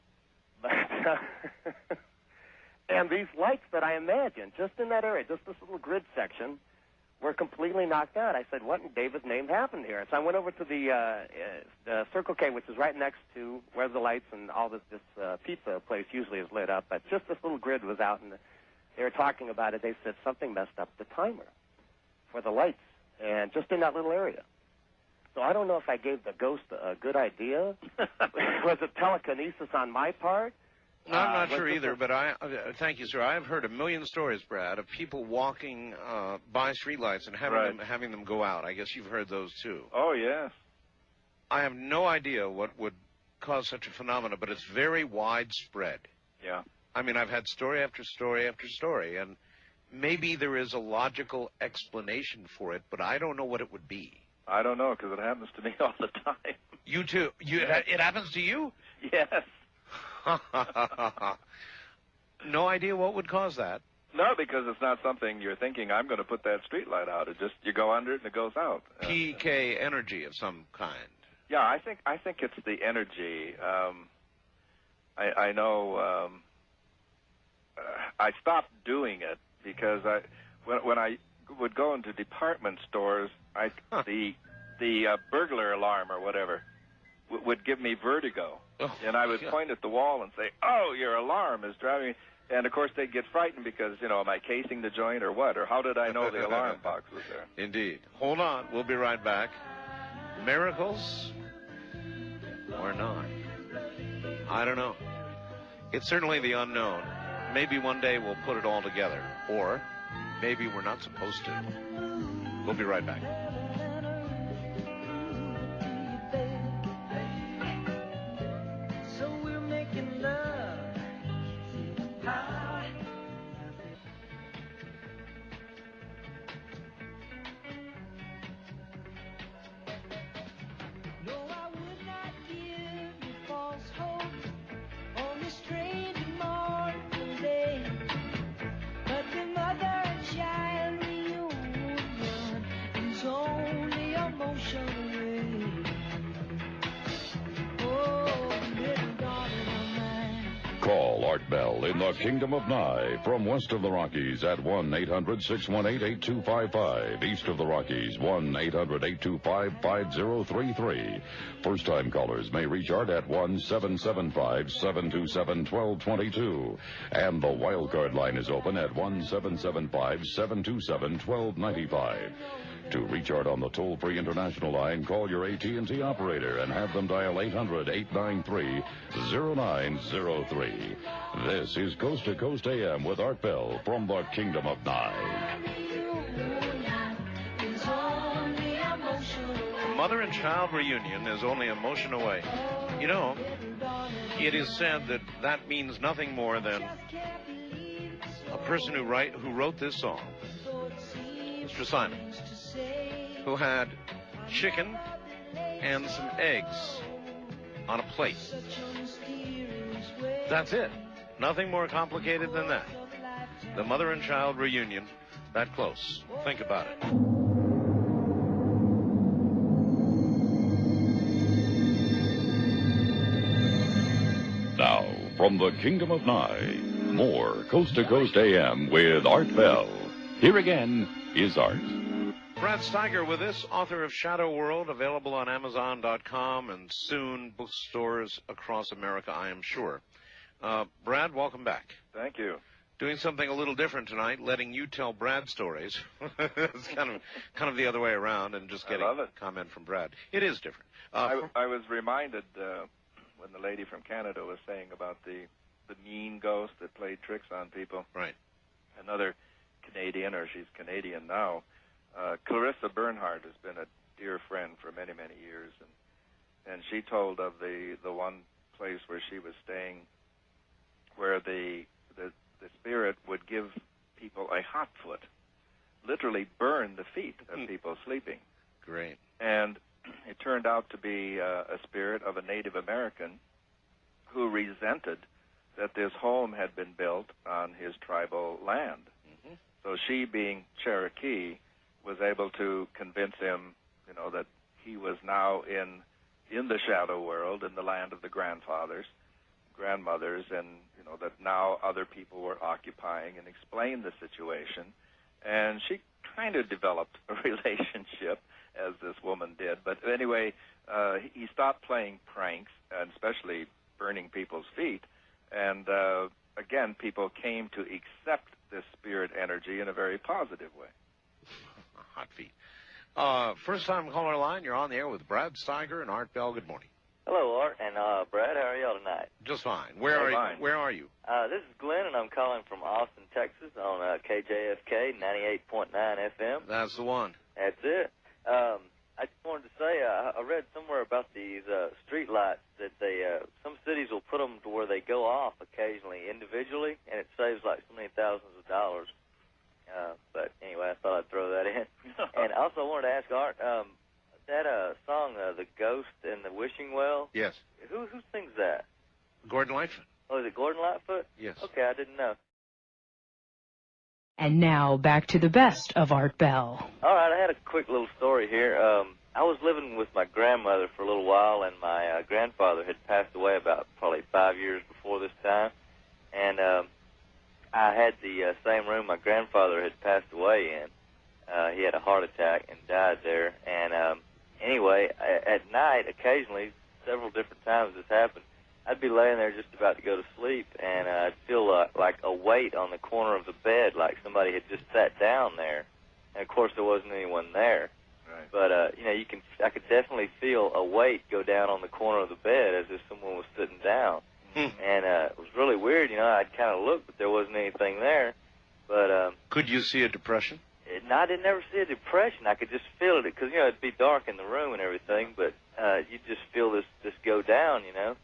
S16: But and these lights that I imagined, just in that area, just this little grid section, were completely knocked out. I said, what in David's name happened here? So I went over to the Circle K, which is right next to where the lights and all this pizza place usually is lit up. But just this little grid was out, and they were talking about it. They said something messed up the timer for the lights, and just in that little area. So I don't know if I gave the ghost a good idea. Was it telekinesis on my part?
S5: No, I'm not sure either, but thank you, sir. I've heard a million stories, Brad, of people walking by streetlights and having them go out. I guess you've heard those, too.
S4: Oh, yes.
S5: I have no idea what would cause such a phenomenon, but it's very widespread.
S4: Yeah.
S5: I mean, I've had story after story after story, and maybe there is a logical explanation for it, but I don't know what it would be.
S4: I don't know, because it happens to me all the time.
S5: You too? It happens to you?
S4: Yes.
S5: No idea what would cause that.
S4: No, because it's not something you're thinking, I'm going to put that street light out. It just, you go under it and it goes out.
S5: PK energy of some kind.
S4: Yeah, I think it's the energy. I know I stopped doing it because when I would go into department stores, the burglar alarm or whatever would give me vertigo.
S5: Oh,
S4: and I would point at the wall and say, oh, your alarm is driving me. And, of course, they'd get frightened because, am I casing the joint or what? Or how did I know the alarm box was there?
S5: Indeed. Hold on. We'll be right back. Miracles or not? I don't know. It's certainly the unknown. Maybe one day we'll put it all together. Or maybe we're not supposed to. We'll be right back.
S3: Call Art Bell in the Kingdom of Nye from west of the Rockies at 1-800-618-8255. East of the Rockies, 1-800-825-5033. First-time callers may reach Art at 1-775-727-1222. And the wildcard line is open at 1-775-727-1295. To reach Art on the toll-free international line, call your AT&T operator and have them dial 800-893-0903. This is Coast to Coast AM with Art Bell from the Kingdom of Nye.
S5: Mother and child reunion is only a motion away. It is said that means nothing more than a person who wrote this song, Mr. Simon, who had chicken and some eggs on a plate. That's it. Nothing more complicated than that. The mother and child reunion, that close. Think about it.
S3: Now, from the Kingdom of Nye, more Coast to Coast AM with Art Bell. Here again is Art.
S5: Brad Steiger with us, author of Shadow World, available on Amazon.com and soon bookstores across America, I am sure. Brad, welcome back.
S4: Thank you.
S5: Doing something a little different tonight, letting you tell Brad stories. It's kind of the other way around, and just getting a comment from Brad. It is different.
S4: I was reminded when the lady from Canada was saying about the mean ghost that played tricks on people.
S5: Right.
S4: Another Canadian, or she's Canadian now, Clarissa Bernhardt has been a dear friend for many, many years. And and she told of the one place where she was staying, where the spirit would give people a hot foot, literally burn the feet of people sleeping.
S5: Great.
S4: And it turned out to be a spirit of a Native American who resented that this home had been built on his tribal land.
S5: Mm-hmm.
S4: So she, being Cherokee, was able to convince him, that he was now in the shadow world, in the land of the grandmothers, and, that now other people were occupying, and explained the situation. And she kind of developed a relationship, as this woman did. But anyway, he stopped playing pranks, and especially burning people's feet. And again, people came to accept this spirit energy in a very positive way.
S5: Hot feet. First time caller line, you're on the air with Brad Steiger and Art Bell. Good morning.
S17: Hello, Art and Brad. How are y'all tonight?
S5: Just fine. Where are you? Where are you?
S17: This is Glenn, and I'm calling from Austin, Texas, on KJFK 98.9 FM.
S5: That's the one.
S17: That's it. I just wanted to say I read somewhere about these street lights that some cities will put them to where they go off occasionally individually, and it saves like so many thousands of dollars. But anyway, I thought I'd throw that in. And also I wanted to ask Art, that song, The Ghost and the Wishing Well?
S5: Yes.
S17: Who sings that?
S5: Gordon Lightfoot.
S17: Oh, is it Gordon Lightfoot?
S5: Yes.
S17: Okay, I didn't know.
S7: And now back to the best of Art Bell.
S17: All right, I had a quick little story here. I was living with my grandmother for a little while, and my grandfather had passed away about probably 5 years before this time. And I had the same room my grandfather had passed away in. He had a heart attack and died there. And anyway, at night, occasionally, several different times this happened, I'd be laying there just about to go to sleep, and I'd feel like a weight on the corner of the bed, like somebody had just sat down there. And of course, there wasn't anyone there.
S4: Right.
S17: But I could definitely feel a weight go down on the corner of the bed as if someone was sitting down. And it was really weird. I'd kind of look, but there wasn't anything there. But
S5: could you see a depression?
S17: I didn't ever see a depression. I could just feel it because it'd be dark in the room and everything, but you just feel this go down, And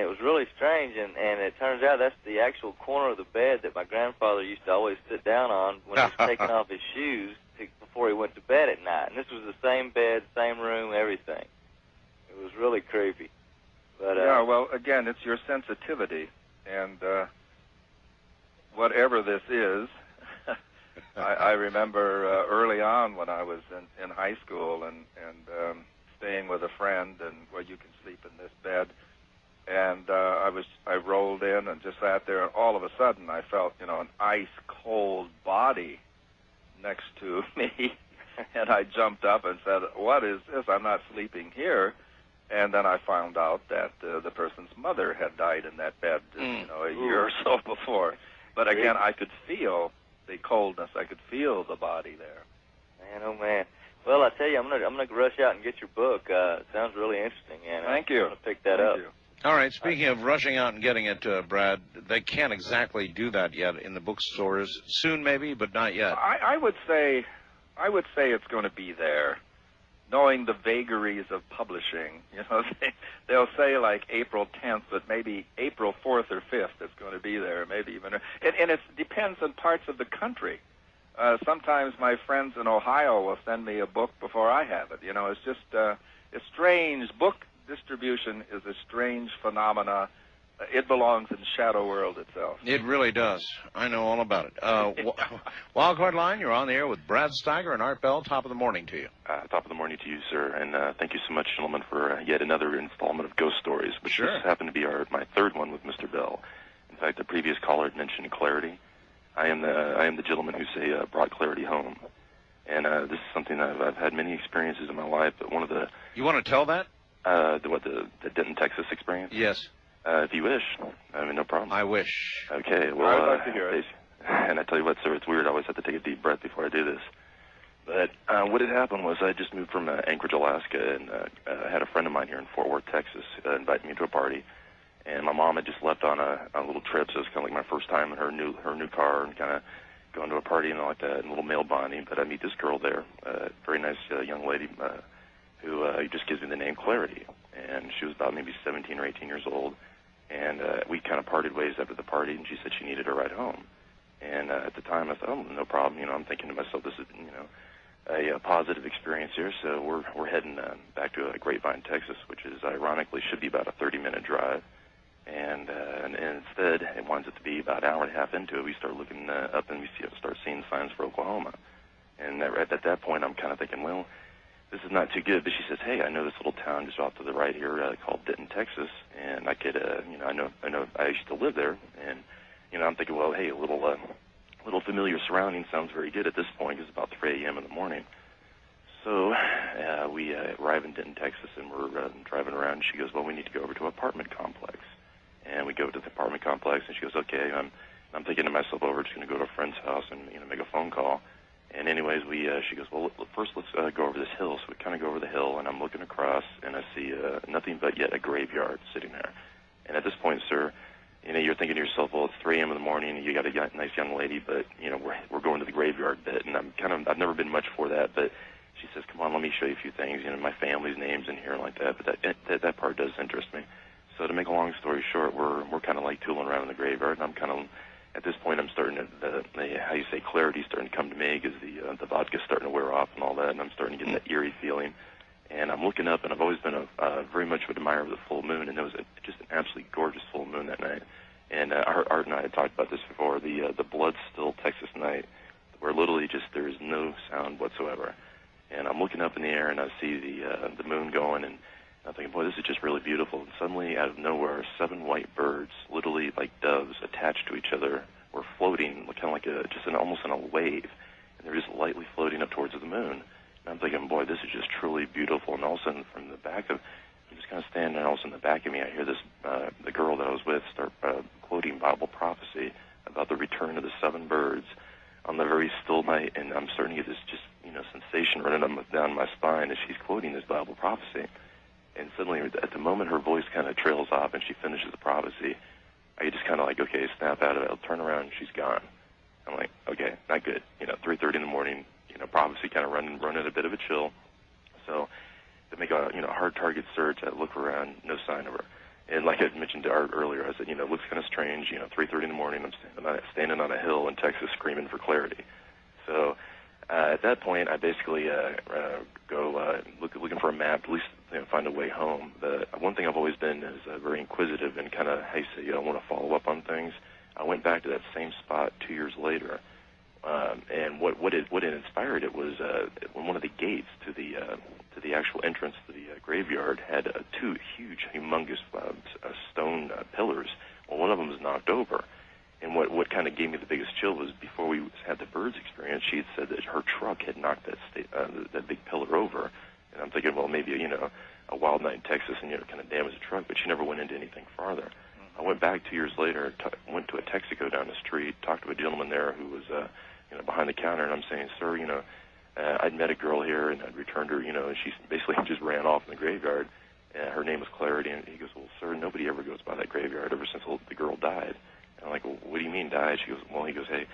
S17: it was really strange, and it turns out that's the actual corner of the bed that my grandfather used to always sit down on when he was taking off his shoes before he went to bed at night. And this was the same bed, same room, everything. It was really creepy. But
S4: yeah, well, again, it's your sensitivity, and whatever this is, I remember early on when I was in high school and staying with a friend, and where you can sleep in this bed. And I rolled in and just sat there, and all of a sudden I felt, an ice cold body next to me, and I jumped up and said, "What is this? I'm not sleeping here." And then I found out that the person's mother had died in that bed, a year or so before. But again, I could feel the coldness. I could feel the body there.
S17: Man, oh man. Well, I tell you, I'm gonna rush out and get your book. It sounds really interesting, and
S4: Thank you.
S17: I'm gonna pick that up.
S4: You.
S5: All right, speaking of rushing out and getting it, Brad, they can't exactly do that yet in the bookstores. Soon maybe, but not yet.
S4: I would say it's going to be there, knowing the vagaries of publishing. They'll say like April 10th, but maybe April 4th or 5th it's going to be there, maybe even. And it depends on parts of the country. Sometimes my friends in Ohio will send me a book before I have it. It's just it's strange. Book distribution is a strange phenomena. It belongs in shadow world itself.
S5: It really does. I know all about it. Wildcard Line, you're on the air with Brad Steiger and Art Bell. Top of the morning to you.
S18: Top of the morning to you, sir. And thank you so much, gentlemen, for yet another installment of Ghost Stories, which just happened to be my third one with Mr. Bell. In fact, the previous caller had mentioned clarity. I am the gentleman who brought clarity home. And this is something that I've had many experiences in my life, but one of the...
S5: You want to tell that?
S18: The Denton, Texas experience?
S5: Yes.
S18: If you wish. I mean, no problem.
S5: I wish.
S18: Okay, well...
S4: I'd like to hear it.
S18: And I tell you what, sir, it's weird. I always have to take a deep breath before I do this. But what had happened was I just moved from Anchorage, Alaska, and I had a friend of mine here in Fort Worth, Texas, invite me to a party. And my mom had just left on a little trip, so it was kind of like my first time in her new car and kind of going to a party and all like that, and a little male bonding. But I meet this girl there, very nice young lady who just gives me the name Clarity. and she was about maybe 17 or 18 years old. And we kind of parted ways after the party, and she said she needed a ride home. And at the time, I thought, oh, no problem. You know, I'm thinking to myself, this is, you know, a positive experience here. So we're heading back to Grapevine, Texas, which is ironically should be about a 30-minute drive. And instead, it winds up to be about an hour and a half into it. We start looking up, and we start seeing signs for Oklahoma. And at that point, I'm kind of thinking, well, this is not too good. But she says, hey, I know this little town just off to the right here called Denton, Texas, and I could, you know, I know I used to live there. And, you know, I'm thinking, well, hey, a little familiar surrounding sounds very good at this point. It's about 3 a.m. in the morning. So we arrive in Denton, Texas, and we're driving around. And she goes, well, we need to go over to an apartment complex. And we go to the apartment complex, and she goes, okay. I'm thinking to myself, oh, we're just going to go to a friend's house and, you know, make a phone call. And anyways, she goes, well, first let's go over this hill. So we kind of go over the hill, and I'm looking across, and I see nothing but yet a graveyard sitting there. And at this point, sir, you know, you're thinking to yourself, well, it's 3 a.m. in the morning, and you got a nice young lady, but, you know, we're going to the graveyard bit. And I've never been much for that, but she says, come on, let me show you a few things. You know, my family's name's in here like that, but that part does interest me. So to make a long story short, we're kind of like tooling around in the graveyard, and I'm kind of, at this point, I'm starting to, how you say, clarity starting to come to me because the vodka's starting to wear off and all that, and I'm starting to get that eerie feeling. And I'm looking up, and I've always been very much an admirer of the full moon, and there was just an absolutely gorgeous full moon that night. And Art and I had talked about this before, the blood-still Texas night, where literally just there is no sound whatsoever. And I'm looking up in the air, and I see the moon going, and I'm thinking, boy, this is just really beautiful. And suddenly, out of nowhere, 7 white birds, literally like doves attached to each other, were floating, kind of like almost in a wave. And they're just lightly floating up towards the moon. And I'm thinking, boy, this is just truly beautiful. And all of a sudden, from the back of, I'm just kind of standing there, and all of a sudden, in the back of me, I hear this, the girl that I was with start quoting Bible prophecy about the return of the 7 birds on the very still night. And I'm starting to get this just, you know, sensation running down my spine as she's quoting this Bible prophecy. And suddenly, at the moment her voice kind of trails off and she finishes the prophecy, I just kind of like, okay, snap out of it. I'll turn around and she's gone. I'm like, okay, not good. You know, 3:30 in the morning, you know, prophecy kind of running a bit of a chill. So to make a, you know, hard target search, I look around, no sign of her. And like I mentioned to Art earlier, I said, you know, it looks kind of strange. You know, 3:30 in the morning, I'm standing on a hill in Texas screaming for clarity. So at that point, I basically go looking for a map, at least, you know, find a way home. The one thing I've always been is very inquisitive and kind of, how you say, you don't want to follow up on things. I went back to that same spot 2 years later, and what it inspired it was when one of the gates to the actual entrance to the graveyard had 2 huge, humongous stone pillars. Well, one of them was knocked over. And what kind of gave me the biggest chill was before we had the birds experience, she had said that her truck had knocked that big pillar over. And I'm thinking, well, maybe, you know, a wild night in Texas and, you know, kind of damaged the truck, but she never went into anything farther. Mm-hmm. I went back 2 years later, went to a Texaco down the street, talked to a gentleman there who was, you know, behind the counter, and I'm saying, sir, you know, I'd met a girl here and I'd returned her, you know, and she basically just ran off in the graveyard. Her name was Clarity, and he goes, well, sir, nobody ever goes by that graveyard ever since the girl died. And I'm like, well, what do you mean died? She goes, well, he goes, hey,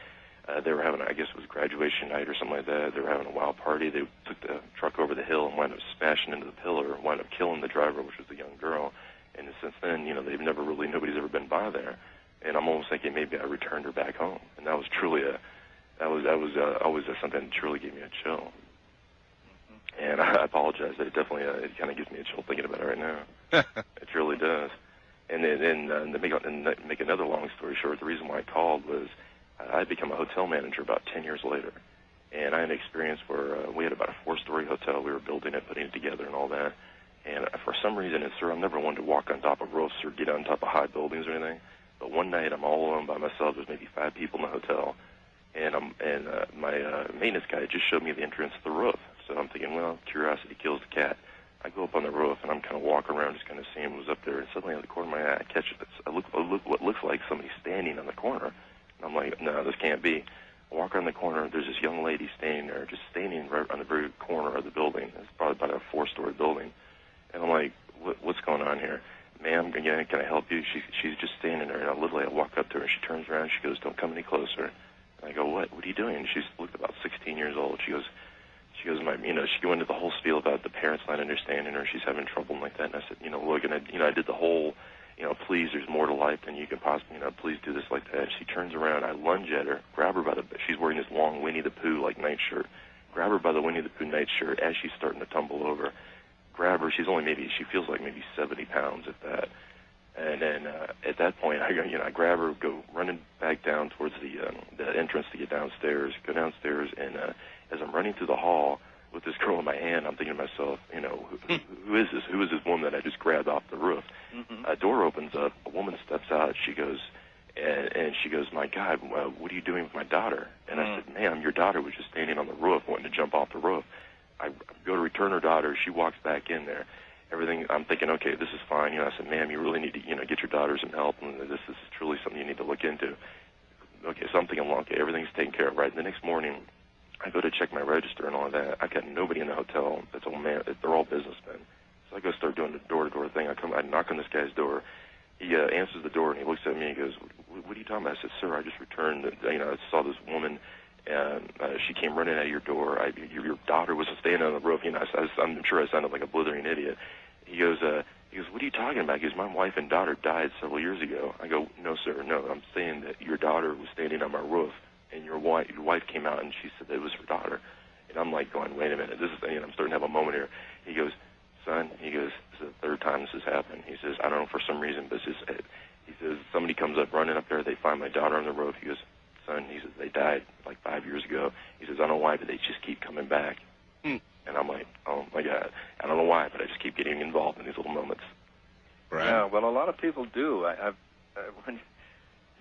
S18: they were having, I guess it was graduation night or something like that. They were having a wild party. They took the truck over the hill and wound up smashing into the pillar, wound up killing the driver, which was the young girl. And since then, you know, nobody's ever been by there. And I'm almost thinking maybe I returned her back home. And that was truly always something that truly gave me a chill. And I apologize. It definitely, it kind of gives me a chill thinking about it right now. It really does. And to make another long story short, the reason why I called was I had become a hotel manager about 10 years later. And I had an experience where we had about a 4-story hotel. We were building it, putting it together and all that. And for some reason, and sir, I'm never one to walk on top of roofs or get on top of high buildings or anything. But one night, I'm all alone by myself. There's maybe 5 people in the hotel. And my maintenance guy just showed me the entrance to the roof. So I'm thinking, well, curiosity kills the cat. I go up on the roof, and I'm kind of walking around just kind of seeing what was up there. And suddenly, out of the corner of my eye, I catch it. I look what looks like somebody standing on the corner. And I'm like, no, this can't be. I walk around the corner. There's this young lady standing there, just standing right on the very corner of the building. It's probably about a 4-story building. And I'm like, what's going on here? Ma'am, can I help you? She's just standing there. And I walk up to her, and she turns around. She goes, don't come any closer. And I go, what? What are you doing? And she's looked about 16 years old. She she goes, she go into the whole spiel about the parents not understanding her, she's having trouble and like that. And I said, look, and I did the whole, please, there's more to life than you can possibly, please do this like that. She turns around, I lunge at her, grab her by she's wearing this long Winnie the Pooh like nightshirt, grab her by the Winnie the Pooh nightshirt as she's starting to tumble over, grab her, she feels like maybe 70 pounds if that. And then at that point, I grab her, go running back down towards the entrance to get downstairs, go downstairs, and as I'm running through the hall with this girl in my hand, I'm thinking to myself, who is this? Who is this woman that I just grabbed off the roof? A door opens up, a woman steps out, she goes, and she goes, my God, what are you doing with my daughter? And I said, ma'am, your daughter was just standing on the roof wanting to jump off the roof. I go to return her daughter, she walks back in there. Everything, I'm thinking, okay, this is fine. I said, ma'am, you really need to, get your daughter some help, and this is truly something you need to look into. Okay, so I'm thinking, well, okay, everything's taken care of, right? And the next morning, I go to check my register and all that. I got nobody in the hotel. They're all businessmen. So I go start doing the door-to-door thing. I knock on this guy's door. He answers the door, and he looks at me and he goes, what are you talking about? I said, sir, I just returned. I saw this woman, and she came running out of your door. Your daughter was standing on the roof. I'm sure I sounded like a blithering idiot. He goes, what are you talking about? He goes, my wife and daughter died several years ago. I go, no, sir, no. I'm saying that your daughter was standing on my roof, and your wife came out, and she said that it was her daughter. And I'm like going, wait a minute. This is, I'm starting to have a moment here. He goes, son, this is the third time this has happened. He says, I don't know, for some reason, but he says, somebody comes up running up there. They find my daughter on the roof. He goes, son, he says, they died like 5 years ago. He says, I don't know why, but they just keep coming back. And I'm like, oh, my God. I don't know why, but I just keep getting involved in these little moments.
S4: Right. Yeah, well, a lot of people do.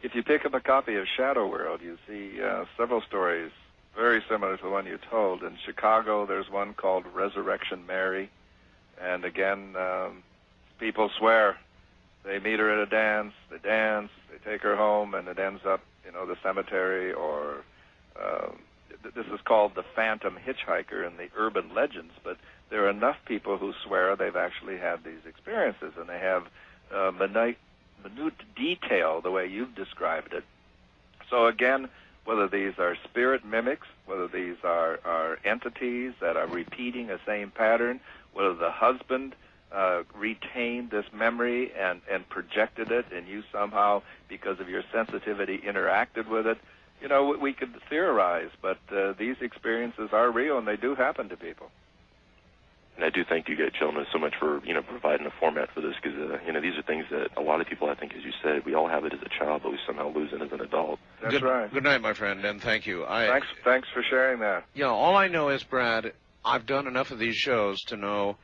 S4: If you pick up a copy of Shadow World, you see several stories very similar to the one you told. In Chicago, there's one called Resurrection Mary. And again, people swear. They meet her at a dance, they take her home, and it ends up, the cemetery, or this is called the Phantom Hitchhiker in the urban legends, but there are enough people who swear they've actually had these experiences, and they have minute detail the way you've described it. So again, whether these are spirit mimics, whether these are entities that are repeating a same pattern, whether the husband retained this memory and projected it, and you somehow, because of your sensitivity, interacted with it, we could theorize, but these experiences are real, and they do happen to people.
S18: And I do thank you guys, gentlemen, so much for, providing a format for this, because, these are things that a lot of people, I think, as you said, we all have it as a child, but we somehow lose it as an adult.
S4: That's right.
S5: Good night, my friend, and thank you.
S4: Thanks for sharing that.
S5: All I know is, Brad, I've done enough of these shows to know,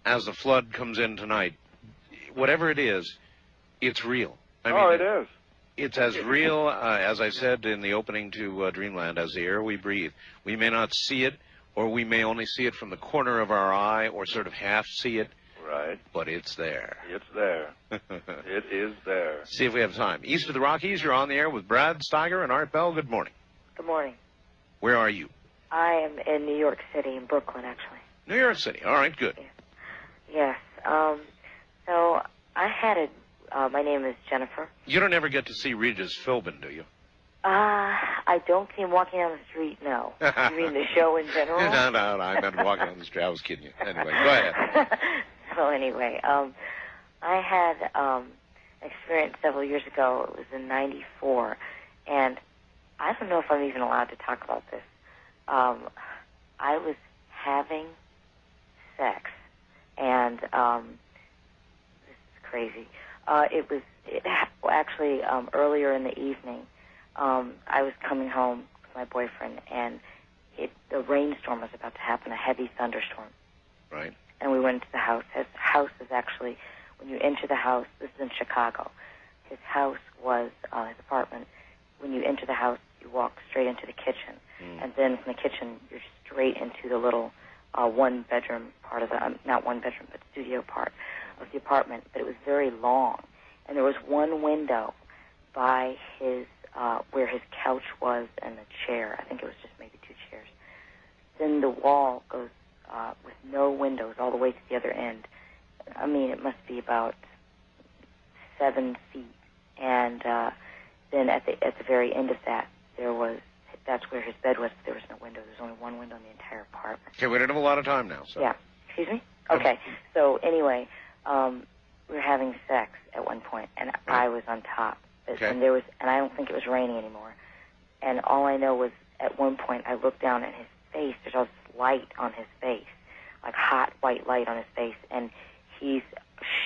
S5: as the flood comes in tonight, whatever it is, it's real.
S4: It is.
S5: It's as real, as I said in the opening to Dreamland, as the air we breathe. We may not see it, or we may only see it from the corner of our eye, or sort of half see it.
S4: Right.
S5: But it's there.
S4: It's there. It is there.
S5: See if we have time. East of the Rockies, you're on the air with Brad Steiger and Art Bell. Good morning.
S19: Good morning.
S5: Where are you?
S19: I am in New York City, in Brooklyn, actually.
S5: New York City. All right, good.
S19: Yes. So I had my name is Jennifer.
S5: You don't ever get to see Regis Philbin, do you?
S19: I don't see him walking down the street, no. You mean the show in general?
S5: No, I meant walking on the street. I was kidding you. Anyway, go ahead.
S19: So anyway, I had experience several years ago. It was in '94, and I don't know if I'm even allowed to talk about this. I was having sex, and this is crazy. It was actually earlier in the evening. I was coming home with my boyfriend, and the rainstorm was about to happen, a heavy thunderstorm.
S5: Right.
S19: And we went into the house. His house is actually, when you enter the house, this is in Chicago. His house was, his apartment, when you enter the house, you walk straight into the kitchen. And then from the kitchen, you're straight into the little one-bedroom part of the, not one bedroom, but studio part of the apartment. But it was very long. And there was one window by his, where his couch was and the chair. I think it was just maybe two chairs. Then the wall goes with no windows all the way to the other end. I mean, it must be about 7 feet. And then at the very end of that, there was that's where his bed was. There was no window. There was only one window in the entire apartment.
S5: Okay, we don't have a lot of time now. So.
S19: Yeah. Excuse me? Okay. So anyway, we were having sex at one point, and I was on top.
S5: Okay.
S19: And I don't think it was raining anymore. And all I know was at one point I looked down at his face. There's all this light on his face, like hot white light on his face, and he's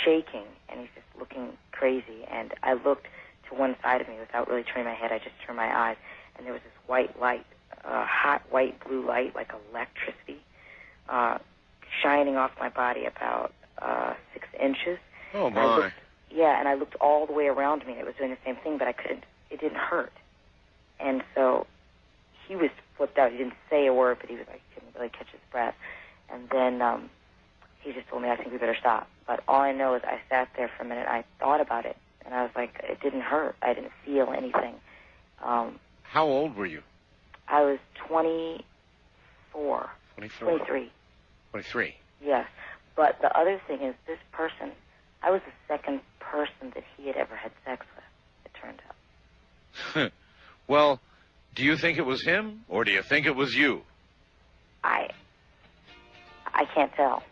S19: shaking, and he's just looking crazy. And I looked to one side of me without really turning my head. I just turned my eyes, and there was this white light, hot white blue light, like electricity, shining off my body about 6 inches.
S5: Oh, my.
S19: And I looked all the way around me, and it was doing the same thing, but it didn't hurt. And so he was flipped out. He didn't say a word, but he was like, he couldn't really catch his breath. And then he just told me, I think we better stop. But all I know is I sat there for a minute, and I thought about it, and I was like, it didn't hurt. I didn't feel anything.
S5: How old were you?
S19: I was 24.
S5: 24.
S19: 23.
S5: 23.
S19: Yes. But the other thing is this person, I was the second person that he had ever had sex with, it turned out.
S5: Well, do you think it was him, or do you think it was you?
S19: I can't tell.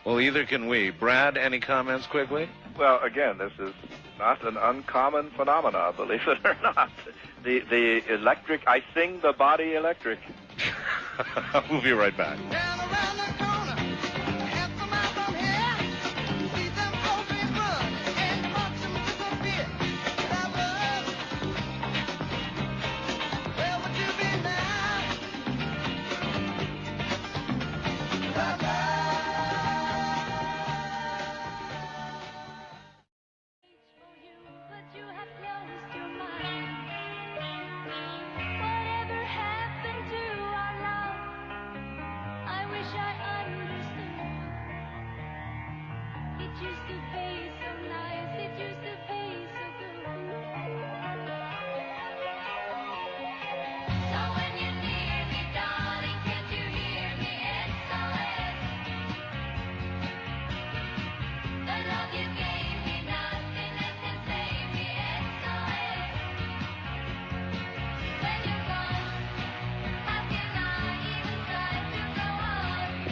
S5: Well, either can we. Brad, any comments quickly?
S4: Well, again, this is not an uncommon phenomena, believe it or not. The electric, I sing the body electric.
S5: We'll be right back.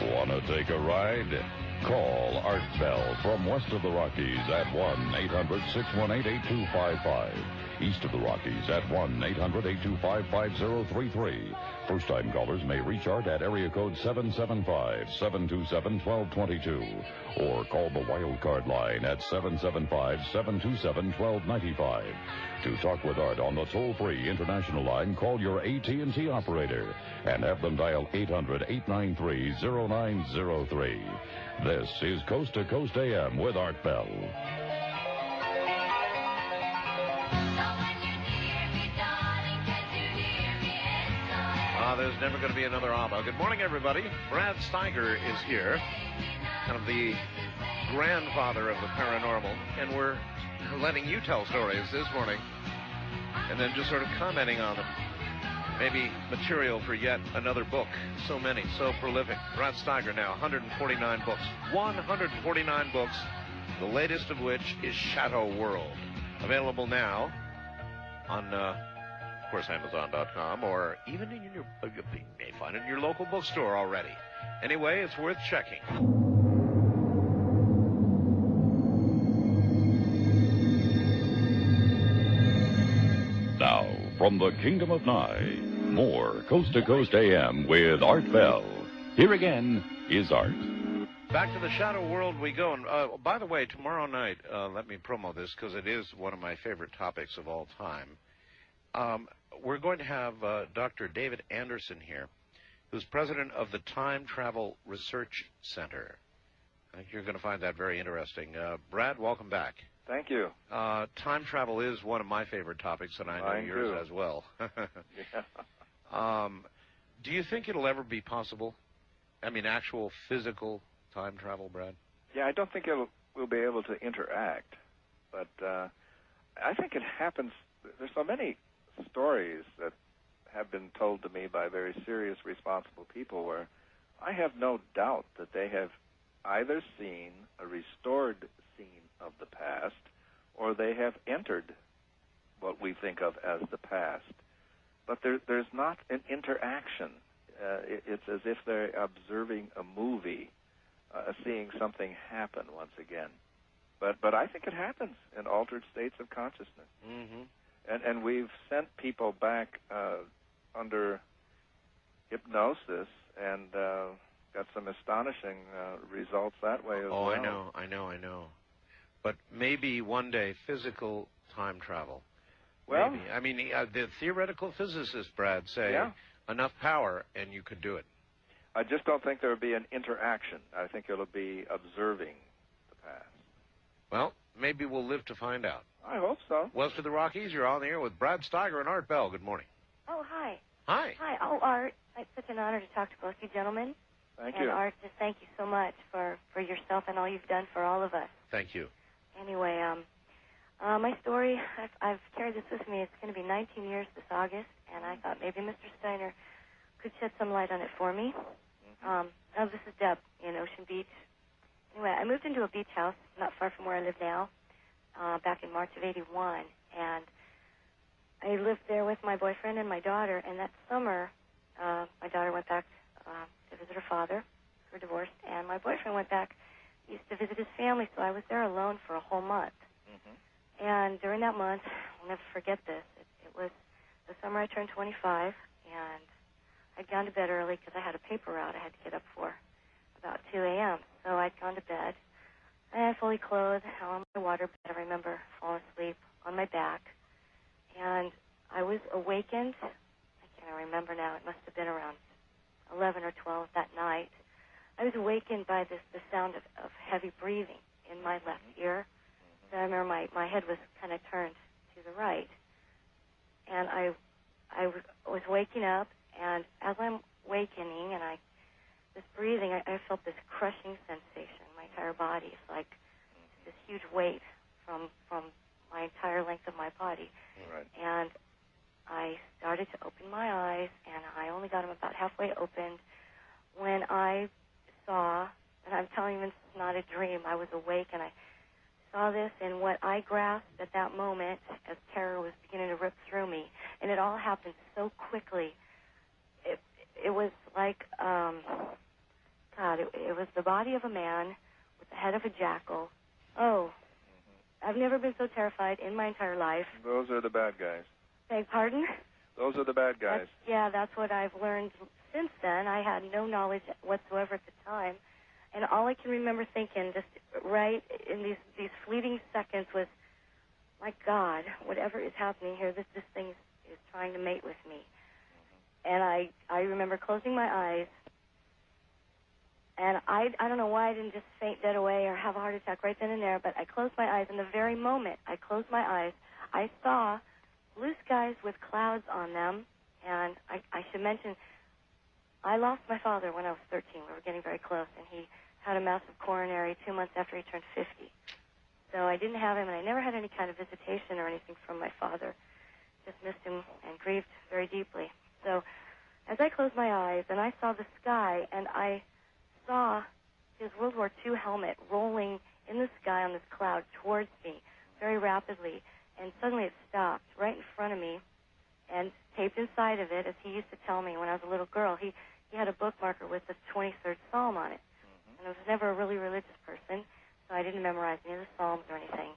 S3: Want to take a ride? Call Art Bell from west of the Rockies at 1-800-618-8255. East of the Rockies at 1-800-825-5033. First-time callers may reach Art at area code 775-727-1222. Or call the wild card line at 775-727-1295. To talk with Art on the toll-free international line, call your AT&T operator and have them dial 800-893-0903. This is Coast to Coast AM with Art Bell.
S5: There's never going to be another ABBA. Good morning, everybody. Brad Steiger is here, kind of the grandfather of the paranormal, and we're letting you tell stories this morning, and then just sort of commenting on them. Maybe material for yet another book. So many, so prolific. Brad Steiger now, 149 books. 149 books, the latest of which is Shadow World. Available now on, of course, Amazon.com, or even in you may find it in your local bookstore already. Anyway, it's worth checking.
S3: Now, from the Kingdom of Nye, more Coast to Coast AM with Art Bell. Here again is Art.
S5: Back to the Shadow World we go. And by the way, tomorrow night, let me promo this because it is one of my favorite topics of all time. We're going to have Dr. David Anderson here, who's president of the Time Travel Research Center. I think you're going to find that very interesting. Brad, welcome back.
S4: Thank you.
S5: Time travel is one of my favorite topics, and I know yours as well.
S4: Yeah.
S5: Do you think it'll ever be possible? I mean, actual physical time travel, Brad?
S4: Yeah, I don't think we'll be able to interact, but I think it happens. There's so many stories that have been told to me by very serious, responsible people where I have no doubt that they have either seen a restored scene of the past or they have entered what we think of as the past. but there's not an interaction. It's as if they're observing a movie, seeing something happen once again. But I think it happens in altered states of consciousness.
S5: Mm-hmm.
S4: And we've sent people back under hypnosis and got some astonishing results that way as well.
S5: I know. But maybe one day physical time travel.
S4: Well,
S5: maybe. I mean, the theoretical physicists, Brad, say enough power and you could do it.
S4: I just don't think there will be an interaction. I think it'll be observing the past.
S5: Well, maybe we'll live to find out.
S4: I hope so.
S5: West of the Rockies, you're on the air with Brad Steiger and Art Bell. Good morning.
S20: Oh, hi.
S5: Hi.
S20: Hi. Oh, Art, it's such an honor to talk to both you gentlemen.
S4: Thank
S20: you.
S4: And
S20: Art, just thank you so much for yourself and all you've done for all of us.
S5: Thank you.
S20: Anyway, my story, I've carried this with me. It's going to be 19 years this August, and I thought maybe Mr. Steiner could shed some light on it for me. This is Deb in Ocean Beach. Anyway, I moved into a beach house not far from where I live now back in March of '81, and I lived there with my boyfriend and my daughter, and that summer my daughter went back to visit her father, who were divorced, and my boyfriend went back east to visit his family, so I was there alone for a whole month. And during that month, I'll never forget this, it was the summer I turned 25, and I'd gone to bed early because I had a paper route I had to get up for about 2 a.m. So I'd gone to bed, and fully clothed, on my water bed. I remember falling asleep on my back, and I was awakened. I can't remember now. It must have been around 11 or 12 that night. I was awakened by the sound of heavy breathing in my left ear. So I remember my head was kind of turned to the right, and I was waking up, and as I'm awakening and this breathing, I felt this crushing sensation in my entire body. It's like this huge weight from my entire length of my body.
S4: Right.
S20: And I started to open my eyes, and I only got them about halfway opened when I saw, and I'm telling you, this is not a dream. I was awake, and I saw this, and what I grasped at that moment as terror was beginning to rip through me, and it all happened so quickly. It was like, it was the body of a man with the head of a jackal. Oh, I've never been so terrified in my entire life.
S4: Those are the bad guys.
S20: Beg pardon?
S4: Those are the bad guys.
S20: That's what I've learned since then. I had no knowledge whatsoever at the time. And all I can remember thinking, just right in these fleeting seconds, was, my God, whatever is happening here, this thing is trying to mate with me. And I remember closing my eyes, and I don't know why I didn't just faint dead away or have a heart attack right then and there, but I closed my eyes, and the very moment I closed my eyes, I saw blue skies with clouds on them, and I should mention, I lost my father when I was 13. We were getting very close, and he had a massive coronary 2 months after he turned 50. So I didn't have him, and I never had any kind of visitation or anything from my father. Just missed him and grieved very deeply. So as I closed my eyes, and I saw the sky, and I saw his World War II helmet rolling in the sky on this cloud towards me very rapidly, and suddenly it stopped right in front of me, and taped inside of it, as he used to tell me when I was a little girl, he had a bookmarker with the 23rd Psalm on it. And I was never a really religious person, so I didn't memorize any of the Psalms or anything.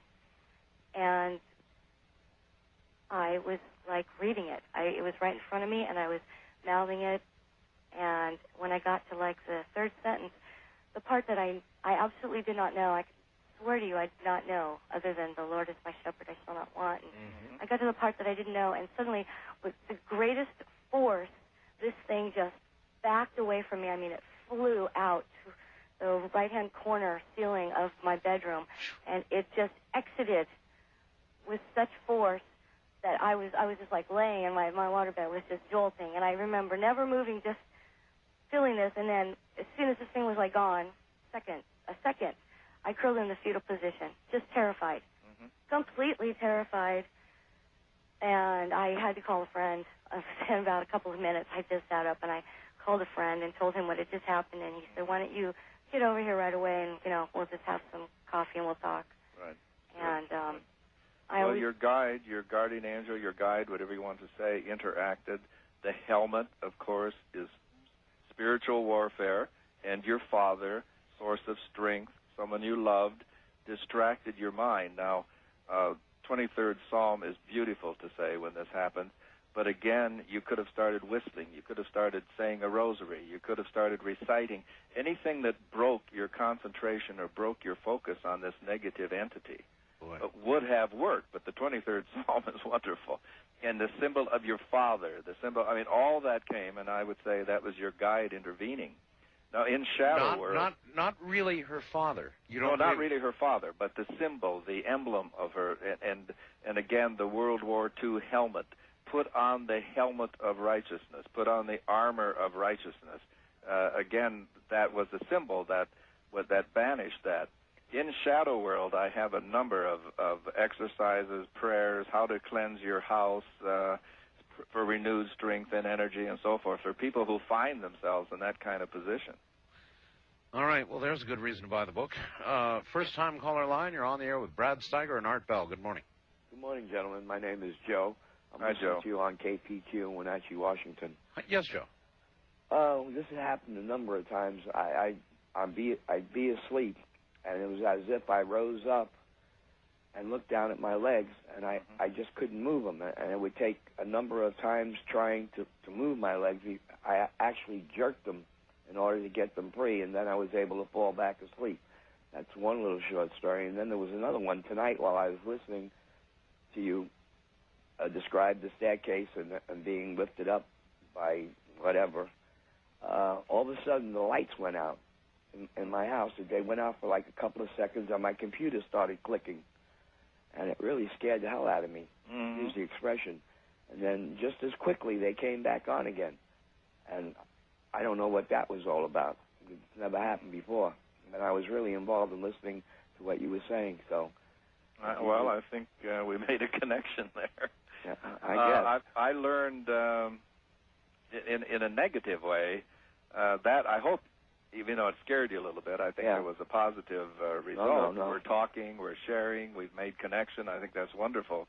S20: And I was, like, reading it. It was right in front of me, and I was mouthing it. And when I got to, like, the third sentence, the part that I absolutely did not know, I can swear to you I did not know, other than the Lord is my shepherd, I shall not want. And I got to the part that I didn't know, and suddenly, with the greatest force, this thing just backed away from me. I mean, it flew out to the right-hand corner ceiling of my bedroom, and it just exited with such force that I was just like laying, and my waterbed was just jolting. And I remember never moving, just feeling this. And then as soon as this thing was like gone, a second, I curled in the fetal position, just terrified, completely terrified. And I had to call a friend. In about a couple of minutes, I just sat up and I called a friend and told him what had just happened. And he said, "Why don't you get over here right away, and we'll just have some coffee and we'll talk."
S4: Right.
S20: And
S4: Well, your guide, your guardian angel, your guide, whatever you want to say, interacted. The helmet, of course, is spiritual warfare, and your father, source of strength, someone you loved, distracted your mind. Now, 23rd Psalm is beautiful to say when this happened, but again, you could have started whistling. You could have started saying a rosary. You could have started reciting. Anything that broke your concentration or broke your focus on this negative entity would have worked, but the 23rd Psalm is wonderful. And the symbol of your father, the symbol, I mean, all that came, and I would say that was your guide intervening. Now, in Shadow World...
S5: Not really her father.
S4: Not really her father, but the symbol, the emblem of her, and again, the World War II helmet. Put on the helmet of righteousness. Put on the armor of righteousness. Again, that was a symbol that banished that. In Shadow World, I have a number of exercises, prayers, how to cleanse your house for renewed strength and energy and so forth, for people who find themselves in that kind of position.
S5: All right, well, there's a good reason to buy the book. First-time caller line, you're on the air with Brad Steiger and Art Bell. Good morning.
S21: Good morning, gentlemen. My name is Joe. I'm
S4: Hi,
S21: listening
S4: Joe.
S21: to you on KPQ in Wenatchee, Washington.
S5: Yes, Joe.
S21: This has happened a number of times. I'd be asleep, and it was as if I rose up and looked down at my legs, and I just couldn't move them. And it would take a number of times trying to move my legs. I actually jerked them in order to get them free, and then I was able to fall back asleep. That's one little short story. And then there was another one tonight while I was listening to you describe the staircase and being lifted up by whatever. All of a sudden, the lights went out in my house. They went out for like a couple of seconds, and my computer started clicking. And it really scared the hell out of me, use the expression. And then just as quickly, they came back on again. And I don't know what that was all about. It's never happened before. And I was really involved in listening to what you were saying. So,
S4: well, I think we made a connection there.
S21: Yeah, I guess.
S4: I learned in a negative way that I hope, even though it scared you a little bit, I think there was a positive result.
S21: No.
S4: We're talking, we're sharing, we've made connection. I think that's wonderful.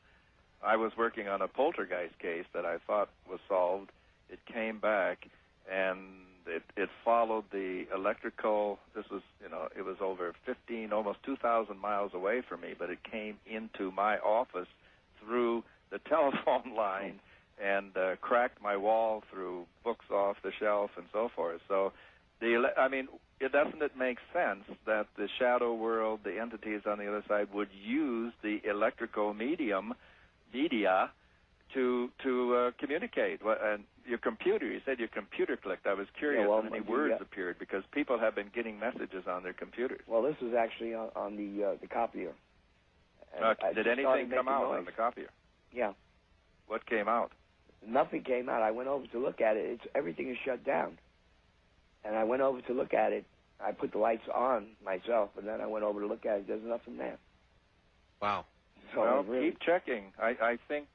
S4: I was working on a poltergeist case that I thought was solved. It came back, and it followed the electrical. This was, it was over 15, almost 2,000 miles away from me, but it came into my office through the telephone line and cracked my wall through books off the shelf and so forth. So, doesn't it make sense that the shadow world, the entities on the other side, would use the electrical media to communicate? And your computer, you said your computer clicked. I was curious how many words appeared, because people have been getting messages on their computers.
S21: Well, this is actually on the copier.
S4: Did anything come out on the copier?
S21: Yeah.
S4: What came out?
S21: Nothing came out. I went over to look at it. Everything is shut down. And I went over to look at it. I put the lights on myself, and then I went over to look at it. There's nothing there.
S5: Wow.
S21: So
S4: well,
S21: really...
S4: keep checking. I think,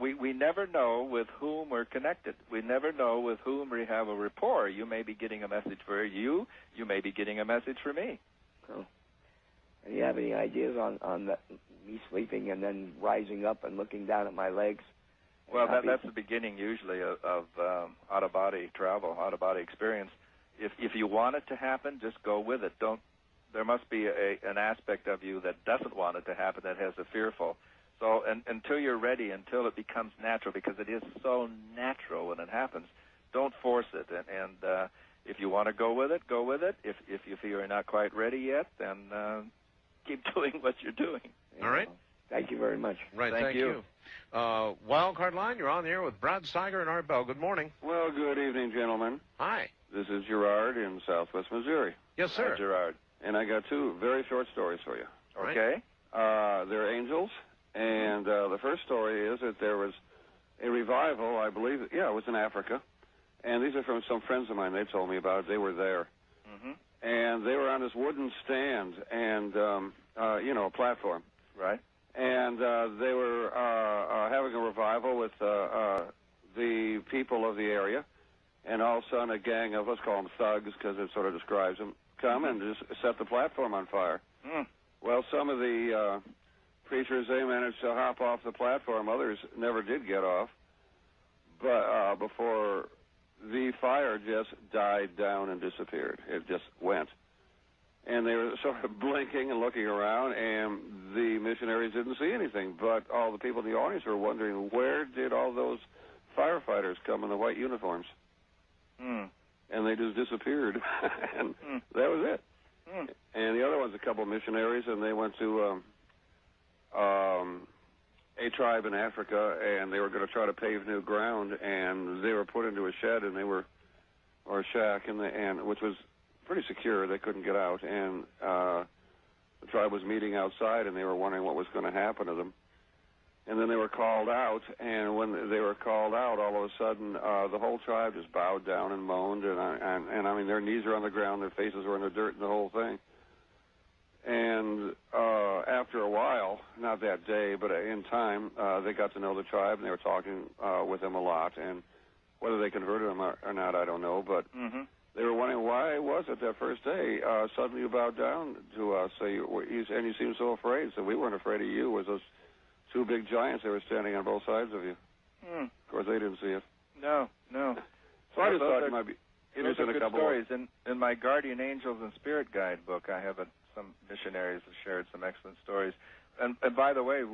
S4: we never know with whom we're connected. We never know with whom we have a rapport. You may be getting a message for you. You may be getting a message for me.
S21: Oh. Do you have any ideas on me sleeping and then rising up and looking down at my legs?
S4: Well, that's the beginning usually of out-of-body travel, out-of-body experience. If you want it to happen, just go with it. There must be an aspect of you that doesn't want it to happen, that has a fearful. So until you're ready, until it becomes natural, because it is so natural when it happens, don't force it. And if you want to go with it, go with it. If you feel you're not quite ready yet, then keep doing what you're doing.
S5: All right.
S21: Thank you very much.
S5: Right, thank you. Wildcard line, you're on the air with Brad Steiger and Art Bell. Good morning.
S22: Well, good evening, gentlemen.
S5: Hi.
S22: This is Gerard in Southwest Missouri.
S5: Yes, sir.
S4: Hi, Gerard.
S22: And I got two very short stories for you.
S4: Okay.
S22: They're angels, and the first story is that there was a revival, I believe, it was in Africa, and these are from some friends of mine. They told me about it. They were there. And they were on this wooden stand and, a platform.
S4: Right.
S22: And they were having a revival with the people of the area. And all of a sudden, a gang of, let's call them thugs, because it sort of describes them, come and just set the platform on fire. Well, some of the preachers, they managed to hop off the platform. Others never did get off. But before the fire just died down and disappeared. It just went. And they were sort of blinking and looking around, and the missionaries didn't see anything. But all the people in the audience were wondering, where did all those firefighters come in the white uniforms? And they just disappeared. And that was it. And the other one's a couple of missionaries, and they went to a tribe in Africa, and they were going to try to pave new ground, and they were put into a shed, and or a shack, and which was pretty secure. They couldn't get out, and the tribe was meeting outside, and they were wondering what was going to happen to them. And then they were called out, and when they were called out, all of a sudden, the whole tribe just bowed down and moaned, and I mean, their knees were on the ground, their faces were in the dirt, and the whole thing. And after a while, not that day, but in time, they got to know the tribe, and they were talking with them a lot. And whether they converted them or not, I don't know. But they were wondering, why was it that first day suddenly you bowed down to us, and you seemed so afraid? So we weren't afraid of you. It was those two big giants that were standing on both sides of you. Of course, they didn't see it.
S4: No.
S22: So I just thought it might be interesting.
S4: Those are good stories. In my Guardian Angels and Spirit Guide book, I have some missionaries have shared some excellent stories. And by the way,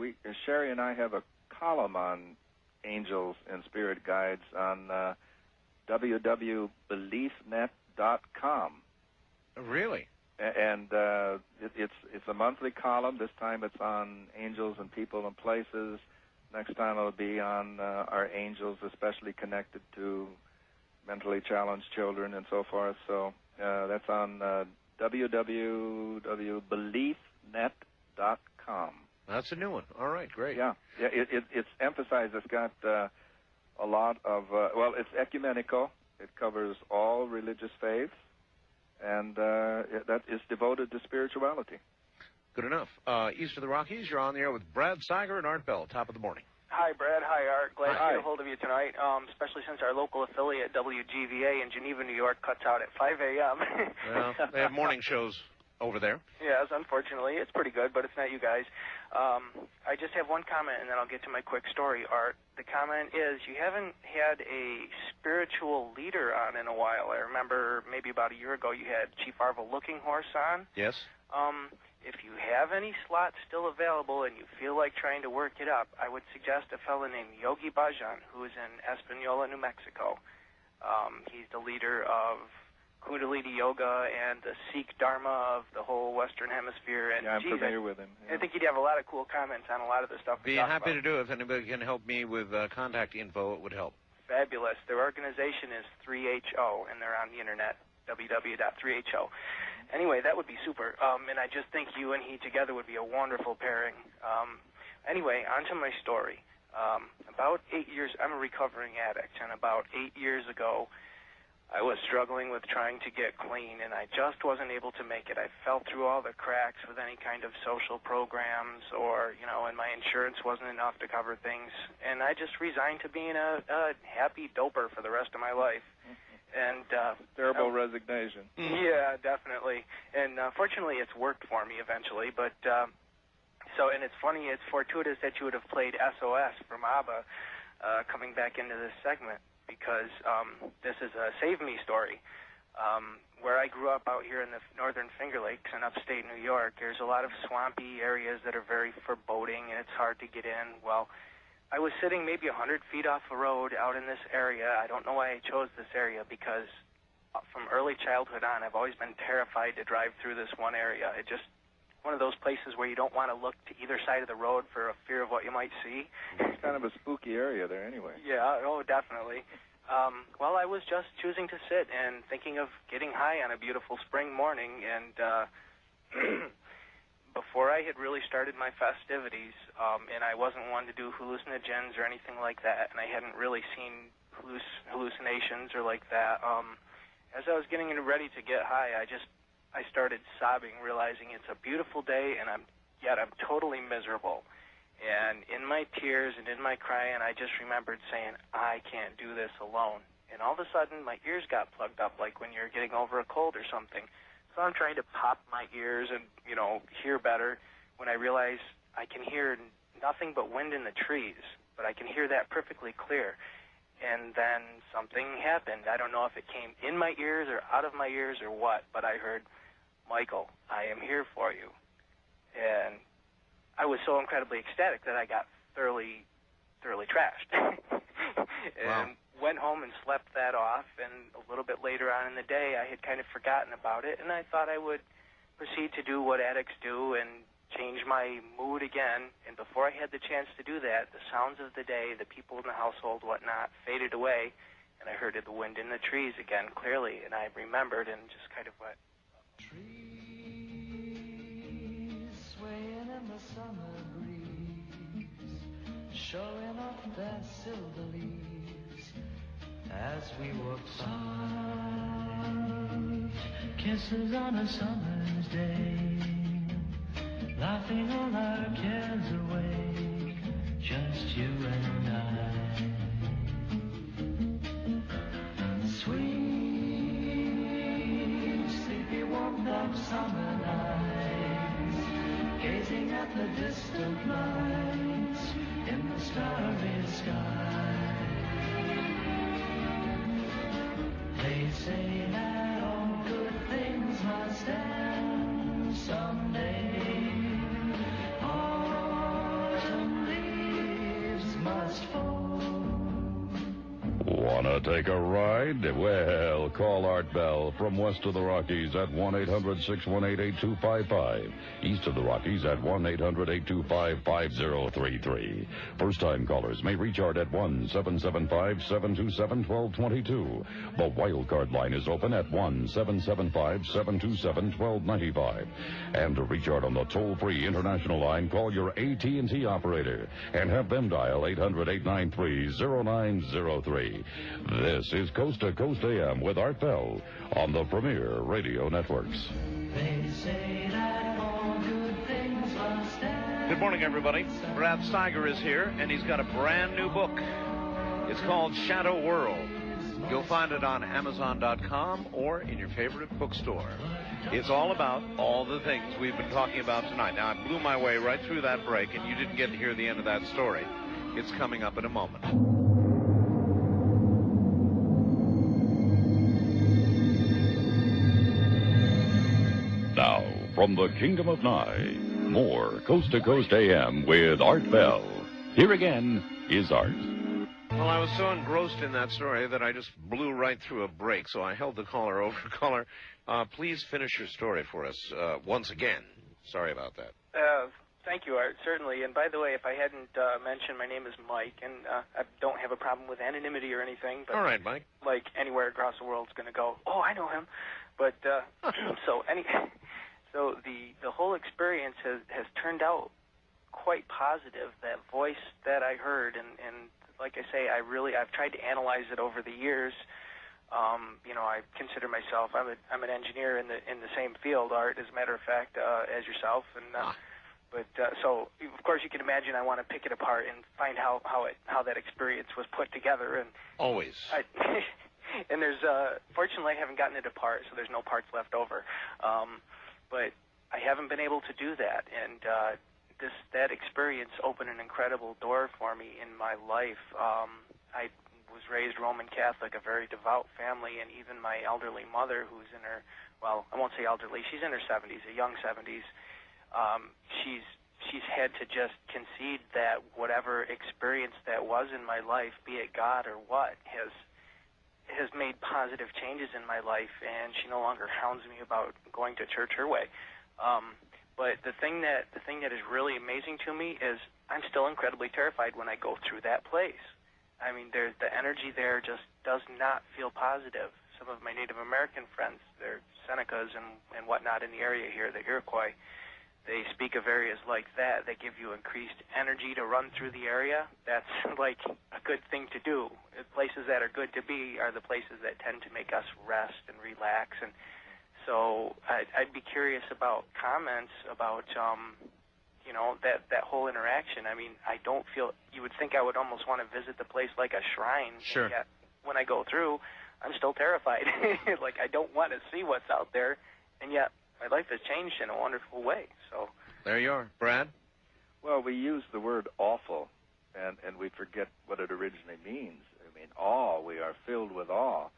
S4: Sherry and I have a column on angels and spirit guides on www.beliefnet.com.
S5: Really?
S4: And it's a monthly column. This time it's on angels and people and places. Next time it'll be on our angels, especially connected to mentally challenged children and so forth. So that's on www.beliefnet.com.
S5: That's a new one. All right, great.
S4: Yeah. It's emphasized. It's got a lot of it's ecumenical. It covers all religious faiths, and that is devoted to spirituality.
S5: Good enough. East of the Rockies, you're on the air with Brad Steiger and Art Bell. Top of the morning.
S1: Hi, Brad. Hi, Art. Glad to get a hold of you tonight, especially since our local affiliate, WGVA in Geneva, New York, cuts out at 5 a.m.
S5: Well, they have morning shows over there.
S1: Yes, unfortunately. It's pretty good, but it's not you guys. I just have one comment, and then I'll get to my quick story, Art. The comment is you haven't had a spiritual leader on in a while. I remember maybe about a year ago you had Chief Arvo Looking Horse on.
S5: Yes.
S1: If you have any slots still available and you feel like trying to work it up, I would suggest a fellow named Yogi Bhajan, who is in Espanola, New Mexico. He's the leader of Kundalini Yoga and the Sikh Dharma of the whole Western Hemisphere. And
S4: I'm familiar with him. Yeah.
S1: I think he'd have a lot of cool comments on a lot of the stuff we
S5: Be
S1: talk
S5: happy
S1: about.
S5: to do it. If anybody can help me with contact info, it would help.
S1: Fabulous. Their organization is 3HO, and they're on the internet, www.3HO. Anyway, that would be super, and I just think you and he together would be a wonderful pairing. Anyway, on to my story. About 8 years, I'm a recovering addict, and about 8 years ago, I was struggling with trying to get clean, and I just wasn't able to make it. I fell through all the cracks with any kind of social programs, or, and my insurance wasn't enough to cover things, and I just resigned to being a happy doper for the rest of my life. And
S4: terrible resignation.
S1: Yeah, definitely. And fortunately, it's worked for me eventually. But and it's funny. It's fortuitous that you would have played SOS from ABBA coming back into this segment, because this is a Save Me story. Where I grew up out here in the northern Finger Lakes in upstate New York, there's a lot of swampy areas that are very foreboding, and it's hard to get in. Well, I was sitting maybe 100 feet off the road out in this area. I don't know why I chose this area, because from early childhood on, I've always been terrified to drive through this one area. It just one of those places where you don't want to look to either side of the road for a fear of what you might see.
S4: It's kind of a spooky area there anyway.
S1: Yeah, oh, definitely. Well, I was just choosing to sit and thinking of getting high on a beautiful spring morning, and before I had really started my festivities, and I wasn't one to do hallucinogens or anything like that, and I hadn't really seen hallucinations or like that. As I was getting ready to get high, I started sobbing, realizing it's a beautiful day, and I'm totally miserable. And in my tears and in my crying, I just remembered saying, I can't do this alone. And all of a sudden, my ears got plugged up, like when you're getting over a cold or something. So I'm trying to pop my ears and, you know, hear better when I realize I can hear nothing but wind in the trees, but I can hear that perfectly clear. And then something happened. I don't know if it came in my ears or out of my ears or what, but I heard, Michael, I am here for you. And I was so incredibly ecstatic that I got thoroughly trashed. And went home and slept that off, and a little bit later on in the day, I had kind of forgotten about it, and I thought I would proceed to do what addicts do and change my mood again. And before I had the chance to do that, the sounds of the day, the people in the household, whatnot, faded away, and I heard the wind in the trees again clearly, and I remembered and just kind of went.
S6: Trees swaying in the summer breeze, showing off their silver leaves as we walk soft kisses on a summer's day, laughing all our cares away, just you and I. Sweet, sleepy warmth of summer nights, gazing at the distant lights in the starry sky. They say that all good things must end someday. Autumn leaves must fall.
S3: Wanna take a ride? Well, call Art Bell from west of the Rockies at 1-800-618-8255. East of the Rockies at 1-800-825-5033. First-time callers may reach Art at 1-775-727-1222. The wild card line is open at 1-775-727-1295. And to reach Art on the toll-free international line, call your AT&T operator and have them dial 800-893-0903. This is Coast to Coast AM with Art Bell on the Premier Radio Networks.
S6: They say that all good things must end.
S5: Good morning, everybody. Brad Steiger is here, and he's got a brand new book. It's called Shadow World. You'll find it on Amazon.com or in your favorite bookstore. It's all about all the things we've been talking about tonight. Now, I blew my way right through that break, and you didn't get to hear the end of that story. It's coming up in a moment.
S3: Now, from the Kingdom of Nye, more Coast to Coast AM with Art Bell. Here again is Art.
S5: Well, I was so engrossed in that story that I just blew right through a break, so I held the caller over. Caller, please finish your story for us once again. Sorry about that.
S1: Thank you, Art, certainly. And by the way, if I hadn't mentioned, my name is Mike, and I don't have a problem with anonymity or anything. But
S5: all right, Mike.
S1: Like anywhere across the world's going to go, oh, I know him. But so the whole experience has turned out quite positive. That voice that I heard, and like I say, I've tried to analyze it over the years. You know, I consider myself I'm an engineer in the same field, Art, as a matter of fact, as yourself, and. But so, of course, you can imagine I want to pick it apart and find how that experience was put together. And
S5: always.
S1: And there's fortunately I haven't gotten it apart, so there's no parts left over. But I haven't been able to do that, and that experience opened an incredible door for me in my life. I was raised Roman Catholic, a very devout family, and even my elderly mother, who's in her, well, I won't say elderly, she's in her 70s, a young 70s. She's had to just concede that whatever experience that was in my life, be it God or what, has made positive changes in my life, and she no longer hounds me about going to church her way. But the thing that is really amazing to me is I'm still incredibly terrified when I go through that place. I mean, the energy there just does not feel positive. Some of my Native American friends, they're Senecas and whatnot in the area here, the Iroquois, they speak of areas like that give you increased energy to run through the area. That's like a good thing to do. The places that are good to be are the places that tend to make us rest and relax. And so I'd be curious about comments about, you know, that whole interaction. I mean, I don't feel, you would think I would almost want to visit the place like a shrine.
S5: Sure.
S1: Yet when I go through, I'm still terrified. Like, I don't want to see what's out there. and yet my life has changed in a wonderful way. So
S5: there you are. Brad?
S4: Well, we use the word awful, and we forget what it originally means. I mean, awe. We are filled with awe.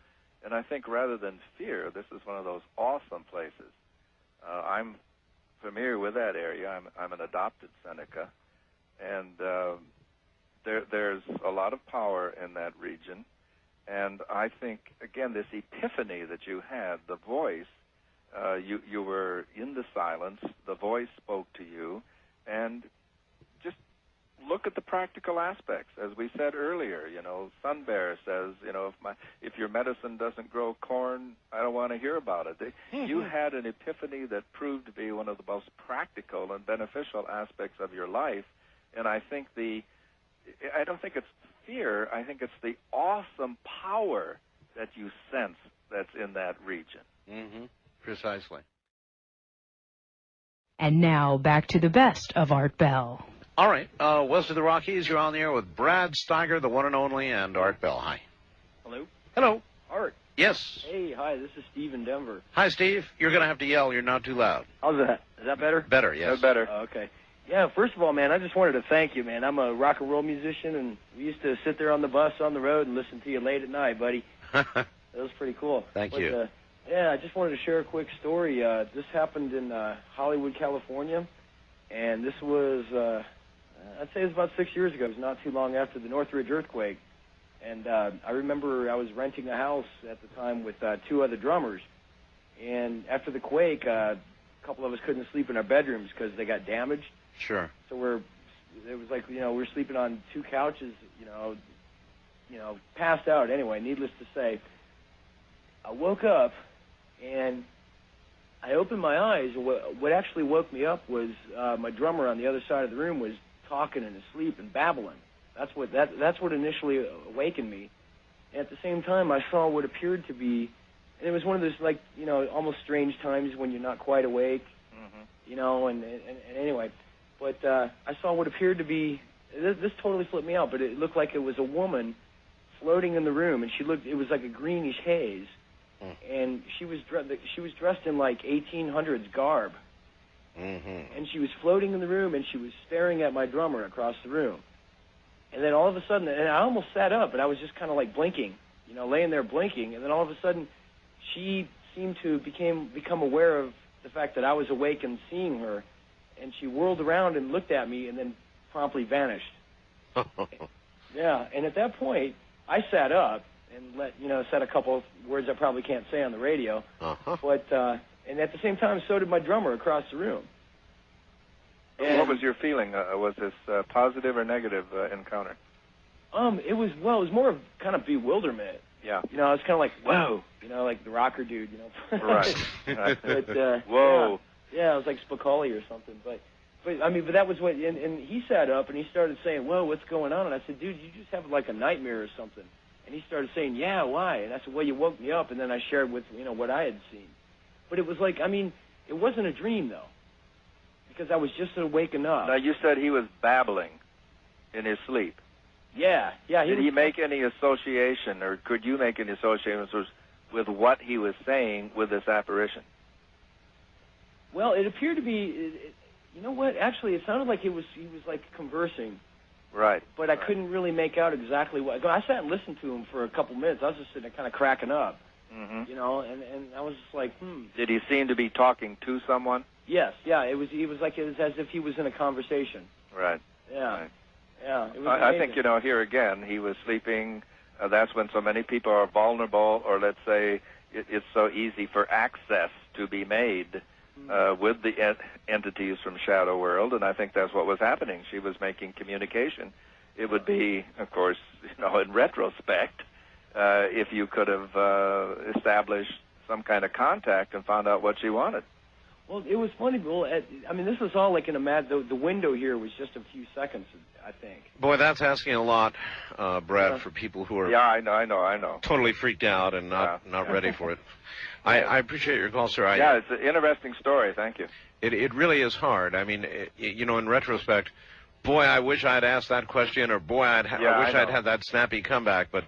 S4: And I think rather than fear, this is one of those awesome places. I'm familiar with that area. I'm an adopted Seneca, and there's a lot of power in that region. And I think, again, this epiphany that you had, the voice, you were in the silence, the voice spoke to you, and just look at the practical aspects. As we said earlier, Sun Bear says, if your medicine doesn't grow corn, I don't want to hear about it. You had an epiphany that proved to be one of the most practical and beneficial aspects of your life, and I think I don't think it's fear, I think it's the awesome power that you sense that's in that region.
S5: Mm-hmm. Precisely.
S7: And now, back to the best of Art Bell.
S5: All right, west of the Rockies, you're on the air with Brad Steiger, the one and only, and Art Bell. Hi.
S2: Hello?
S5: Hello.
S2: Art.
S5: Yes.
S2: Hey, hi, this is Steve in Denver.
S5: Hi, Steve. You're going to have to yell. You're not too loud.
S2: How's that? Is that better?
S5: Better, yes.
S4: Better.
S2: Okay. Yeah, first of all, man, I just wanted to thank you, man. I'm a rock and roll musician, and we used to sit there on the bus on the road and listen to you late at night, buddy. That was pretty cool.
S5: Thank you.
S2: Yeah, I just wanted to share a quick story. This happened in Hollywood, California, and this was, I'd say it was about 6 years ago. It was not too long after the Northridge earthquake. And I remember I was renting a house at the time with 2 other drummers. And after the quake, a couple of us couldn't sleep in our bedrooms because they got damaged.
S5: Sure.
S2: So it was like, we're sleeping on 2 couches, passed out. Anyway, needless to say, I woke up and I opened my eyes. What actually woke me up was my drummer on the other side of the room was talking in his sleep and babbling. That's what initially awakened me. And at the same time, I saw what appeared to be, and it was one of those almost strange times when you're not quite awake, and anyway. But I saw what appeared to be, this totally flipped me out, but it looked like it was a woman floating in the room, and it was like a greenish haze, and she was dressed in like 1800s garb, and she was floating in the room, and she was staring at my drummer across the room. And then all of a sudden, and I almost sat up, and I was just kind of like blinking, laying there blinking, and then all of a sudden, she seemed to become aware of the fact that I was awake and seeing her, and she whirled around and looked at me and then promptly vanished. Yeah, and at that point, I sat up and said a couple of words I probably can't say on the radio. But and at the same time, so did my drummer across the room. And
S4: what was your feeling? Was this positive or negative encounter?
S2: It was more of kind of bewilderment.
S4: Yeah.
S2: I was kind of like, whoa, like the rocker dude,
S4: Right.
S2: But,
S4: whoa.
S2: Yeah, it was like Spicoli or something. But that was what, and he sat up and he started saying, whoa, what's going on? And I said, dude, you just have like a nightmare or something. And he started saying, yeah, why? And I said, well, you woke me up. And then I shared with, what I had seen. But it was like, it wasn't a dream, though, because I was just waking up.
S4: Now, you said he was babbling in his sleep.
S2: Yeah.
S4: Did he make any association, or could you make any associations with what he was saying with this apparition?
S2: Well, it appeared to be, you know what? Actually, it sounded like he was like conversing.
S4: Right.
S2: But I couldn't really make out exactly what. I sat and listened to him for a couple minutes. I was just sitting there kind of cracking up, and I was just like,
S4: Did he seem to be talking to someone?
S2: Yes. Yeah. It was as if he was in a conversation.
S4: Right.
S2: Yeah.
S4: Right.
S2: Yeah. It was
S4: I think, here again, he was sleeping. That's when so many people are vulnerable, or let's say it's so easy for access to be made with the entities from Shadow World, and I think that's what was happening. She was making communication. It would be, of course, in retrospect, if you could have established some kind of contact and found out what she wanted.
S2: Well, it was funny. Well, this was all like in a the window here was just a few seconds, I think.
S5: Boy, that's asking a lot, Brad, for people who are
S4: Yeah, I know.
S5: totally freaked out and not ready for it. I appreciate your call, sir.
S4: Yeah, it's an interesting story. Thank you.
S5: It really is hard. I mean, in retrospect, boy, I wish I'd asked that question, or boy, I wish I'd had that snappy comeback. But,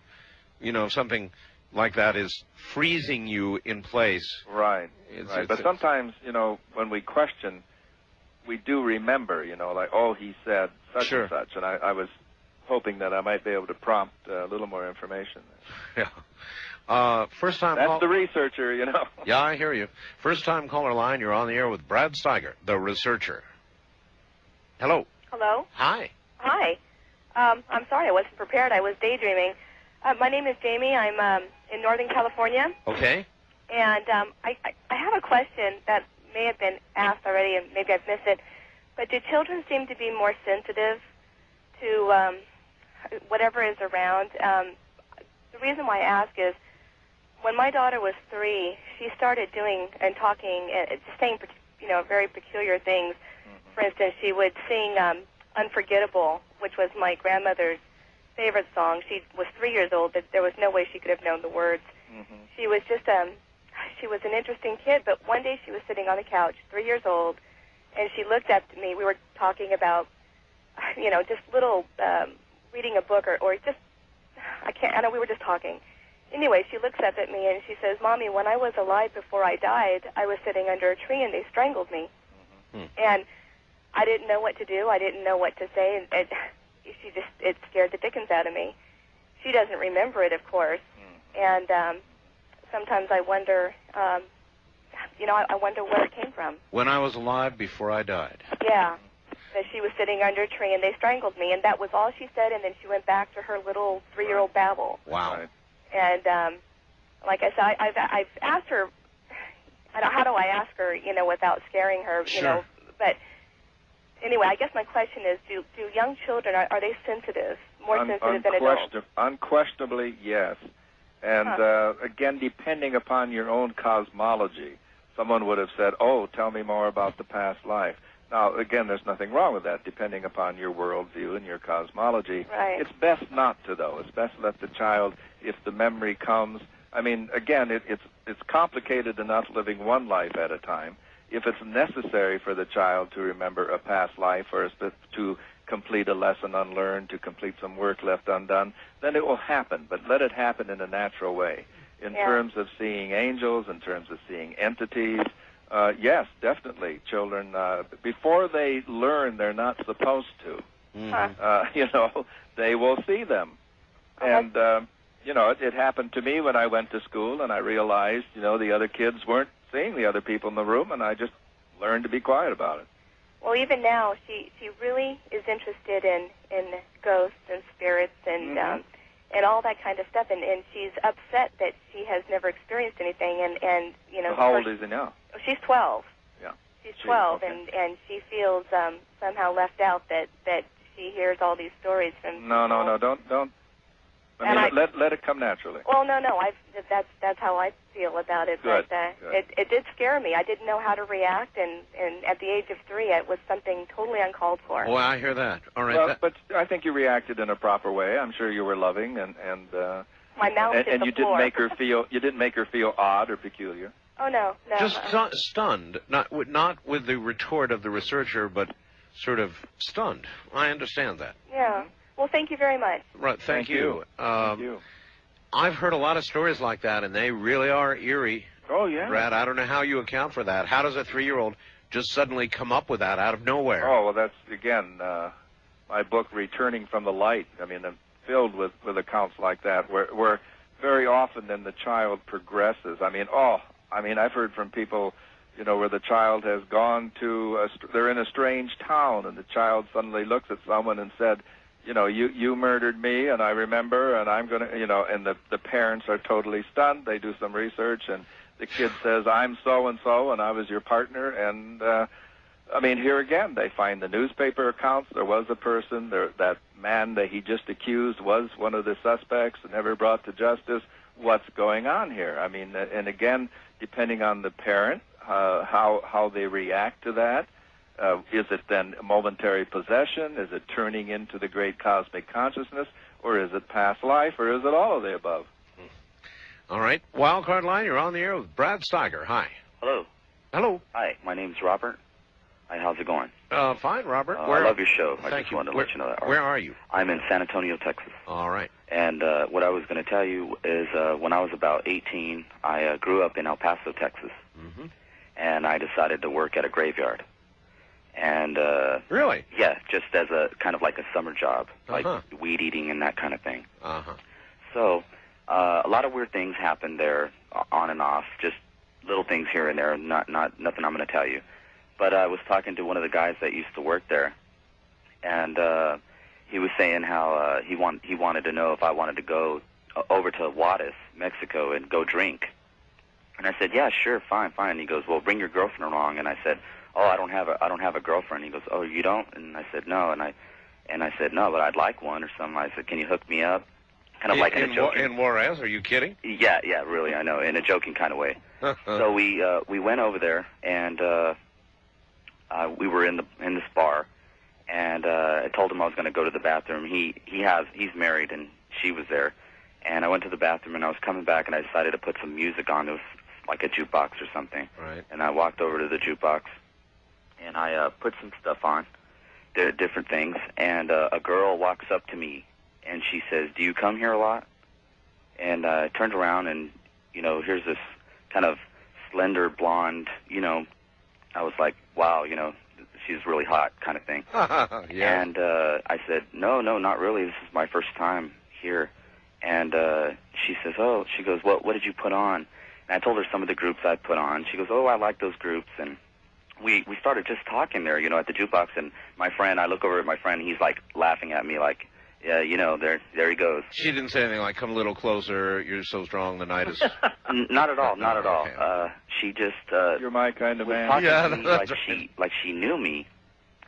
S5: if something like that is freezing you in place.
S4: Right.
S5: It's-
S4: But sometimes, when we question, we do remember, like, oh, he said such
S5: Sure.
S4: and such, and I was hoping that I might be able to prompt a little more information.
S5: Yeah. First time.
S4: That's the researcher,
S5: Yeah, I hear you. First time caller line. You're on the air with Brad Steiger, the researcher. Hello.
S8: Hello?
S5: Hi.
S8: Hi. I'm sorry I wasn't prepared. I was daydreaming. My name is Jamie. I'm in Northern California.
S5: Okay.
S8: And I have a question that may have been asked already, and maybe I've missed it. But do children seem to be more sensitive to whatever is around? The reason why I ask is when my daughter was 3, she started doing and talking and saying, very peculiar things. For instance, she would sing Unforgettable, which was my grandmother's favorite song. She was 3 years old, but there was no way she could have known the words. She was just she was an interesting kid, but one day she was sitting on the couch, 3 years old, and she looked up to me. We were talking about, just little, reading a book or just, I know we were just talking. Anyway, she looks up at me and she says, Mommy, when I was alive before I died, I was sitting under a tree and they strangled me. And I didn't know what to do. I didn't know what to say. And it scared the dickens out of me. She doesn't remember it, of course. And sometimes I wonder, I wonder where it came from.
S5: When I was alive before I died.
S8: Yeah, that she was sitting under a tree and they strangled me, and that was all she said. And then she went back to her little 3-year-old babble.
S5: Wow.
S8: And like I said, I've asked her. How do I ask her, without scaring her,
S5: Sure.
S8: But anyway, I guess my question is: Do young children are they sensitive, more sensitive than adults?
S4: Unquestionably, yes. And again, depending upon your own cosmology, someone would have said, "Oh, tell me more about the past life." Now, again, there's nothing wrong with that, depending upon your worldview and your cosmology.
S8: Right.
S4: It's best not to, though. It's best to let the child, if the memory comes. I mean, again, it's complicated enough living one life at a time. If it's necessary for the child to remember a past life or to complete a lesson unlearned, to complete some work left undone, then it will happen. But let it happen in a natural way. In terms of seeing angels, in terms of seeing entities, yes, definitely. Children, before they learn they're not supposed to, they will see them. And, it happened to me when I went to school and I realized, the other kids weren't seeing the other people in the room, and I just learned to be quiet about it.
S8: Well, even now, she really is interested in ghosts and spirits and all that kind of stuff, and she's upset that she has never experienced anything. And
S4: how old is she now?
S8: She's 12.
S4: Yeah.
S8: She's 12, and she feels somehow left out that she hears all these stories from.
S4: No, don't. Let it come naturally.
S8: Well, no, that's how I feel about it.
S4: Good,
S8: But
S4: good.
S8: it did scare me. I didn't know how to react, and at the age of 3, it was something totally uncalled for.
S5: Well, I hear that. All right.
S4: Well, but I think you reacted in a proper way. I'm sure you were loving, and
S8: my mouth hit the
S4: you
S8: floor.
S4: didn't make her feel odd or peculiar.
S8: Oh no.
S5: Just stunned, not with the retort of the researcher, but sort of stunned. I understand that.
S8: Yeah. Well, thank you very much.
S5: Right. Thank you.
S4: Thank you.
S5: I've heard a lot of stories like that, and they really are eerie.
S4: Oh yeah.
S5: Brad, I don't know how you account for that. How does a 3-year-old just suddenly come up with that out of nowhere?
S4: Oh well, that's again my book, Returning from the Light. I mean, I'm filled with accounts like that, where very often then the child progresses. I've heard from people, where the child has gone to, they're in a strange town, and the child suddenly looks at someone and said, you murdered me, and I remember, and I'm going to, and the parents are totally stunned. They do some research, and the kid says, I'm so-and-so, and I was your partner, and, here again, they find the newspaper accounts. There was a person, that man that he just accused was one of the suspects and never brought to justice. What's going on here? And again, depending on the parent, how they react to that. Is it then momentary possession? Is it turning into the great cosmic consciousness? Or is it past life? Or is it all of the above?
S5: All right. Wildcard line, you're on the air with Brad Steiger. Hi.
S9: Hello.
S5: Hello.
S9: Hi, my name's Robert. Hi, how's it going?
S5: Fine, Robert.
S9: I love your show. I
S5: Thank
S9: just
S5: you.
S9: wanted to let you know that.
S5: Where are you?
S9: I'm in San Antonio, Texas.
S5: All right.
S9: And what I was going to tell you is when I was about 18, I grew up in El Paso, Texas.
S5: Mm-hmm.
S9: And I decided to work at a graveyard. And
S5: really?
S9: Yeah, just as a kind of like a summer job, like
S5: Uh-huh.
S9: weed eating and that kind of thing.
S5: Uh-huh.
S9: So a lot of weird things happened there on and off, just little things here and there, not nothing I'm going to tell you. But I was talking to one of the guys that used to work there, and he was saying how he wanted to know if I wanted to go over to Juarez, Mexico, and go drink. And I said, yeah, sure, fine. And he goes, well, bring your girlfriend along. And I said, oh, I don't have a girlfriend. He goes, oh, you don't? And I said, no. And I said, no, but I'd like one or something. I said, can you hook me up? Kind of like in a joking.
S5: In Juarez? Are you kidding?
S9: Yeah, really, I know, in a joking kind of way. So we went over there, and we were in this bar, and I told him I was going to go to the bathroom. He's married, and she was there, and I went to the bathroom, and I was coming back, and I decided to put some music on. It was like a jukebox or something.
S5: Right.
S9: And I walked over to the jukebox, and I put some stuff on, different things, and a girl walks up to me, and she says, do you come here a lot? And I turned around, and, here's this kind of slender blonde, I was like, wow, she's really hot kind of thing.
S5: Yeah.
S9: And I said, no, not really. This is my first time here. And she says, she goes, what did you put on? And I told her some of the groups I put on. She goes, oh, I like those groups. And we started just talking there, at the jukebox. And my friend, I look over at my friend, he's like laughing at me like, yeah, there he goes.
S5: She didn't say anything like, come a little closer, you're so strong, the night is...
S9: Not at all. Okay. She just...
S4: You're my kind of man.
S9: Talking to me like she knew me.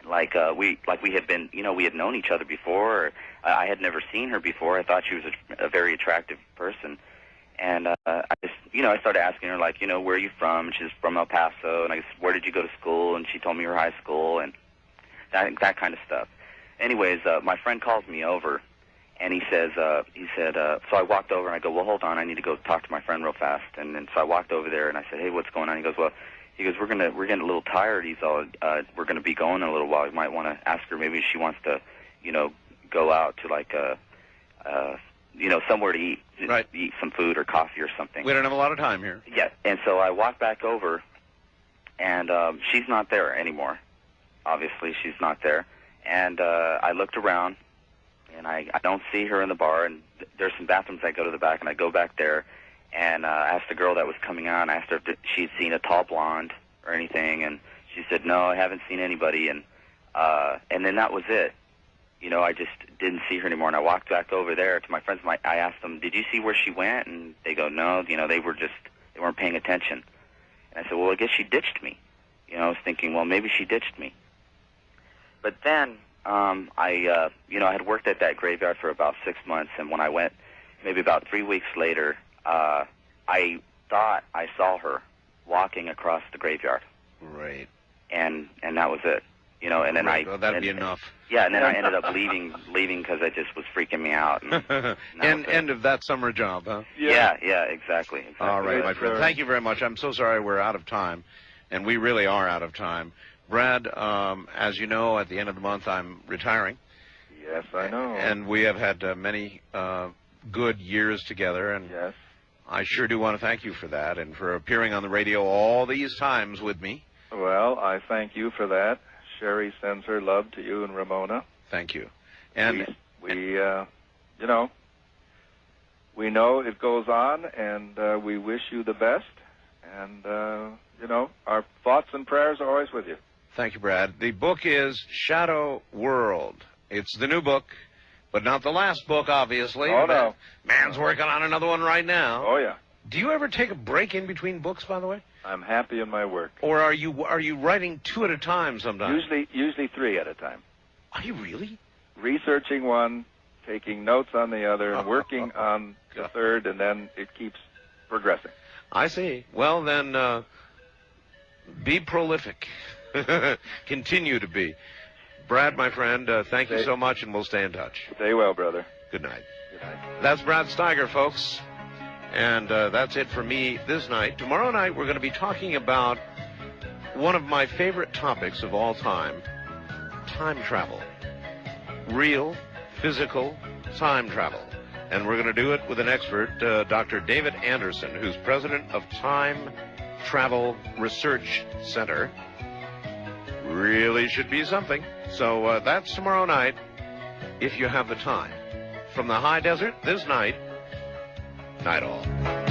S9: Like we had been, we had known each other before. I had never seen her before. I thought she was a very attractive person. And I just, I started asking her, like, where are you from? She's from El Paso. And I said, where did you go to school? And she told me her high school and that kind of stuff. Anyways, my friend calls me over, and he said, so I walked over, and I go, well, hold on, I need to go talk to my friend real fast. And then so I walked over there, and I said, hey, what's going on? He goes, we're getting a little tired. He's all, we're going to be going in a little while. You might want to ask her maybe she wants to, go out to like somewhere to eat,
S5: right.
S9: Eat some food or coffee or something.
S5: We don't have a lot of time here.
S9: Yeah, and so I walked back over, and she's not there anymore. Obviously, she's not there. And I looked around, and I don't see her in the bar, and there's some bathrooms I go to the back, and I go back there, and I asked the girl that was coming on, I asked her if she'd seen a tall blonde or anything, and she said, no, I haven't seen anybody, and then that was it. I just didn't see her anymore, and I walked back over there to my friends. I asked them, did you see where she went? And they go, no, they weren't paying attention. And I said, well, I guess she ditched me. I was thinking, well, maybe she ditched me. But then I had worked at that graveyard for about 6 months, and when I went, maybe about 3 weeks later, I thought I saw her walking across the graveyard.
S5: Right.
S9: And that was it. And then
S5: right. Well, that'd be enough.
S9: Yeah, and then I ended up leaving because it just was freaking me out. And
S5: end of that summer job, huh?
S9: Yeah, exactly.
S5: All right, my friend. Thank you very much. I'm so sorry we're out of time, and we really are out of time. Brad, as you know, at the end of the month, I'm retiring.
S4: Yes, I know.
S5: And we have had many good years together, and
S4: yes.
S5: I sure do want to thank you for that and for appearing on the radio all these times with me.
S4: Well, I thank you for that. Sherry sends her love to you and Ramona.
S5: Thank you. And
S4: we know it goes on, and we wish you the best. And, our thoughts and prayers are always with you.
S5: Thank you, Brad. The book is Shadow World. It's the new book, but not the last book, obviously.
S4: Oh, no.
S5: Man's working on another one right now.
S4: Oh, yeah.
S5: Do you ever take a break in between books, by the way?
S4: I'm happy in my work.
S5: Or are you writing 2 at a time sometimes?
S4: Usually 3 at a time.
S5: Are you really?
S4: Researching one, taking notes on the other, and working on the third, and then it keeps progressing.
S5: I see. Well, then, be prolific. Continue to be. Brad, my friend, thank you so much, and we'll stay in touch.
S4: Stay well, brother.
S5: Good night.
S4: Good night.
S5: That's Brad Steiger, folks. And that's it for me this night. Tomorrow night, we're going to be talking about one of my favorite topics of all time, time travel. Real, physical time travel. And we're going to do it with an expert, Dr. David Anderson, who's president of Time Travel Research Center. Really should be something. So that's tomorrow night, if you have the time. From the high desert, this night, night all.